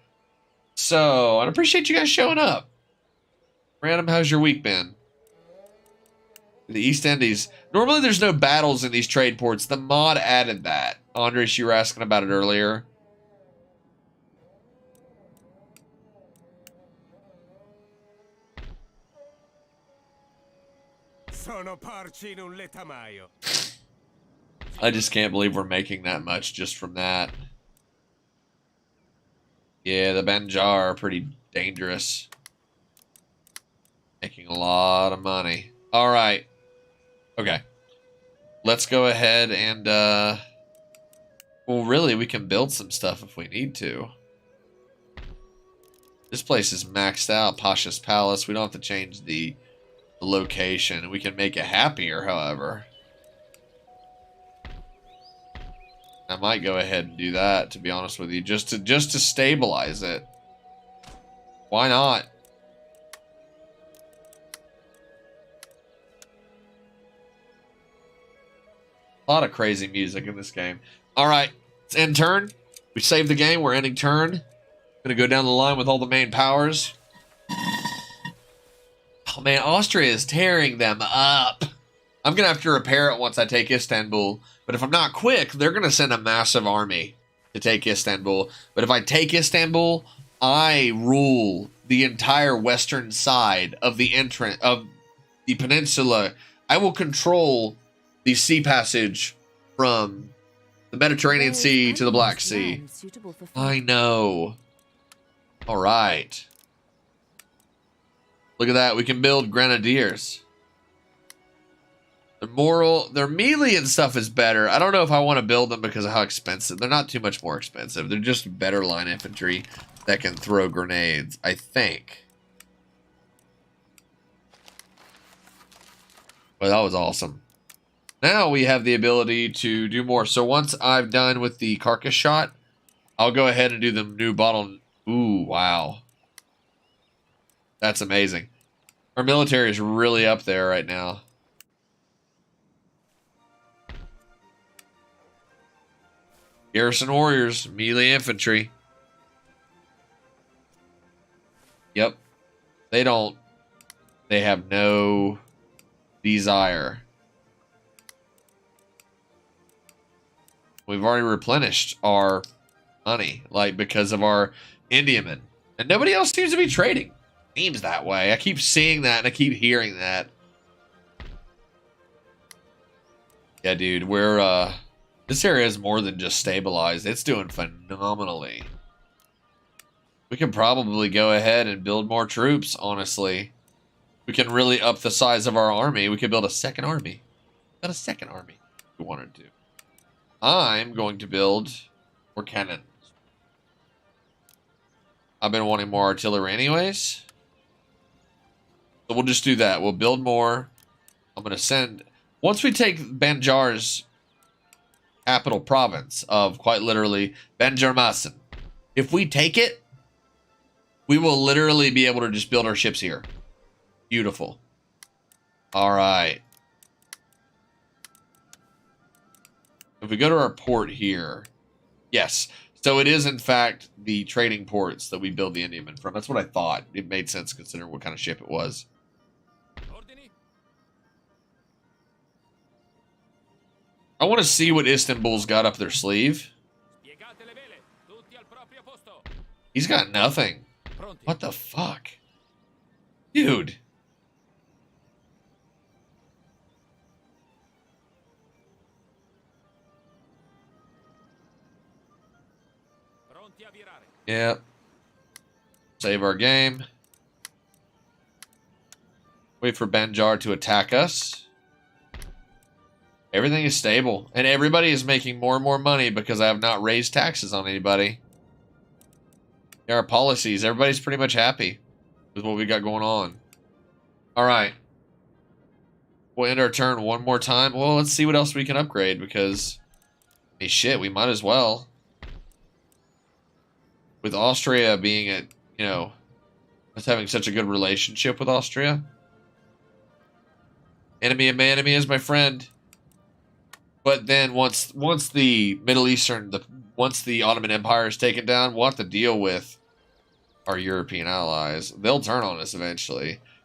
So, I appreciate you guys showing up. Random, how's your week been? The East Indies. Normally there's no battles in these trade ports. The mod added that. Andres, you were asking about it earlier. Sono porci in un letamaio. I just can't believe we're making that much just from that. Yeah, the Banjar are pretty dangerous. Making a lot of money. All right. Okay. Let's go ahead and, well, really, we can build some stuff if we need to. This place is maxed out. Pasha's Palace. We don't have to change the location. We can make it happier, however. I might go ahead and do that, to be honest with you, just to stabilize it. Why not? A lot of crazy music in this game. All right, it's end turn. We saved the game. We're ending turn. Gonna go down the line with all the main powers. Oh man, Austria is tearing them up. I'm gonna have to repair it once I take Istanbul. But if I'm not quick, they're gonna send a massive army to take Istanbul. But if I take Istanbul, I rule the entire western side of the peninsula. I will control the sea passage from the Mediterranean Sea to the Black Sea. I know. All right. Look at that. We can build grenadiers. Their melee and stuff is better. I don't know if I want to build them because of how expensive. They're not too much more expensive. They're just better line infantry that can throw grenades, I think. Well, that was awesome. Now we have the ability to do more. So once I've done with the carcass shot, I'll go ahead and do the new bottle. Ooh, wow. That's amazing. Our military is really up there right now. Garrison warriors, melee infantry. Yep. They have no desire. We've already replenished our money, like, because of our Indiamen. And nobody else seems to be trading. Seems that way. I keep seeing that and I keep hearing that. Yeah, dude, we're, this area is more than just stabilized. It's doing phenomenally. We can probably go ahead and build more troops, honestly. We can really up the size of our army. We could build a second army. Build a second army if we wanted to. I'm going to build more cannons. I've been wanting more artillery anyways. So we'll just do that. We'll build more. I'm going to send... Once we take Banjar's capital province of, quite literally, Banjarmasin, if we take it, we will literally be able to just build our ships here. Beautiful. All right. If we go to our port here, yes. So it is, in fact, the trading ports that we build the Indiamen from. That's what I thought. It made sense considering what kind of ship it was. I want to see what Istanbul's got up their sleeve. He's got nothing. What the fuck? Dude. Yep. Save our game. Wait for Banjar to attack us. Everything is stable. And everybody is making more and more money because I have not raised taxes on anybody. There are policies. Everybody's pretty much happy with what we got going on. Alright. We'll end our turn one more time. Well, let's see what else we can upgrade because... Hey, shit, we might as well. With Austria being at, you know, us having such a good relationship with Austria. Enemy of my enemy is my friend. But then once the Middle Eastern, once the Ottoman Empire is taken down, we'll have to deal with our European allies. They'll turn on us eventually.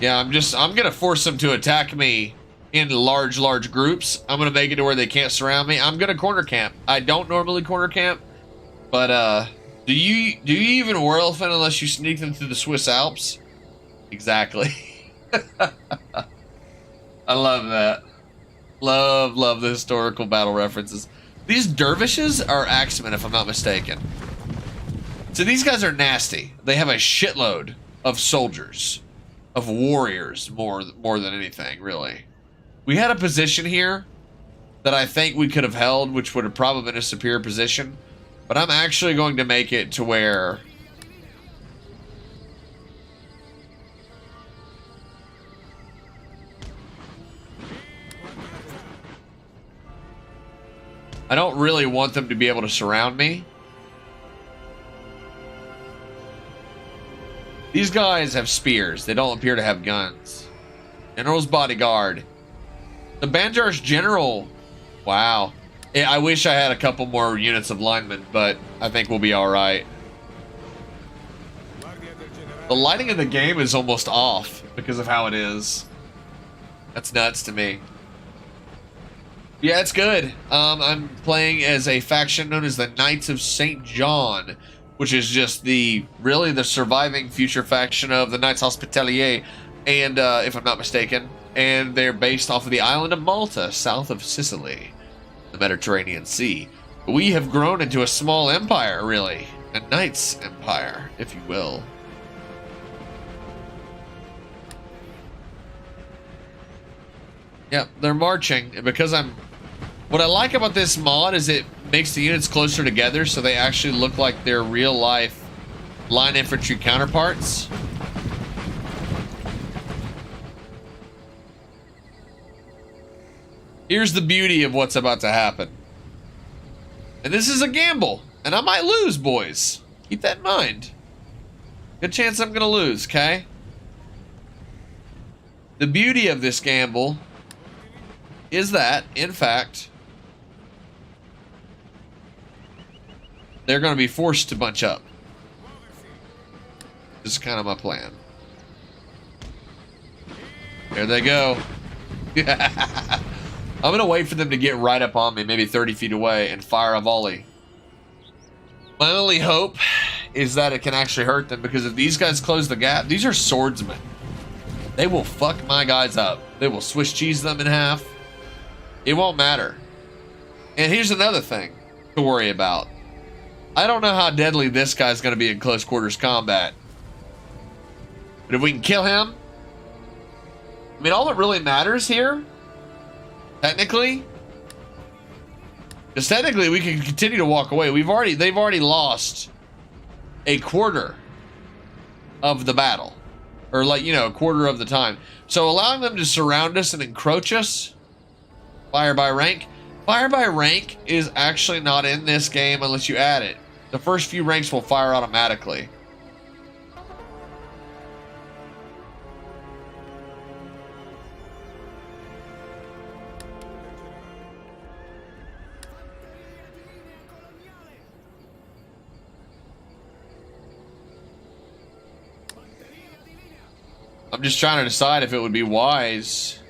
Yeah, I'm gonna force them to attack me in large groups. I'm gonna make it to where they can't surround me. I'm gonna corner camp. I don't normally corner camp, but do you even war elephant unless you sneak them through the Swiss Alps? Exactly. I love that. Love the historical battle references. These dervishes are axemen, if I'm not mistaken. So these guys are nasty. They have a shitload of soldiers, of warriors, more than anything, really. We had a position here that I think we could have held, which would have probably been a superior position. But I'm actually going to make it to where I don't really want them to be able to surround me. These guys have spears. They don't appear to have guns. General's bodyguard. The Banjar's general. Wow. I wish I had a couple more units of linemen, but I think we'll be alright. The lighting of the game is almost off because of how it is. That's nuts to me. Yeah, it's good. I'm playing as a faction known as the Knights of St. John, which is just really the surviving future faction of the Knights Hospitalier, and if I'm not mistaken, and they're based off of the island of Malta, south of Sicily, the Mediterranean Sea. We have grown into a small empire, really, a Knights empire, if you will. Yep, they're marching, and because what I like about this mod is it makes the units closer together so they actually look like their real life line infantry counterparts. Here's the beauty of what's about to happen. And this is a gamble, and I might lose, boys. Keep that in mind. Good chance I'm gonna lose, okay? The beauty of this gamble is that, in fact, they're going to be forced to bunch up. This is kind of my plan. There they go. I'm going to wait for them to get right up on me, maybe 30 feet away, and fire a volley. My only hope is that it can actually hurt them, because if these guys close the gap, these are swordsmen. They will fuck my guys up. They will Swiss cheese them in half. It won't matter. And here's another thing to worry about. I don't know how deadly this guy's going to be in close quarters combat. But if we can kill him, I mean, all that really matters here, technically, because technically we can continue to walk away. They've already lost a quarter of the battle, or a quarter of the time. So allowing them to surround us and encroach us, fire by rank. Fire by rank is actually not in this game unless you add it. The first few ranks will fire automatically. I'm just trying to decide if it would be wise.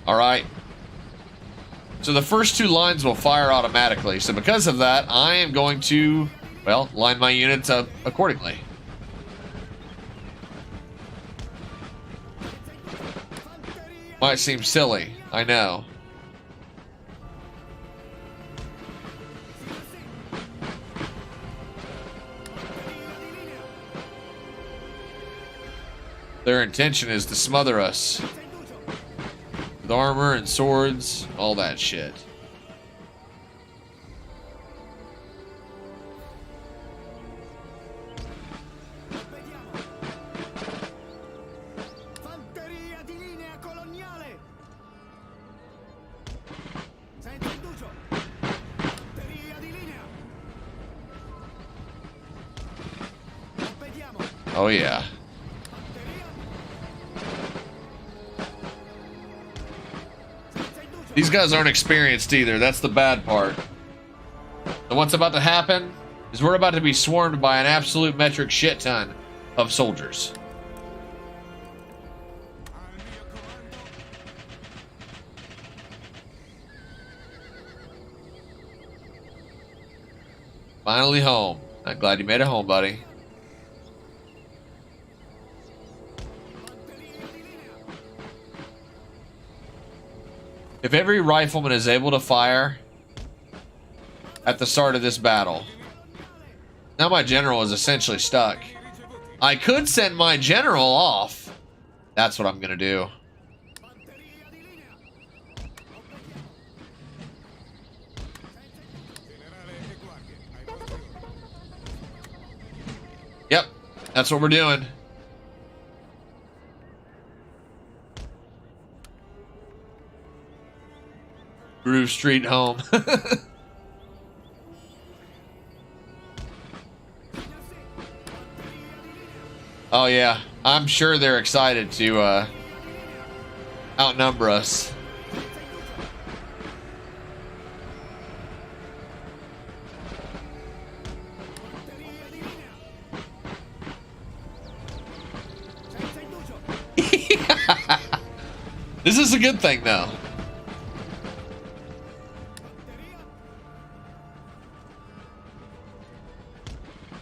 All right. So the first two lines will fire automatically. So because of that, I am going to, well, line my units up accordingly. Might seem silly, I know. Their intention is to smother us with armor and swords, all that shit. Oh, yeah. These guys aren't experienced either. That's the bad part. And what's about to happen is we're about to be swarmed by an absolute metric shit ton of soldiers. Finally home. I'm glad you made it home, buddy. If every rifleman is able to fire at the start of this battle, now my general is essentially stuck. I could send my general off. That's what I'm gonna do. Yep, that's what we're doing. Groove Street home. Oh yeah, I'm sure they're excited to outnumber us. This is a good thing though.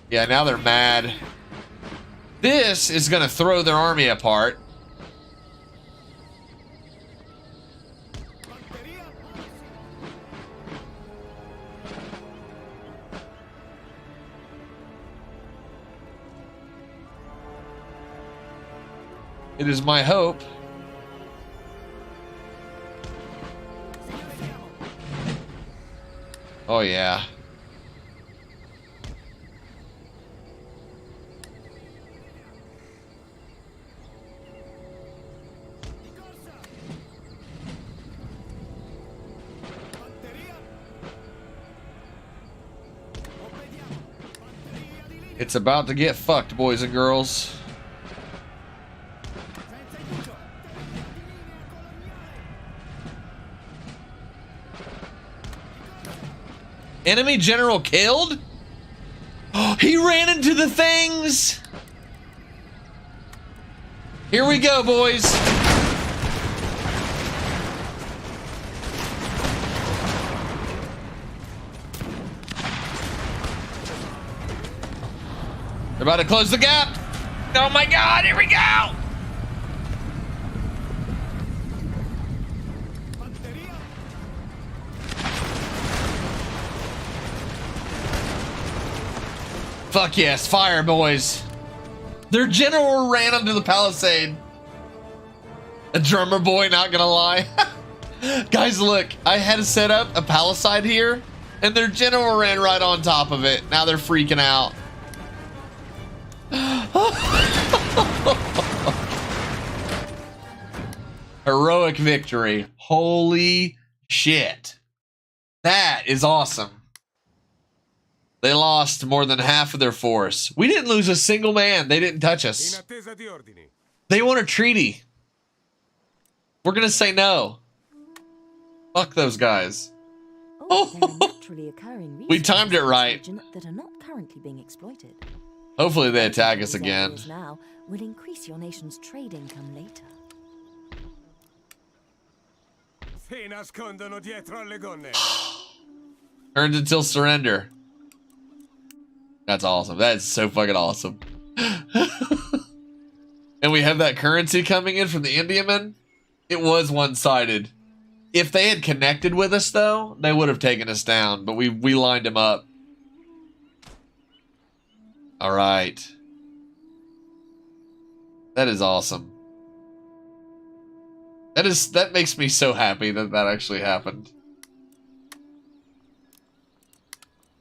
Yeah, now they're mad. This is gonna throw their army apart. It is my hope. Oh yeah. It's about to get fucked, boys and girls. Enemy general killed? He ran into the things! Here we go, boys. They're about to close the gap. Oh my God, here we go. Fuck yes, fire, boys. Their general ran onto the palisade. A drummer boy, not gonna lie. Guys, look, I had to set up a palisade here, and their general ran right on top of it. Now they're freaking out. Heroic victory. Holy shit. That is awesome. They lost more than half of their force. We didn't lose a single man. They didn't touch us. They want a treaty. We're gonna say no. Fuck those guys. We timed it right. That are not currently being exploited. Hopefully they attack us again. Now will increase your nation's trade income later. Earned until surrender. That's awesome. That's so fucking awesome. And we have that currency coming in from the Indiamen. It was one-sided. If they had connected with us, though, they would have taken us down. But we lined them up. All right. That is awesome. That makes me so happy that that actually happened.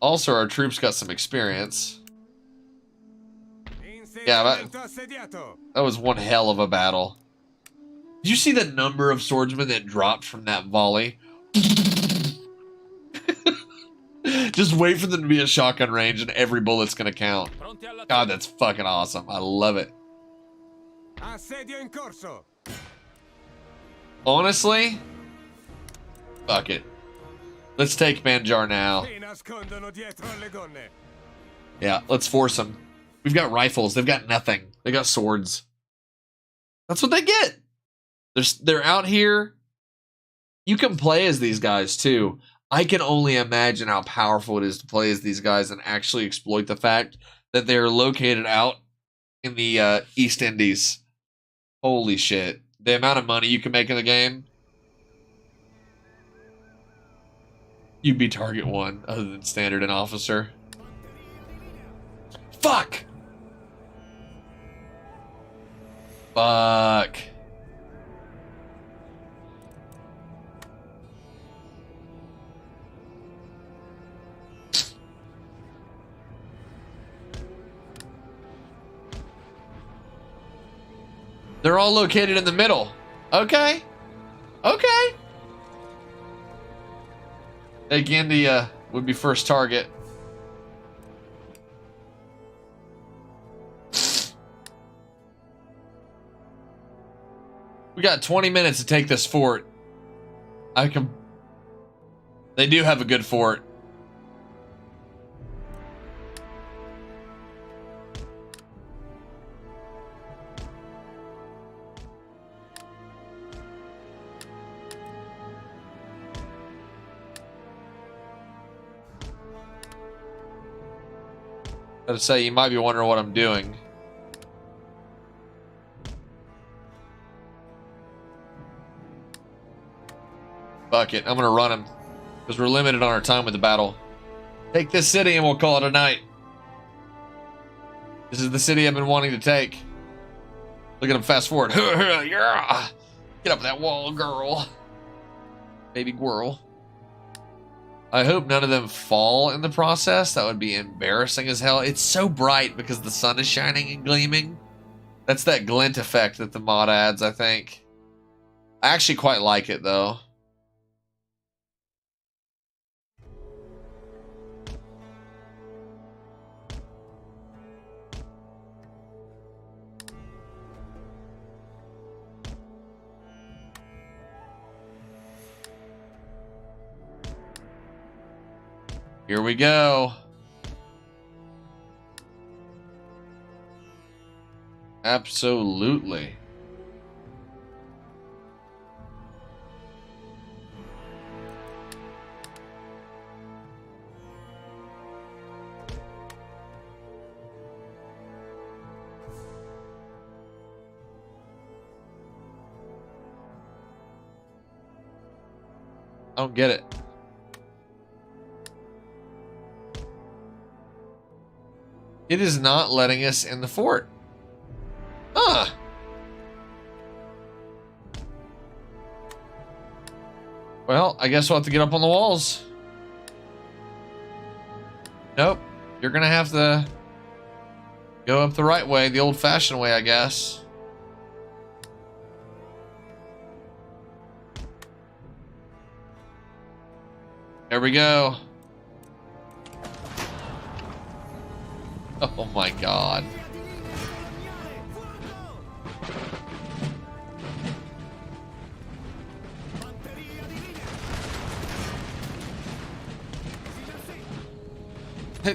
Also, our troops got some experience. Yeah, that was one hell of a battle. Did you see the number of swordsmen that dropped from that volley? Just Just wait for them to be at shotgun range and every bullet's gonna count. Pronti alla God, that's fucking awesome. I love it. Assedio in corso. Honestly, fuck it. Let's take Banjar now. Si nascondono dietro alle gonne. Yeah, let's force them. We've got rifles. They've got nothing. They got swords. That's what they get. They're out here. You can play as these guys too. I can only imagine how powerful it is to play as these guys and actually exploit the fact that they're located out in the East Indies. Holy shit. The amount of money you can make in the game. You'd be target one other than standard and officer. Fuck! Fuck. They're all located in the middle. Okay. Okay. Agendia would be first target. We got 20 minutes to take this fort. They do have a good fort. Gotta say, you might be wondering what I'm doing. Fuck it, I'm gonna run him. Because we're limited on our time with the battle. Take this city and we'll call it a night. This is the city I've been wanting to take. Look at him fast forward. Yeah. Get up that wall, girl. Baby girl. I hope none of them fall in the process. That would be embarrassing as hell. It's so bright because the sun is shining and gleaming. That's that glint effect that the mod adds, I think. I actually quite like it, though. Here we go. Absolutely. I don't get it. It is not letting us in the fort. Huh. Well, I guess we'll have to get up on the walls. Nope. You're gonna have to go up the right way, the old-fashioned way, I guess. There we go. Oh my god.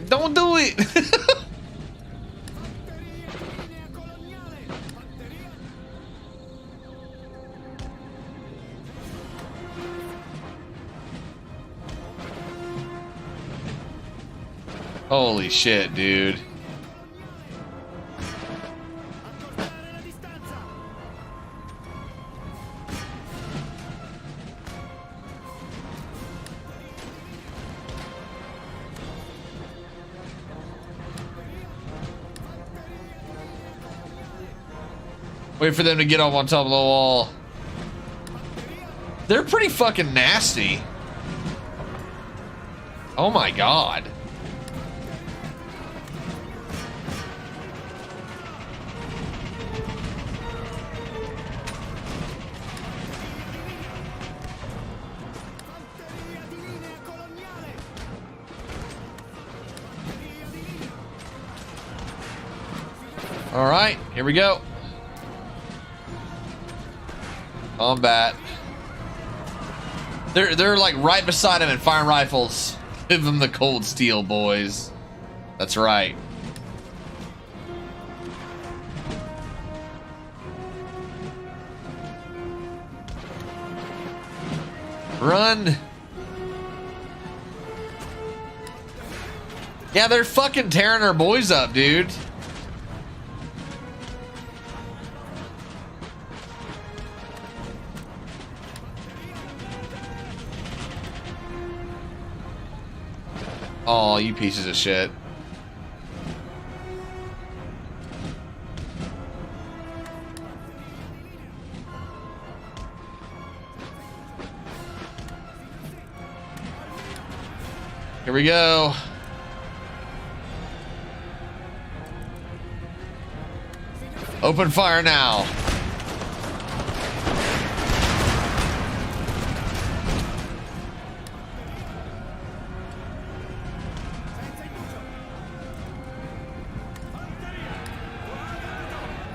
Don't do it! Holy shit, dude. Wait for them to get up on top of the wall. They're pretty fucking nasty. Oh my god. All right, here we go. Combat. They're like right beside him and firing rifles. Give them the cold steel, boys. That's right. Run. Yeah, they're fucking tearing our boys up, dude. Oh, you pieces of shit. Here we go. Open fire now.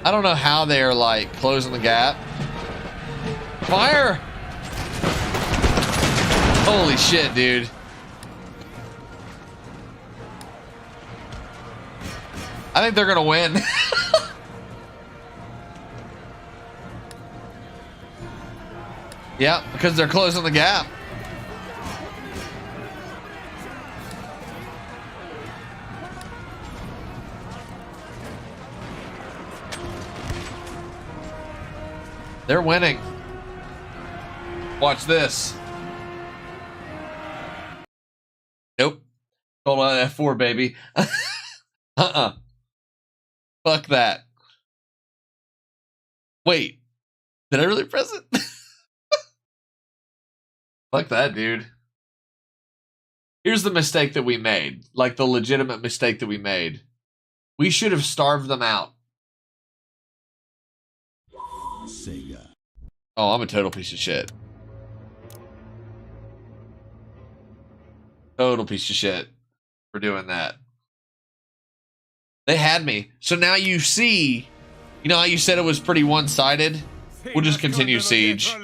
I don't know how they're like closing the gap. Fire! Holy shit, dude. I think they're gonna win. Yeah, because they're closing the gap. They're winning. Watch this. Nope. Hold on, F4, baby. Fuck that. Wait. Did I really press it? Fuck that, dude. Here's the mistake that we made. Like the legitimate mistake that we made. We should have starved them out. Sega. Oh, I'm a total piece of shit. Total piece of shit for doing that. They had me. So now you see, you know how you said it was pretty one-sided? We'll just continue siege.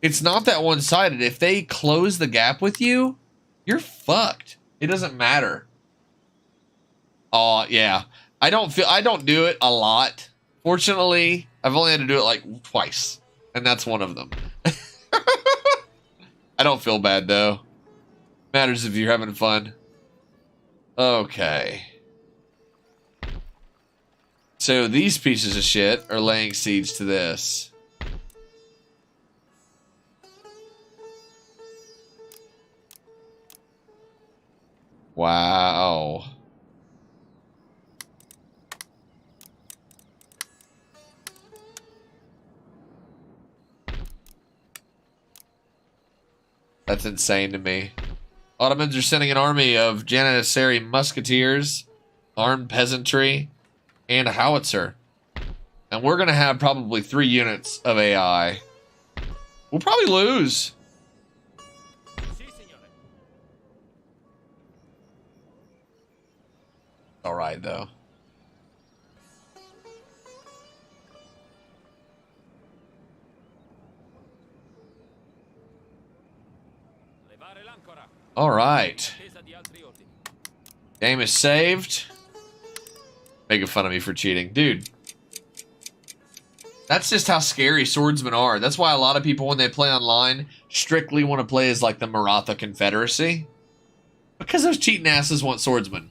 It's not that one-sided. If they close the gap with you, you're fucked. It doesn't matter. Oh, yeah. I don't do it a lot. Fortunately, I've only had to do it like twice. And that's one of them. I don't feel bad though. Matters if you're having fun. Okay. So these pieces of shit are laying siege to this. Wow. That's insane to me. Ottomans are sending an army of Janissary musketeers, armed peasantry, and a howitzer. And we're going to have probably 3 units of AI. We'll probably lose. All right, though. All right. Game is saved. Making fun of me for cheating. Dude. That's just how scary swordsmen are. That's why a lot of people, when they play online, strictly want to play as like the Maratha Confederacy. Because those cheating asses want swordsmen.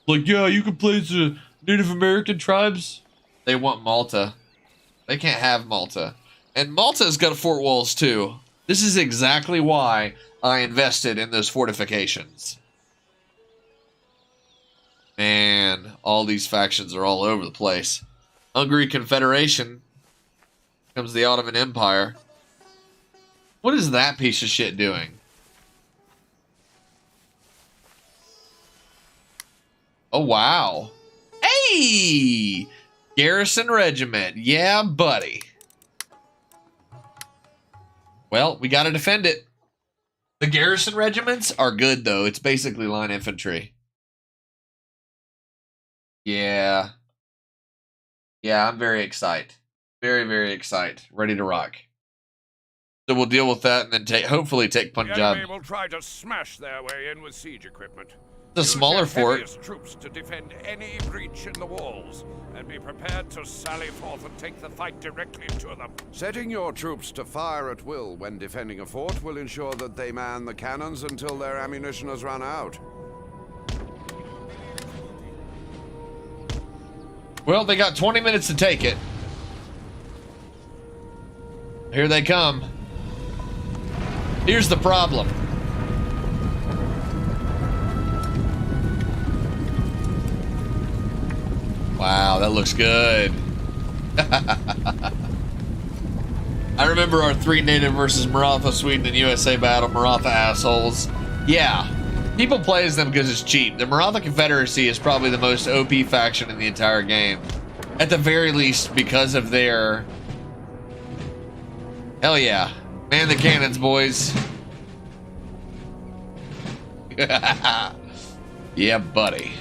Like, yeah, you can play as the Native American tribes. They want Malta. They can't have Malta. And Malta's got fort walls too. This is exactly why I invested in those fortifications. Man, all these factions are all over the place. Hungary Confederation. Comes the Ottoman Empire. What is that piece of shit doing? Oh, wow. Hey! Garrison Regiment. Yeah, buddy. Well, we got to defend it. The garrison regiments are good, though. It's basically line infantry. Yeah. Yeah, I'm very excited. Very, very excited. Ready to rock. So we'll deal with that and then hopefully take The Punjab. enemy will try to smash their way in with siege equipment. The Use smaller your fort. heaviest troops to defend any breach in the walls, and be prepared to sally forth and take the fight directly to them. Setting your troops to fire at will when defending a fort will ensure that they man the cannons until their ammunition has run out. Well, they got 20 minutes to take it. Here they come. Here's the problem. Wow, that looks good. I remember our 3 native versus Maratha, Sweden, and USA battle. Maratha assholes. Yeah, people play as them because it's cheap. The Maratha Confederacy is probably the most OP faction in the entire game. At the very least, because of their... Hell yeah. Man the cannons, boys. Yeah, buddy.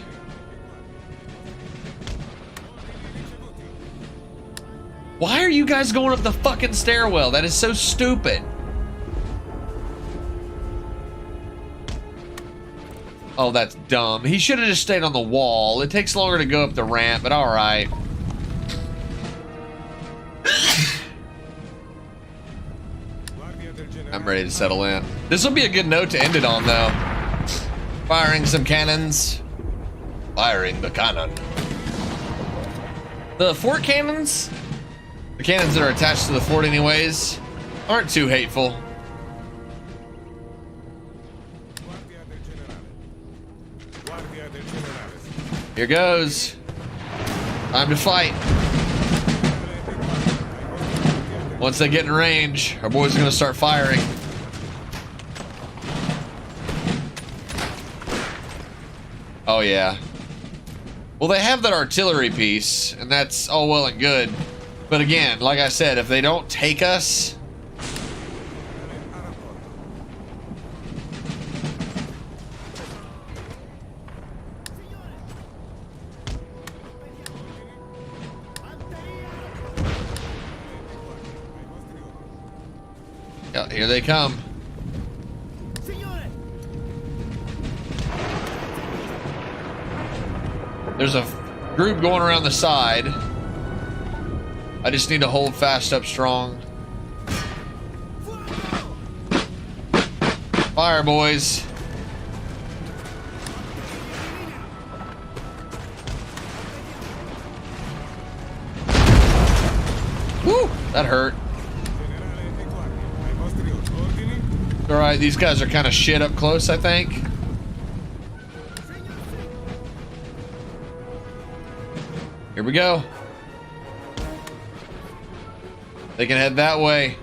Why are you guys going up the fucking stairwell? That is so stupid. Oh, that's dumb. He should have just stayed on the wall. It takes longer to go up the ramp, but all right. I'm ready to settle in. This will be a good note to end it on, though. Firing some cannons. Firing the cannon. The fort cannons, the cannons that are attached to the fort anyways, aren't too hateful. Here goes. Time to fight. Once they get in range, our boys are gonna start firing. Oh yeah. Well, they have that artillery piece, and that's all well and good. But again, like I said, if they don't take us... Yeah, here they come. There's a group going around the side. I just need to hold fast up strong. Fire, boys. Woo! That hurt. Alright, these guys are kind of shit up close, I think. Here we go. They can head that way.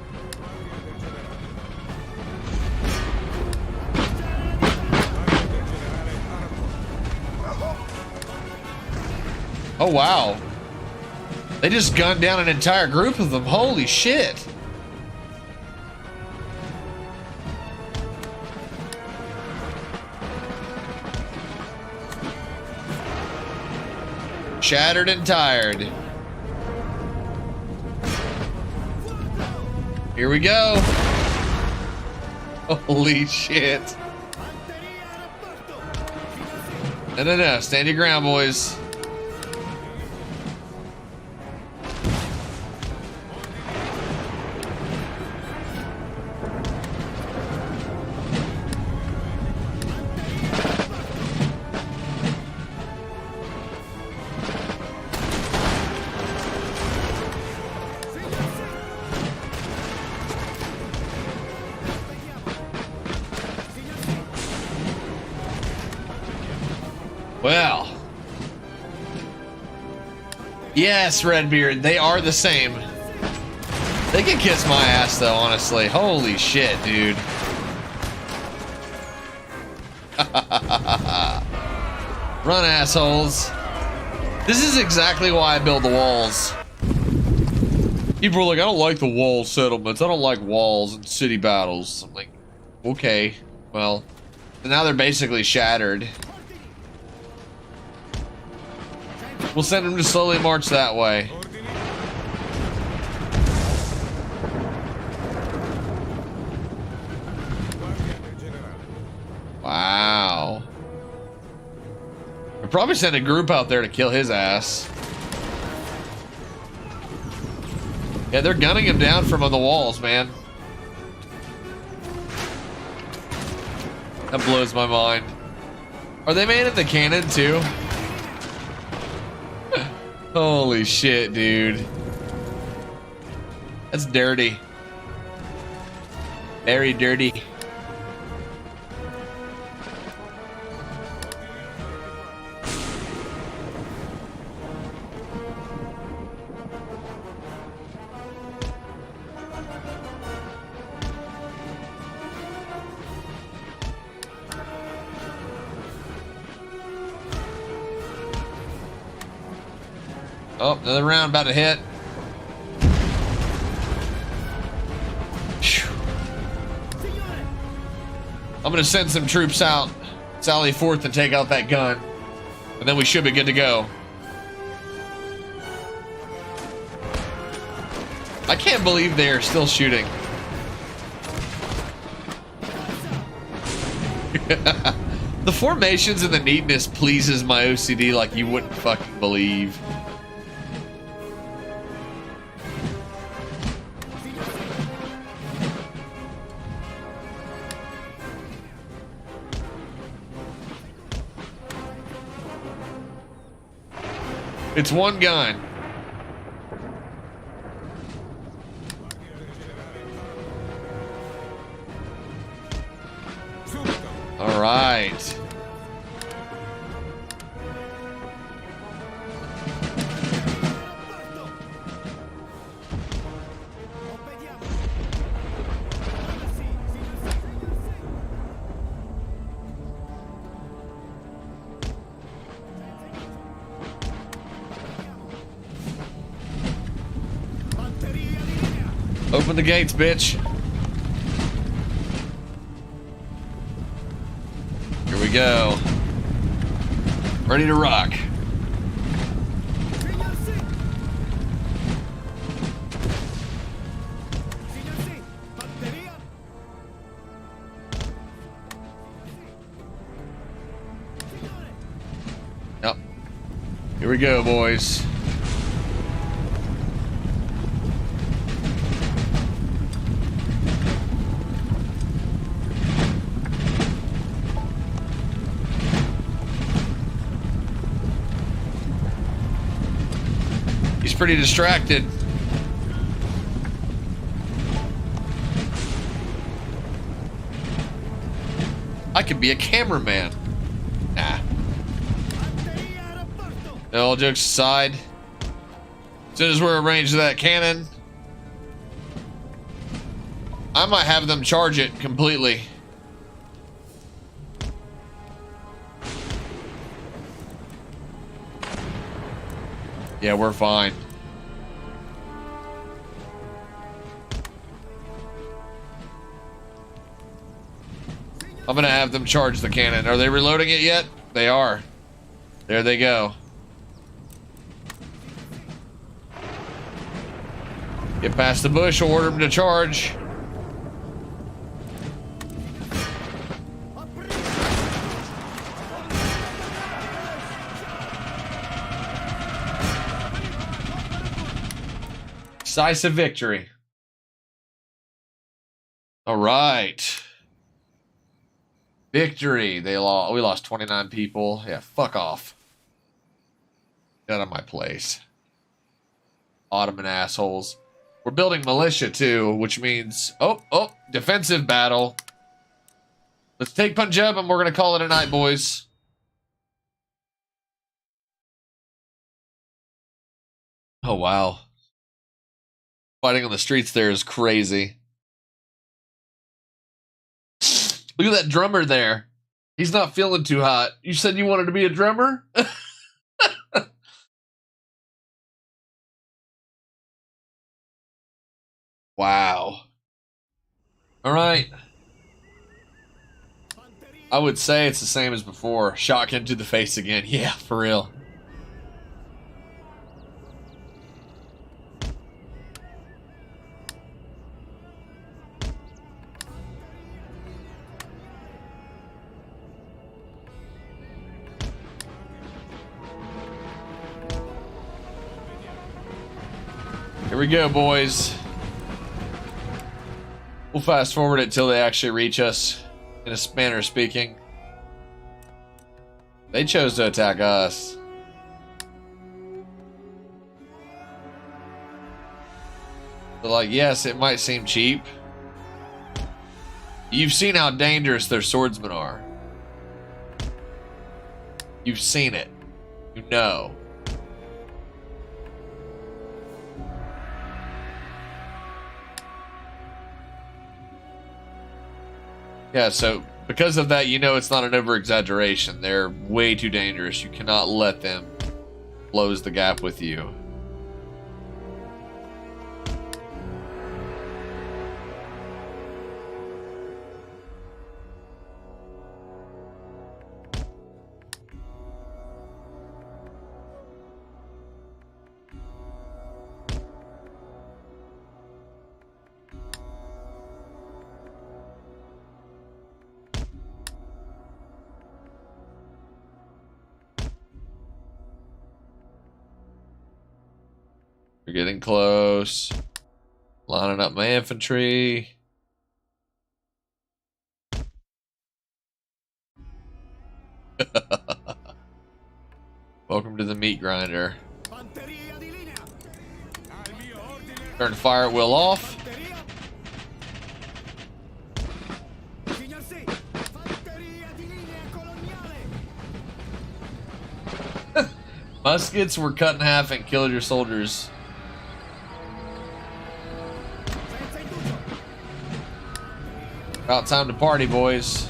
Oh, wow. They just gunned down an entire group of them. Holy shit. Shattered and tired. Here we go. Holy shit. No. Stand your ground, boys. Well. Yes, Redbeard, they are the same. They can kiss my ass, though, honestly. Holy shit, dude. Run, assholes. This is exactly why I build the walls. People are like, I don't like the wall settlements. I don't like walls and city battles. I'm like, okay, well, now they're basically shattered. We'll send them to slowly march that way. We probably sent a group out there to kill his ass. Yeah, they're gunning him down from on the walls, man. That blows my mind. Are they manning the cannon too? Holy shit, dude. That's dirty. Very dirty. Oh, another round about to hit. Phew. I'm gonna send some troops out, sally forth and take out that gun, and then we should be good to go. I can't believe they are still shooting. The formations and the neatness pleases my OCD like you wouldn't fucking believe. It's one gun. All right. Open the gates, bitch. Here we go. Ready to rock. Yep. Here we go, boys. Pretty distracted. I could be a cameraman. Nah. All jokes aside, as soon as we're arranged that cannon, I might have them charge it completely. Yeah, we're fine. I'm gonna have them charge the cannon. Are they reloading it yet? They are. There they go. Get past the bush, order them to charge. Decisive victory. All right. Victory. They lost. We lost 29 people. Yeah, fuck off. Get out of my place. Ottoman assholes. We're building militia too, which means defensive battle. Let's take Punjab and we're gonna call it a night, boys. Oh wow. Fighting on the streets there is crazy. Look at that drummer there. He's not feeling too hot. You said you wanted to be a drummer? Wow. All right. I would say it's the same as before. Shotgun to the face again. Yeah, for real. Here we go, boys. We'll fast forward it till they actually reach us, in a manner of speaking. They chose to attack us. But like, yes, it might seem cheap. You've seen how dangerous their swordsmen are. You've seen it. You know. Yeah, so because of that, you know it's not an over-exaggeration. They're way too dangerous. You cannot let them close the gap with you. We're getting close. Lining up my infantry. Welcome to the meat grinder. Turn fire at will off. Muskets were cut in half and killed your soldiers. About time to party, boys.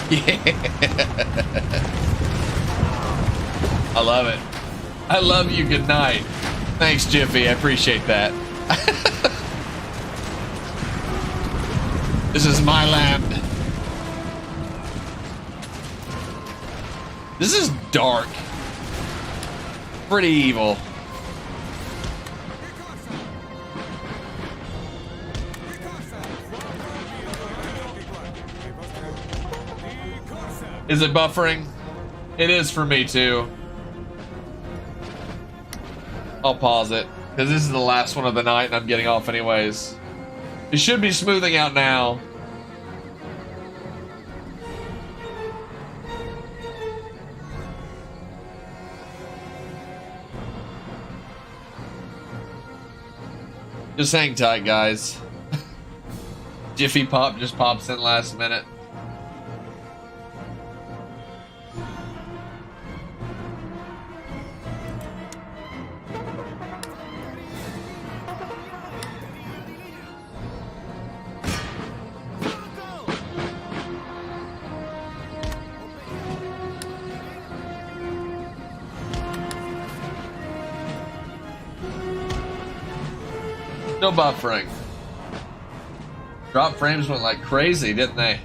Yeah. I love it. I love you. Good night. Thanks, Jiffy. I appreciate that. This is my land. This is dark. Pretty evil. Is it buffering? It is for me too. I'll pause it because this is the last one of the night and I'm getting off anyways. It should be smoothing out now. Just hang tight, guys. Jiffy Pop just pops in last minute. Still buffering. Drop frames went like crazy, didn't they?